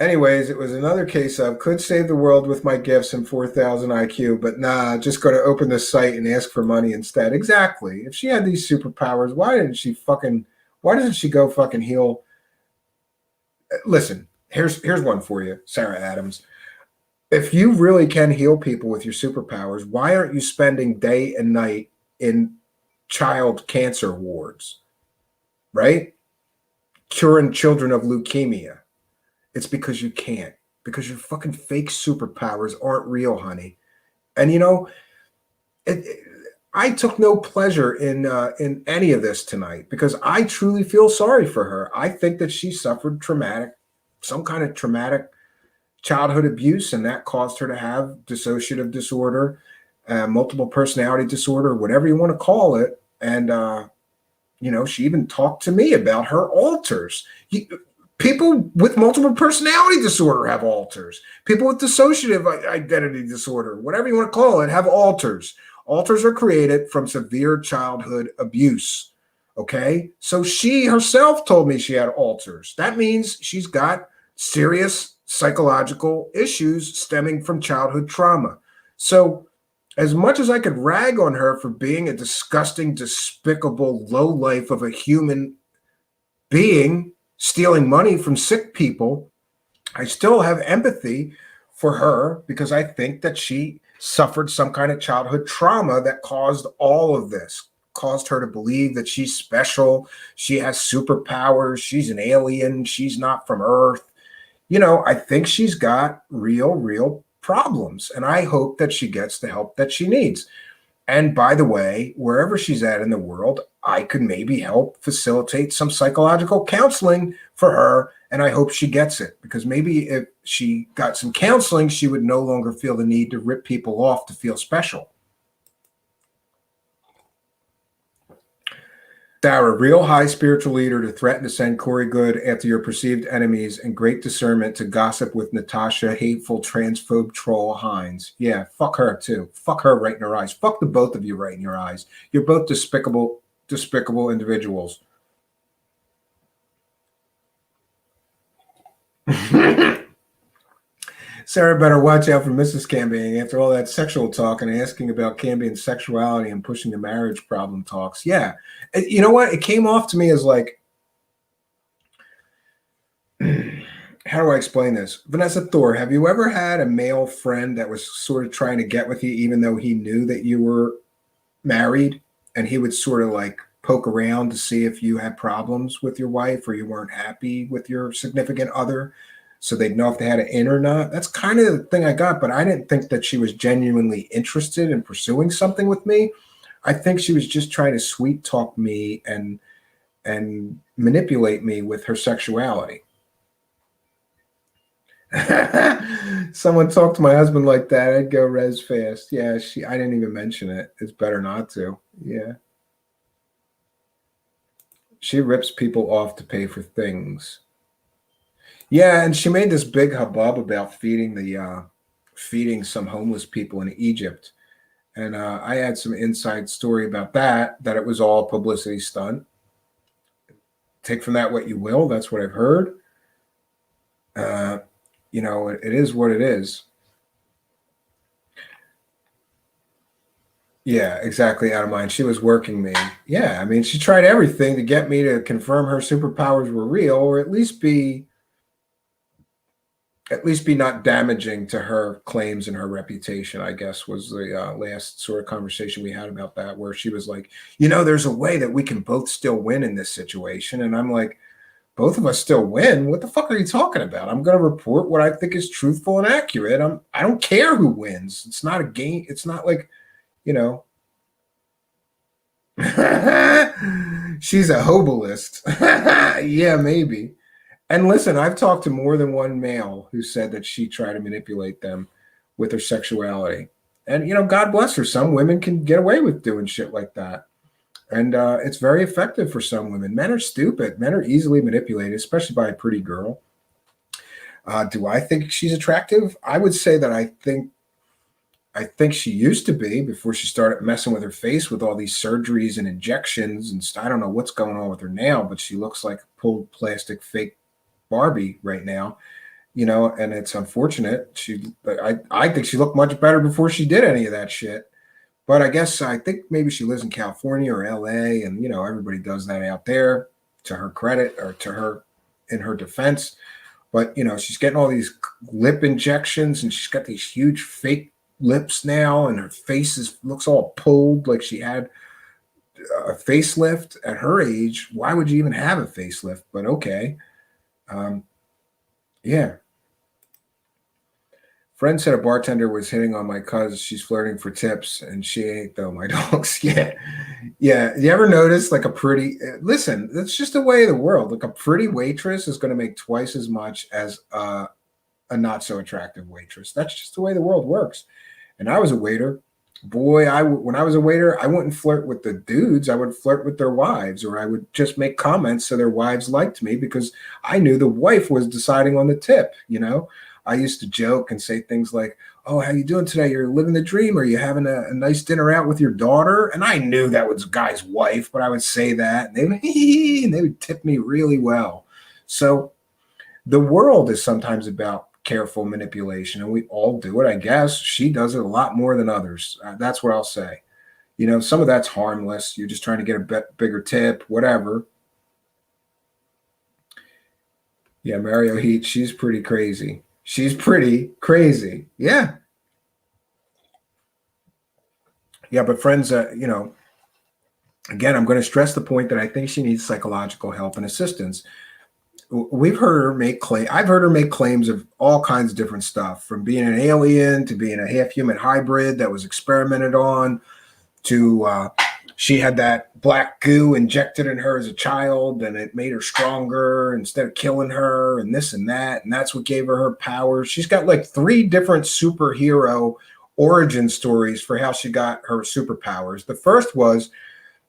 [SPEAKER 1] Anyways, it was another case of could save the world with my gifts and 4,000 IQ, but nah, just go to open the site and ask for money instead. Exactly. If she had these superpowers, why doesn't she go fucking heal? Listen, here's one for you, Sarah Adams. If you really can heal people with your superpowers, why aren't you spending day and night in child cancer wards, right? Curing children of leukemia. It's because you can't, because your fucking fake superpowers aren't real, honey. And I took no pleasure in any of this tonight because I truly feel sorry for her. I think that she suffered some kind of traumatic childhood abuse, and that caused her to have dissociative disorder, multiple personality disorder, whatever you want to call it. And she even talked to me about her alters. People with multiple personality disorder have alters. People with dissociative identity disorder, whatever you want to call it, have alters. Alters are created from severe childhood abuse. Okay? So she herself told me she had alters. That means she's got serious psychological issues stemming from childhood trauma. So as much as I could rag on her for being a disgusting, despicable lowlife of a human being, stealing money from sick people, I still have empathy for her because I think that she suffered some kind of childhood trauma that caused all of this, caused her to believe that she's special, she has superpowers, she's an alien, she's not from Earth. I think she's got real problems, and I hope that she gets the help that she needs. And by the way, wherever she's at in the world, I could maybe help facilitate some psychological counseling for her. And I hope she gets it, because maybe if she got some counseling, she would no longer feel the need to rip people off to feel special. Thou a real high spiritual leader to threaten to send Corey Good after your perceived enemies, and great discernment to gossip with Natasha, hateful transphobe troll Hines. Yeah, fuck her too. Fuck her right in her eyes. Fuck the both of you right in your eyes. You're both despicable individuals. Sarah better watch out for Mrs. Cambian after all that sexual talk and asking about Cambian's sexuality and pushing the marriage problem talks. Yeah. You know what? It came off to me as like, how do I explain this? Vanessa Thor, have you ever had a male friend that was sort of trying to get with you, even though he knew that you were married, and he would sort of like poke around to see if you had problems with your wife or you weren't happy with your significant other, so they'd know if they had an in or not? That's kind of the thing I got, but I didn't think that she was genuinely interested in pursuing something with me. I think she was just trying to sweet talk me and manipulate me with her sexuality. Someone talked to my husband like that, I'd go res fast. Yeah, I didn't even mention it. It's better not to. Yeah. She rips people off to pay for things. Yeah, and she made this big hubbub about feeding some homeless people in Egypt. And I had some inside story about that it was all publicity stunt. Take from that what you will. That's what I've heard. It is what it is. Yeah, exactly. Out of mind. She was working me. Yeah, I mean, she tried everything to get me to confirm her superpowers were real, or at least be not damaging to her claims and her reputation, I guess, was the last sort of conversation we had about that, where she was like, there's a way that we can both still win in this situation. And I'm like, both of us still win? What the fuck are you talking about? I'm going to report what I think is truthful and accurate. I don't care who wins. It's not a game. It's not like, she's a hobolist. Yeah, maybe. And listen, I've talked to more than one male who said that she tried to manipulate them with her sexuality. And, God bless her. Some women can get away with doing shit like that. And it's very effective for some women. Men are stupid. Men are easily manipulated, especially by a pretty girl. Do I think she's attractive? I would say that I think she used to be before she started messing with her face with all these surgeries and injections. And I don't know what's going on with her now, but she looks like a pulled plastic fake Barbie right now. And it's unfortunate. I think she looked much better before she did any of that shit. But I think maybe she lives in California or LA, and everybody does that out there, to her credit or to her in her defense. But she's getting all these lip injections, and she's got these huge fake lips now, and her face looks all pulled like she had a facelift. At her age, why would you even have a facelift? But okay. Yeah. Friend said a bartender was hitting on my cuz she's flirting for tips, and she ain't though, my dogs. Yeah. Yeah. You ever notice like listen, that's just the way of the world. Like a pretty waitress is going to make twice as much as a not so attractive waitress. That's just the way the world works. And I was a waiter. Boy, when I was a waiter, I wouldn't flirt with the dudes. I would flirt with their wives, or I would just make comments so their wives liked me, because I knew the wife was deciding on the tip. I used to joke and say things like, "Oh, how you doing today? You're living the dream. Are you having a nice dinner out with your daughter?" And I knew that was the guy's wife, but I would say that, and they would tip me really well. So the world is sometimes about careful manipulation, and we all do it. I guess she does it a lot more than others. That's what I'll say. Some of that's harmless. You're just trying to get a bigger tip, whatever. Yeah, Mario Heat, she's pretty crazy. She's pretty crazy. Yeah. Yeah, but friends, again, I'm going to stress the point that I think she needs psychological help and assistance. I've heard her make claims of all kinds of different stuff, from being an alien to being a half-human hybrid that was experimented on, to she had that black goo injected in her as a child, and it made her stronger instead of killing her, and this and that, and that's what gave her powers. She's got like 3 different superhero origin stories for how she got her superpowers. The first was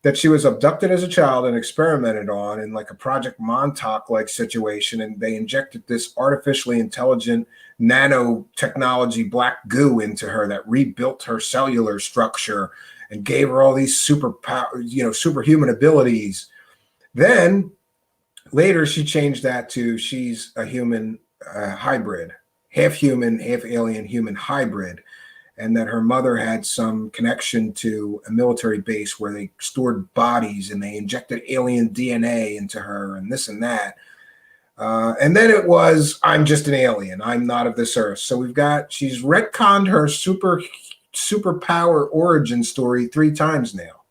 [SPEAKER 1] that she was abducted as a child and experimented on in like a Project Montauk-like situation, and they injected this artificially intelligent nanotechnology black goo into her that rebuilt her cellular structure and gave her all these superhuman abilities. Then later she changed that to she's a human hybrid. half human, half alien human hybrid, and that her mother had some connection to a military base where they stored bodies and they injected alien DNA into her and this and that. And then it was, I'm just an alien. I'm not of this earth. So she's retconned her superpower origin story 3 times now.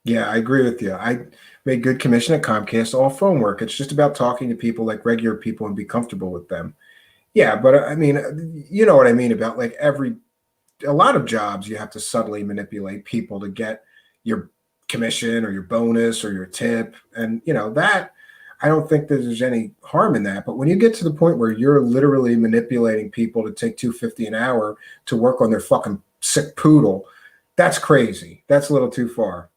[SPEAKER 1] Yeah, I agree with you. I made good commission at Comcast, all phone work. It's just about talking to people like regular people and be comfortable with them. Yeah, but I mean, you know what I mean about like a lot of jobs you have to subtly manipulate people to get your commission or your bonus or your tip. And you know, that I don't think that there's any harm in that. But when you get to the point where you're literally manipulating people to take $2.50 an hour to work on their fucking sick poodle, that's crazy. That's a little too far.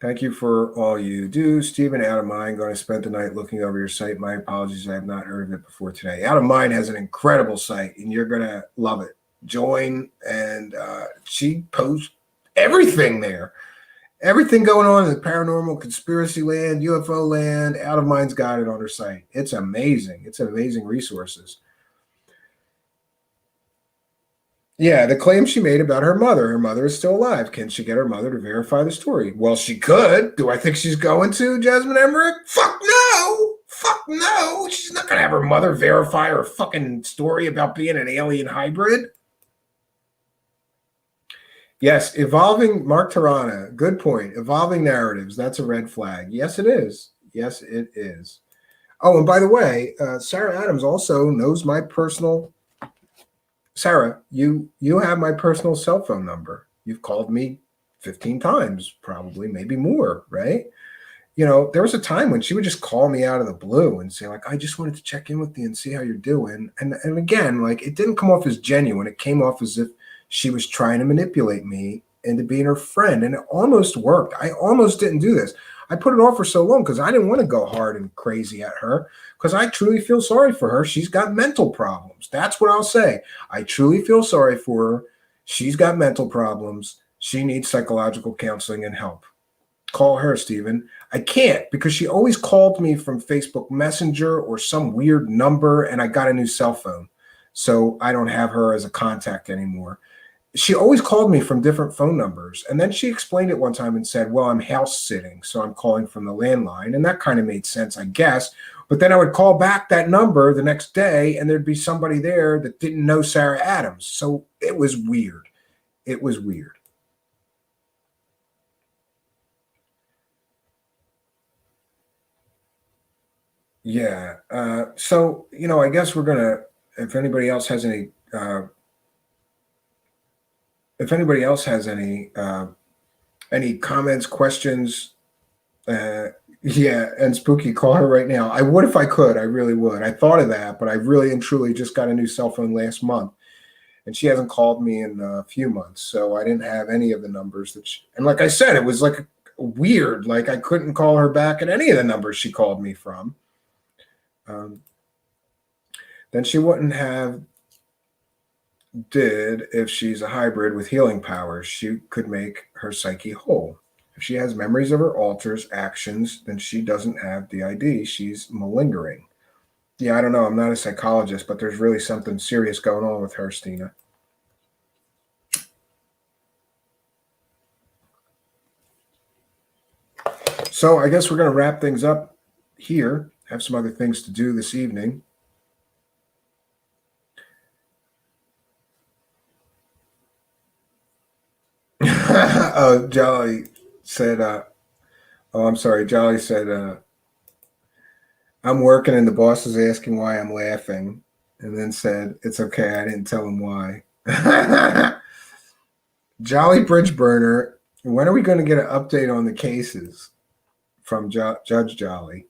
[SPEAKER 1] Thank you for all you do. Stephen, Out of Mind, going to spend the night looking over your site. My apologies, I have not heard of it before today. Out of Mind has an incredible site, and you're going to love it. Join, and she posts everything there. Everything going on in the paranormal, conspiracy land, UFO land. Out of Mind's got it on her site. It's amazing. It's amazing resources. Yeah, the claim she made about her mother is still alive. Can she get her mother to verify the story? Well, she could. Do I think she's going to, Jasmine Emmerich? Fuck no. Fuck no. She's not going to have her mother verify her fucking story about being an alien hybrid. Yes, evolving, Mark Tarana, good point. Evolving narratives, that's a red flag. Yes, it is. Yes, it is. Oh, and by the way, Sarah Adams also knows my personal... Sarah, you have my personal cell phone number. You've called me 15 times, probably, maybe more, right? You know, there was a time when she would just call me out of the blue and say, like, I just wanted to check in with you and see how you're doing. And again, like, it didn't come off as genuine. It came off as if she was trying to manipulate me into being her friend. And it almost worked. I almost didn't do this. I put it off for so long because I didn't want to go hard and crazy at her, because I truly feel sorry for her. She's got mental problems. That's what I'll say. I truly feel sorry for her. She's got mental problems. She needs psychological counseling and help. Call her, Stephen. I can't, because she always called me from Facebook Messenger or some weird number, and I got a new cell phone. So I don't have her as a contact anymore. She always called me from different phone numbers. And then she explained it one time and said, well, I'm house sitting, so I'm calling from the landline. And that kind of made sense, I guess. But then I would call back that number the next day, and there'd be somebody there that didn't know Sarah Adams. So it was weird. It was weird. Yeah. So, you know, I guess we're going to, if anybody else has any comments, questions, yeah, and Spooky, call her right now. I would if I could. I really would. I thought of that, but I really and truly just got a new cell phone last month, and she hasn't called me in a few months, so I didn't have any of the numbers that and like I said, it was like weird. Like I couldn't call her back at any of the numbers she called me from. Then she wouldn't have did if she's a hybrid with healing powers. She could make her psyche whole. If she has memories of her alters actions, then she doesn't have DID. She's malingering. Yeah, I don't know. I'm not a psychologist, but there's really something serious going on with her, Stina. So I guess we're going to wrap things up here. Have some other things to do this evening. Oh, Jolly said, I'm sorry. Jolly said, I'm working and the boss is asking why I'm laughing, and then said, it's okay. I didn't tell him why. Jolly Bridge Burner, when are we going to get an update on the cases from Judge Jolly?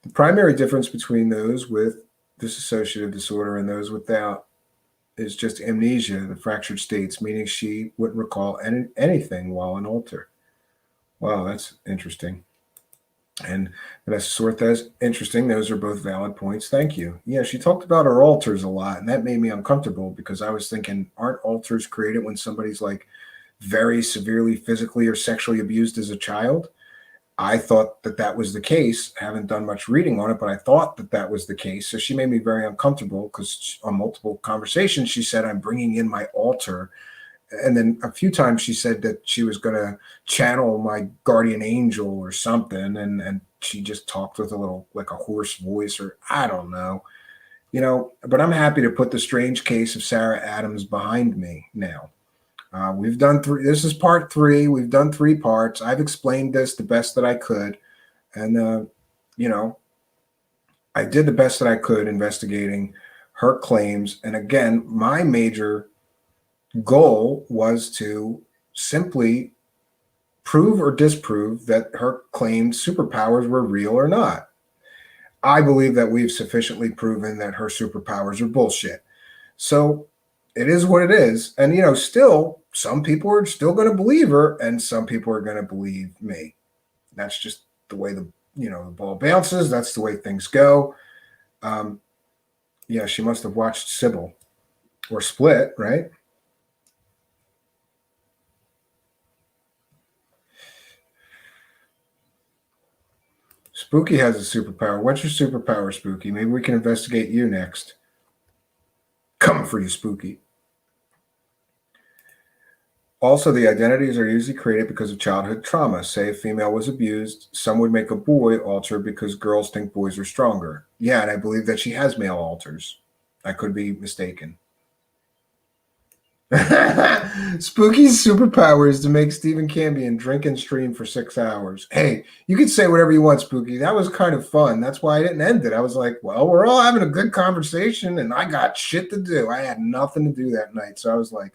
[SPEAKER 1] The primary difference between those with dissociative disorder and those without is just amnesia, the fractured states, meaning she wouldn't recall anything while in alter. Wow, that's interesting. And Vanessa Sorthez, interesting. Those are both valid points. Thank you. Yeah, she talked about her alters a lot, and that made me uncomfortable because I was thinking, aren't alters created when somebody's like very severely physically or sexually abused as a child? I thought that that was the case. I haven't done much reading on it, but I thought that that was the case. So she made me very uncomfortable because on multiple conversations, she said, I'm bringing in my altar. And then a few times she said that she was going to channel my guardian angel or something. And she just talked with a little, like a hoarse voice, or I don't know, but I'm happy to put the strange case of Sarah Adams behind me now. We've done three. This is part 3. We've done 3 parts. I've explained this the best that I could. And, I did the best that I could investigating her claims. And again, my major goal was to simply prove or disprove that her claimed superpowers were real or not. I believe that we've sufficiently proven that her superpowers are bullshit. So it is what it is. And, still, some people are still going to believe her and some people are going to believe me. That's just the way the ball bounces. That's the way things go. Yeah, she must have watched Sybil or Split, right? Spooky has a superpower. What's your superpower, Spooky? Maybe we can investigate you next. Coming for you, Spooky. Also, the identities are usually created because of childhood trauma. Say a female was abused, some would make a boy alter because girls think boys are stronger. Yeah, and I believe that she has male alters. I could be mistaken. Spooky's superpower is to make Stephen Cambion drink and stream for 6 hours. Hey, you can say whatever you want, Spooky. That was kind of fun. That's why I didn't end it. I was like, well, we're all having a good conversation, and I got shit to do. I had nothing to do that night. So I was like,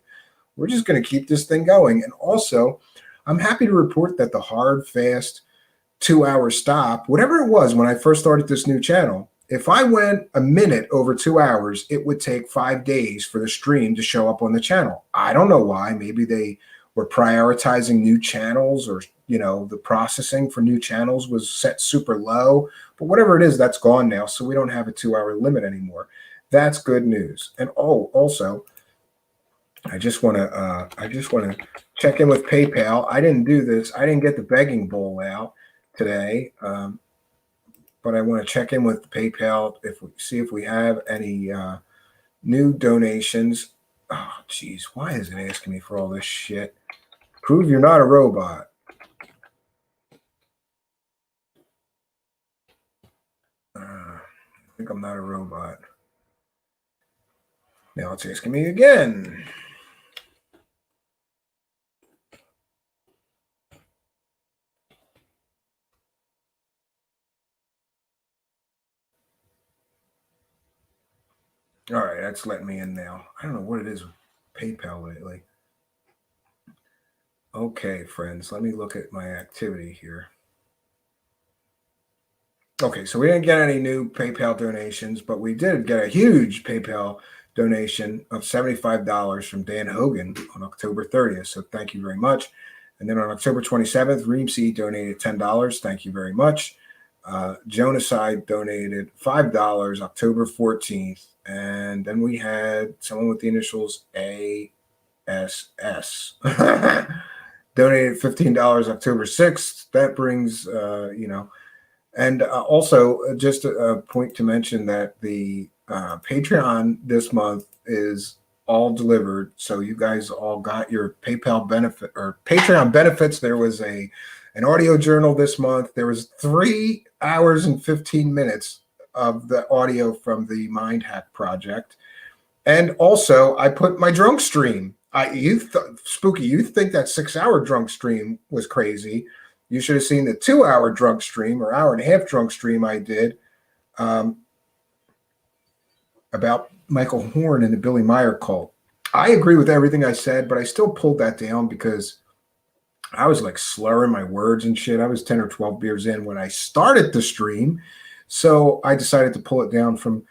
[SPEAKER 1] we're just going to keep this thing going. And also, I'm happy to report that the hard, fast 2-hour stop, whatever it was when I first started this new channel, if I went a minute over 2 hours, it would take 5 days for the stream to show up on the channel. I don't know why. Maybe they were prioritizing new channels, or, the processing for new channels was set super low. But whatever it is, that's gone now. So we don't have a 2-hour limit anymore. That's good news. And also, I just want to check in with PayPal. I didn't do this. I didn't get the begging bowl out today. But I want to check in with PayPal see if we have any new donations. Oh, geez, why is it asking me for all this shit? Prove you're not a robot. I think I'm not a robot. Now it's asking me again. All right, that's letting me in now. I don't know what it is with PayPal lately. Okay, friends, let me look at my activity here. Okay, so we didn't get any new PayPal donations, but we did get a huge PayPal donation of $75 from Dan Hogan on October 30th. So thank you very much. And then on October 27th, Reemsey donated $10. Thank you very much. Jonaside donated $5 October 14th. And then we had someone with the initials ASS donated $15 October 6th. That brings, and also just a point to mention that the Patreon this month is all delivered. So you guys all got your PayPal benefit or Patreon benefits. There was an audio journal this month. There was 3 hours and 15 minutes of the audio from the Mind Hack Project. And also I put my drunk stream. Spooky, you think that 6-hour drunk stream was crazy. You should have seen the 2-hour drunk stream or hour and a half drunk stream I did about Michael Horn and the Billy Meyer cult. I agree with everything I said, but I still pulled that down because I was like slurring my words and shit. I was 10 or 12 beers in when I started the stream. So I decided to pull it down from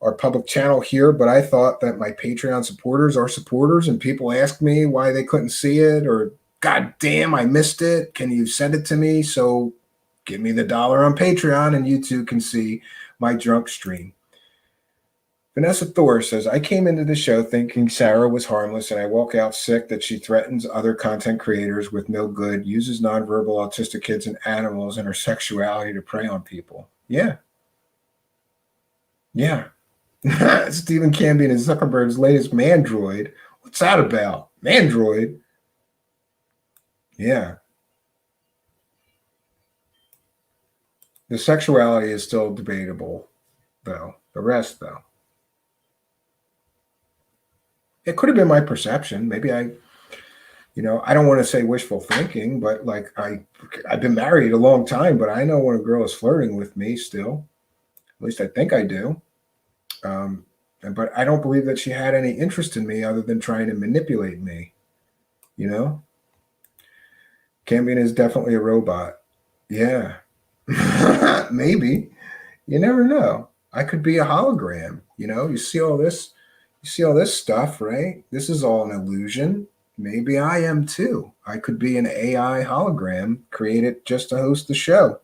[SPEAKER 1] our public channel here, but I thought that my Patreon supporters are supporters, and people asked me why they couldn't see it, or God damn, I missed it. Can you send it to me? So give me the $1 on Patreon and you too can see my drunk stream. Vanessa Thor says, I came into the show thinking Sarah was harmless, and I walk out sick that she threatens other content creators with no good, uses nonverbal autistic kids and animals and her sexuality to prey on people. Yeah. Yeah. Stephen Cambion and Zuckerberg's latest Mandroid. What's that about? Mandroid? Yeah. The sexuality is still debatable, though. The rest, though. It could have been my perception. Maybe I don't want to say wishful thinking, but like I've been married a long time, but I know when a girl is flirting with me still. At least I think I do. But I don't believe that she had any interest in me other than trying to manipulate me. Cambion is definitely a robot. Yeah. Maybe. You never know. I could be a hologram. You see all this stuff, right? This is all an illusion. Maybe I am too. I could be an AI hologram created just to host the show.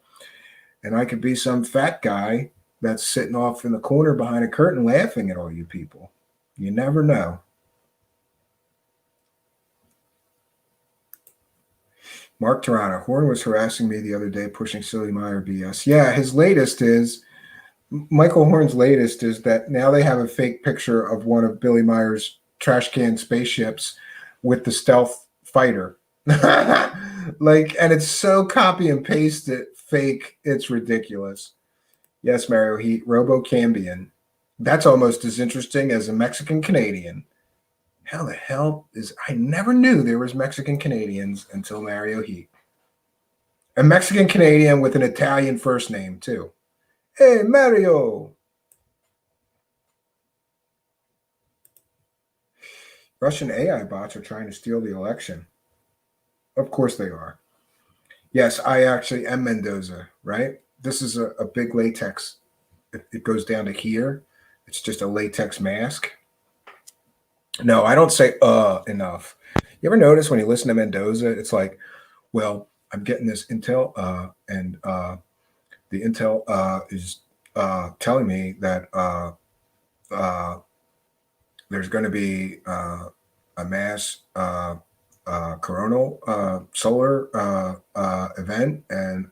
[SPEAKER 1] And I could be some fat guy that's sitting off in the corner behind a curtain laughing at all you people. You never know. Mark Toronto, Horn was harassing me the other day, pushing Silly Meyer BS. Yeah, Michael Horn's latest is that now they have a fake picture of one of Billy Meyer's trash can spaceships with the stealth fighter. And it's so copy and pasted fake, it's ridiculous. Yes, Mario Heat, Robo Cambion. That's almost as interesting as a Mexican Canadian. How the hell I never knew there was Mexican Canadians until Mario Heat. A Mexican Canadian with an Italian first name, too. Hey, Mario. Russian AI bots are trying to steal the election. Of course they are. Yes, I actually am Mendoza, right? This is a big latex. It goes down to here. It's just a latex mask. No, I don't say enough. You ever notice when you listen to Mendoza, it's like, well, I'm getting this intel, and the intel is telling me that there's going to be a mass coronal solar event, and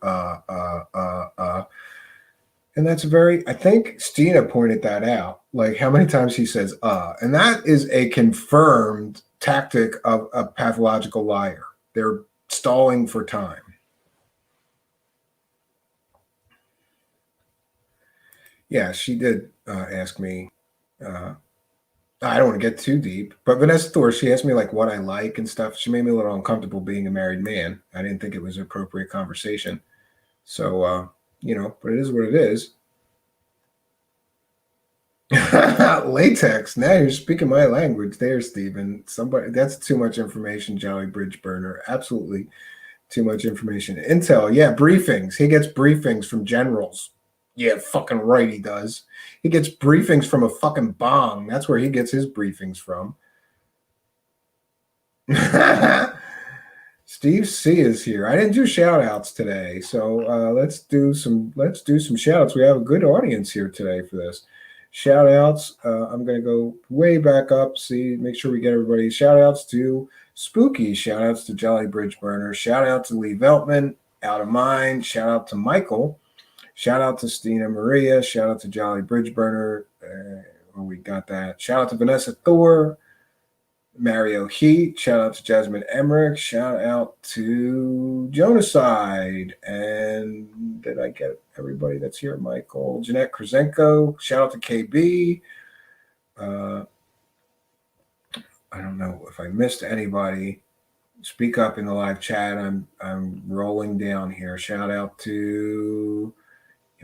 [SPEAKER 1] that's I think Stina pointed that out, like how many times he says, and that is a confirmed tactic of a pathological liar. They're stalling for time. Yeah, she did ask me, I don't want to get too deep, but Vanessa Thor, she asked me like what I like and stuff. She made me a little uncomfortable being a married man. I didn't think it was an appropriate conversation. So, but it is what it is. Latex. Now you're speaking my language there, Stephen. That's too much information, Jolly Bridge Burner. Absolutely too much information. Intel, yeah, briefings. He gets briefings from generals. Yeah, fucking right he does. He gets briefings from a fucking bong. That's where he gets his briefings from. Steve C is here. I didn't do shout outs today, so let's do some shout outs. We have a good audience here today for this. Shout outs. I'm gonna go way back up, make sure we get everybody. Shout outs to Spooky, shout outs to Jolly Bridge Burner, shout out to Lee Veltman, Out of Mind, shout out to Michael, shout out to Stina Maria, shout out to Jolly Bridge Burner. We got that. Shout out to Vanessa Thor, Mario Heat, shout out to Jasmine Emmerich, shout out to Jonaside, and did I get everybody that's here? Michael, Jeanette Krasenko, shout out to KB. I don't know if I missed anybody. Speak up in the live chat. I'm rolling down here. Shout out to,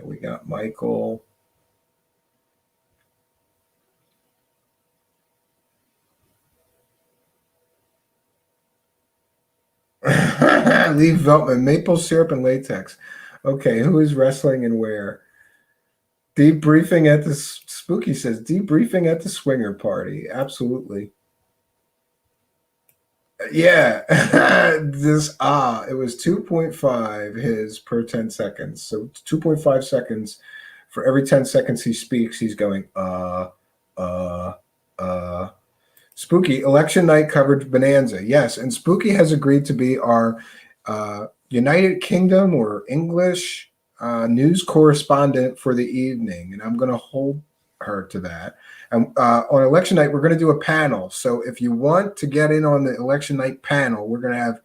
[SPEAKER 1] we got Michael. Leave Veltman, maple syrup and latex. Okay, who is wrestling and where? Debriefing at the Spooky says debriefing at the swinger party. Absolutely. Yeah, it was 2.5 his per 10 seconds. So 2.5 seconds for every 10 seconds he speaks, he's going, Spooky election night coverage bonanza. Yes, and Spooky has agreed to be our United Kingdom or English news correspondent for the evening, and I'm going to hold her to that. And on election night, we're going to do a panel. So if you want to get in on the election night panel, we can have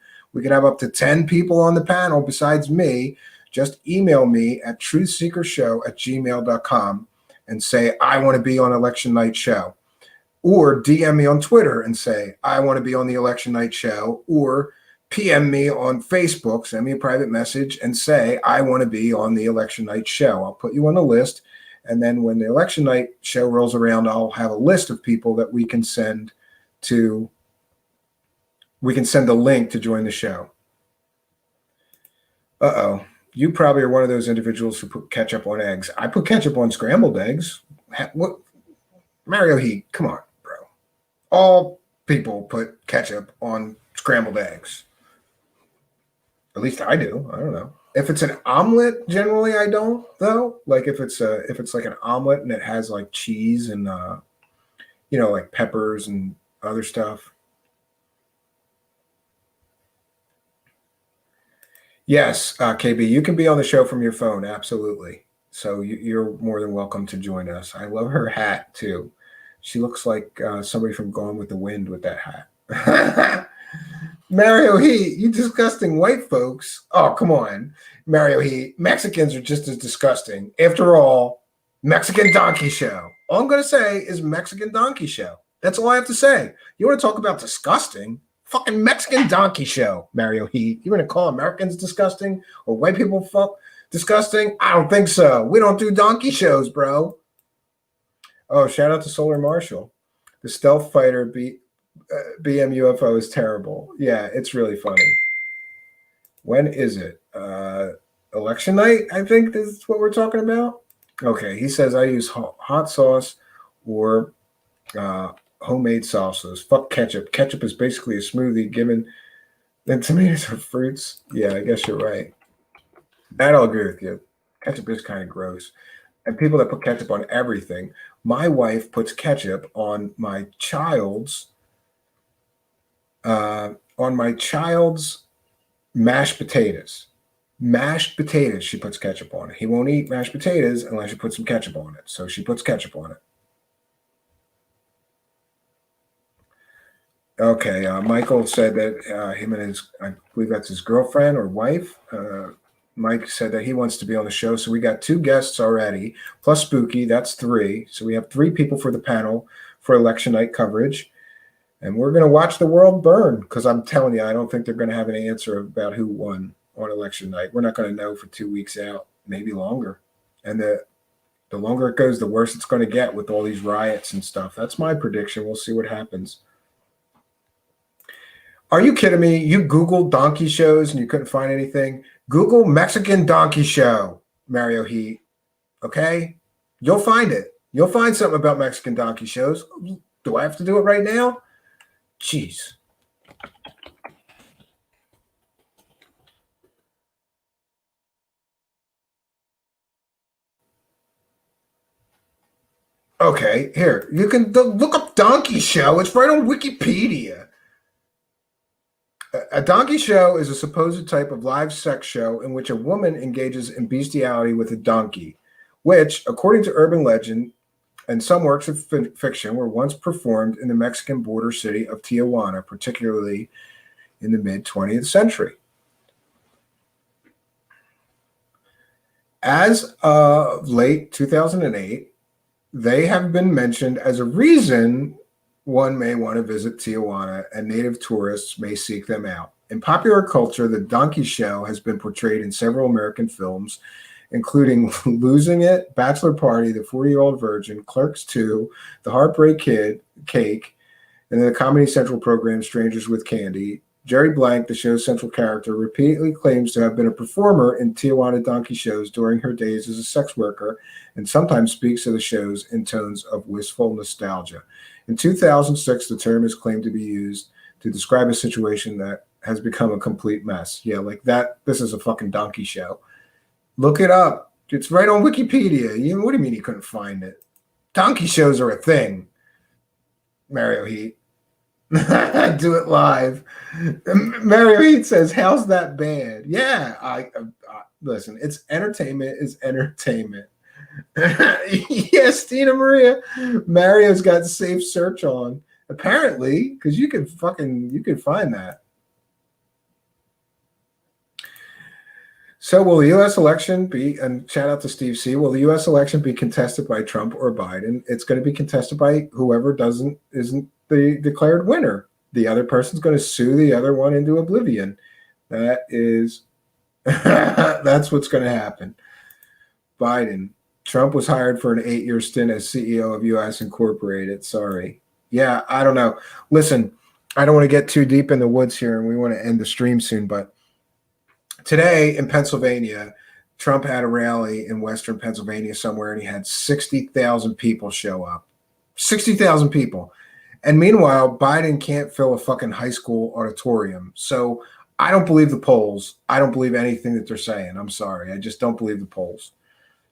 [SPEAKER 1] up to 10 people on the panel besides me. Just email me at truthseekershow@gmail.com and say, I want to be on election night show. Or DM me on Twitter and say, I want to be on the election night show. Or PM me on Facebook, send me a private message and say, I want to be on the election night show. I'll put you on the list. And then when the election night show rolls around, I'll have a list of people that we can send a link to join the show. Uh-oh. You probably are one of those individuals who put ketchup on eggs. I put ketchup on scrambled eggs. What? Mario Heat, come on, bro. All people put ketchup on scrambled eggs. At least I do. I don't know. If it's an omelet, generally I don't, though. Like if it's like an omelet and it has like cheese and like peppers and other stuff. Yes, KB, you can be on the show from your phone. Absolutely. So you're more than welcome to join us. I love her hat too. She looks like somebody from Gone with the Wind with that hat. Mario Heat, you disgusting white folks. Oh, come on. Mario Heat, Mexicans are just as disgusting. After all, Mexican Donkey Show. All I'm going to say is Mexican Donkey Show. That's all I have to say. You want to talk about disgusting? Fucking Mexican Donkey Show, Mario Heat. You want to call Americans disgusting or white people disgusting? I don't think so. We don't do donkey shows, bro. Oh, shout out to Solar Marshall. The stealth fighter BM UFO is terrible. Yeah, it's really funny. When is it? Election night, I think is what we're talking about. Okay, he says I use hot sauce or homemade salsas. Fuck ketchup. Ketchup is basically a smoothie given that tomatoes are fruits. Yeah, I guess you're right. I'll agree with you. Ketchup is kind of gross. And people that put ketchup on everything. My wife puts ketchup on my child's mashed potatoes. Mashed potatoes, she puts ketchup on it. He won't eat mashed potatoes unless you put some ketchup on it. So she puts ketchup on it. Okay, Michael said that him and his, I believe that's his girlfriend or wife. Mike said that he wants to be on the show. So we got 2 guests already, plus Spooky. That's 3. So we have 3 people for the panel for election night coverage. And we're going to watch the world burn because I'm telling you, I don't think they're going to have an answer about who won on election night. We're not going to know for 2 weeks out, maybe longer. And the longer it goes, the worse it's going to get with all these riots and stuff. That's my prediction. We'll see what happens. Are you kidding me? You Googled donkey shows and you couldn't find anything? Google Mexican donkey show, Mario Heat. Okay? You'll find it. You'll find something about Mexican donkey shows. Do I have to do it right now? Jeez. Okay, here. You can look up donkey show. It's right on Wikipedia. A donkey show is a supposed type of live sex show in which a woman engages in bestiality with a donkey, which, according to urban legend and some works of fiction, were once performed in the Mexican border city of Tijuana, particularly in the mid-20th century. As of late 2008, they have been mentioned as a reason one may want to visit Tijuana, and native tourists may seek them out. In popular culture, the donkey show has been portrayed in several American films, including Losing It, Bachelor Party, The 40-Year-Old Virgin, Clerks 2, The Heartbreak Kid, Cake, and the Comedy Central program Strangers with Candy. Jerry Blank, the show's central character, repeatedly claims to have been a performer in Tijuana donkey shows during her days as a sex worker, and sometimes speaks of the shows in tones of wistful nostalgia. In 2006, the term is claimed to be used to describe a situation that has become a complete mess. Yeah, like that. This is a fucking donkey show. Look it up. It's right on Wikipedia. What do you mean you couldn't find it? Donkey shows are a thing. Mario Heat. Do it live. Mario Heat says, "How's that bad?" Yeah, I listen. It's entertainment. Is entertainment. Yes, Tina Maria. Mario's got safe search on apparently because you can find that. So will the U.S. election be? And shout out to Steve C. Will the U.S. election be contested by Trump or Biden? It's going to be contested by whoever isn't the declared winner. The other person's going to sue the other one into oblivion. That is, that's what's going to happen. Biden. Trump was hired for an 8-year stint as CEO of U.S. Incorporated. Sorry. Yeah, I don't know. Listen, I don't want to get too deep in the woods here, and we want to end the stream soon. But today in Pennsylvania, Trump had a rally in Western Pennsylvania somewhere, and he had 60,000 people show up. 60,000 people. And meanwhile, Biden can't fill a fucking high school auditorium. So I don't believe the polls. I don't believe anything that they're saying. I'm sorry. I just don't believe the polls.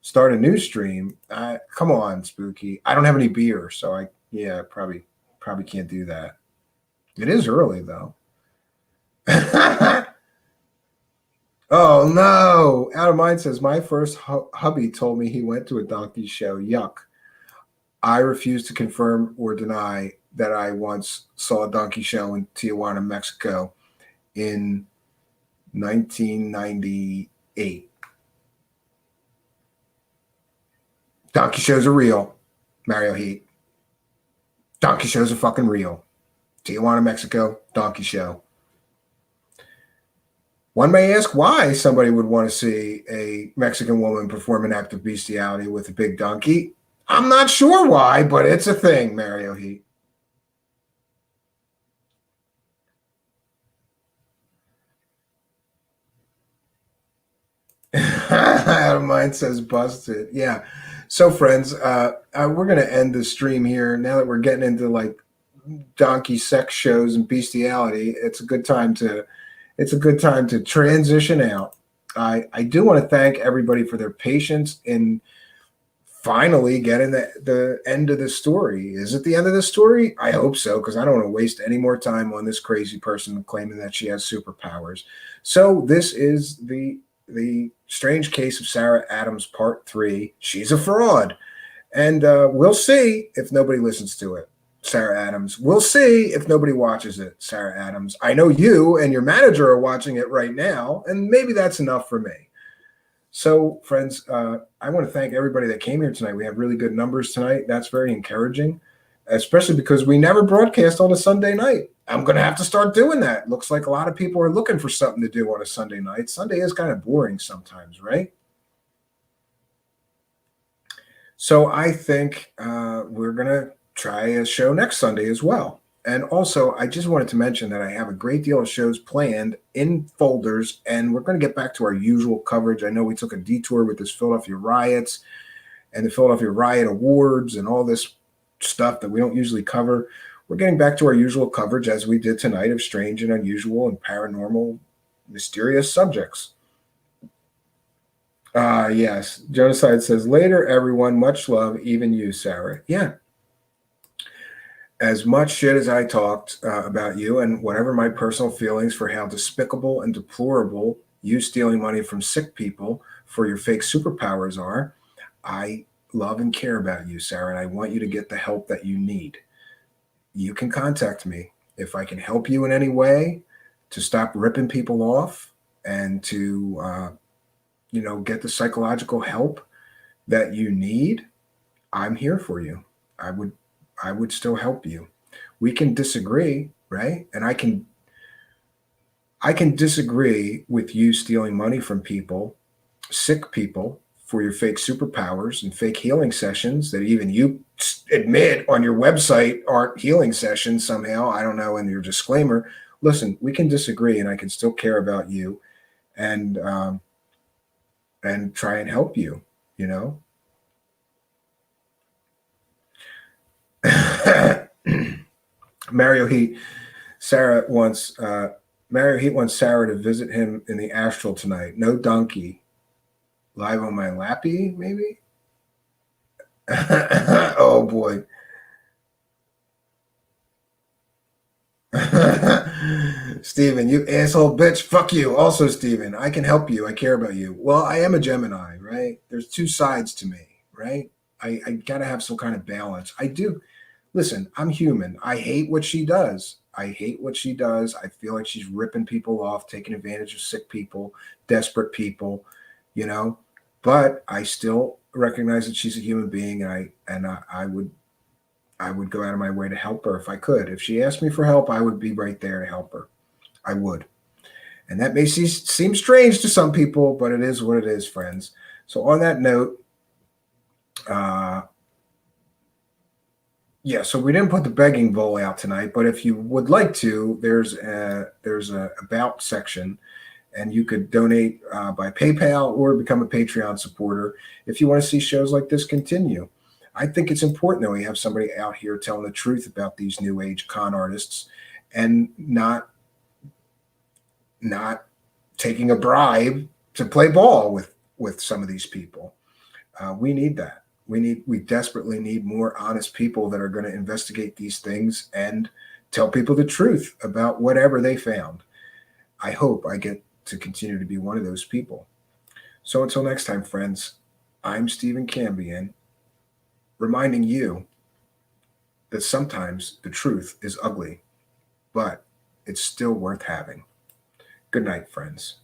[SPEAKER 1] Start a news stream. Come on, Spooky. I don't have any beer, so probably can't do that. It is early though. Oh no! Out of Mind says my first hubby told me he went to a donkey show. Yuck! I refuse to confirm or deny that I once saw a donkey show in Tijuana, Mexico, in 1998. Donkey shows are real. Mario Heat. Donkey shows are fucking real. Tijuana, Mexico, donkey show. One may ask why somebody would want to see a Mexican woman perform an act of bestiality with a big donkey. I'm not sure why, but it's a thing, Mario Heat. Out of Mind says busted. Yeah. So friends, we're going to end the stream here. Now that we're getting into like donkey sex shows and bestiality, it's a good time to transition out. I do want to thank everybody for their patience in finally getting the end of the story. Is it the end of the story? I hope so, because I don't want to waste any more time on this crazy person claiming that she has superpowers. So this is the strange case of Sarah Adams part 3. She's a fraud. And we'll see if nobody listens to it, Sarah Adams. We'll see if nobody watches it, Sarah Adams. I know you and your manager are watching it right now, and maybe that's enough for me. So, friends, I want to thank everybody that came here tonight. We have really good numbers tonight. That's very encouraging, especially because we never broadcast on a Sunday night. I'm going to have to start doing that. Looks like a lot of people are looking for something to do on a Sunday night. Sunday is kind of boring sometimes, right? So I think we're going to try a show next Sunday as well. And also, I just wanted to mention that I have a great deal of shows planned in folders, and we're going to get back to our usual coverage. I know we took a detour with this Philadelphia riots and the Philadelphia Riot Awards and all this stuff that we don't usually cover. We're getting back to our usual coverage as we did tonight of strange and unusual and paranormal, mysterious subjects. Yes. Genocide says, later, everyone, much love, even you, Sarah. Yeah. As much shit as I talked about you and whatever my personal feelings for how despicable and deplorable you stealing money from sick people for your fake superpowers are, I love and care about you, Sarah, and I want you to get the help that you need. You can contact me if I can help you in any way to stop ripping people off and to, get the psychological help that you need. I'm here for you. I would still help you. We can disagree, right? And I can disagree with you stealing money from people, sick people, for your fake superpowers and fake healing sessions that even you admit on your website aren't healing sessions somehow. I don't know, in your disclaimer. Listen, we can disagree, and I can still care about you and try and help you, Mario Heat wants Sarah to visit him in the astral tonight. No donkey. Live on my lappy, maybe? Oh, Oh boy. Steven, you asshole bitch. Fuck you. Also, Steven, I can help you. I care about you. Well, I am a Gemini, right? There's two sides to me, right? I gotta have some kind of balance. I do. Listen, I'm human. I hate what she does. I hate what she does. I feel like she's ripping people off, taking advantage of sick people, desperate people, you know. But I still recognize that she's a human being, and I would go out of my way to help her if I could. If she asked me for help, I would be right there to help her. I would. And that may seem strange to some people, but it is what it is, friends. So on that note, uh, yeah, so we didn't put the begging bowl out tonight, but if you would like to, there's a about section, and you could donate by PayPal or become a Patreon supporter if you want to see shows like this continue. I think it's important that we have somebody out here telling the truth about these new age con artists and not taking a bribe to play ball with some of these people. We need that. We desperately need more honest people that are going to investigate these things and tell people the truth about whatever they found. I hope I get to continue to be one of those people. So until next time, friends, I'm Stephen Cambion, reminding you that sometimes the truth is ugly, but it's still worth having. Good night, friends.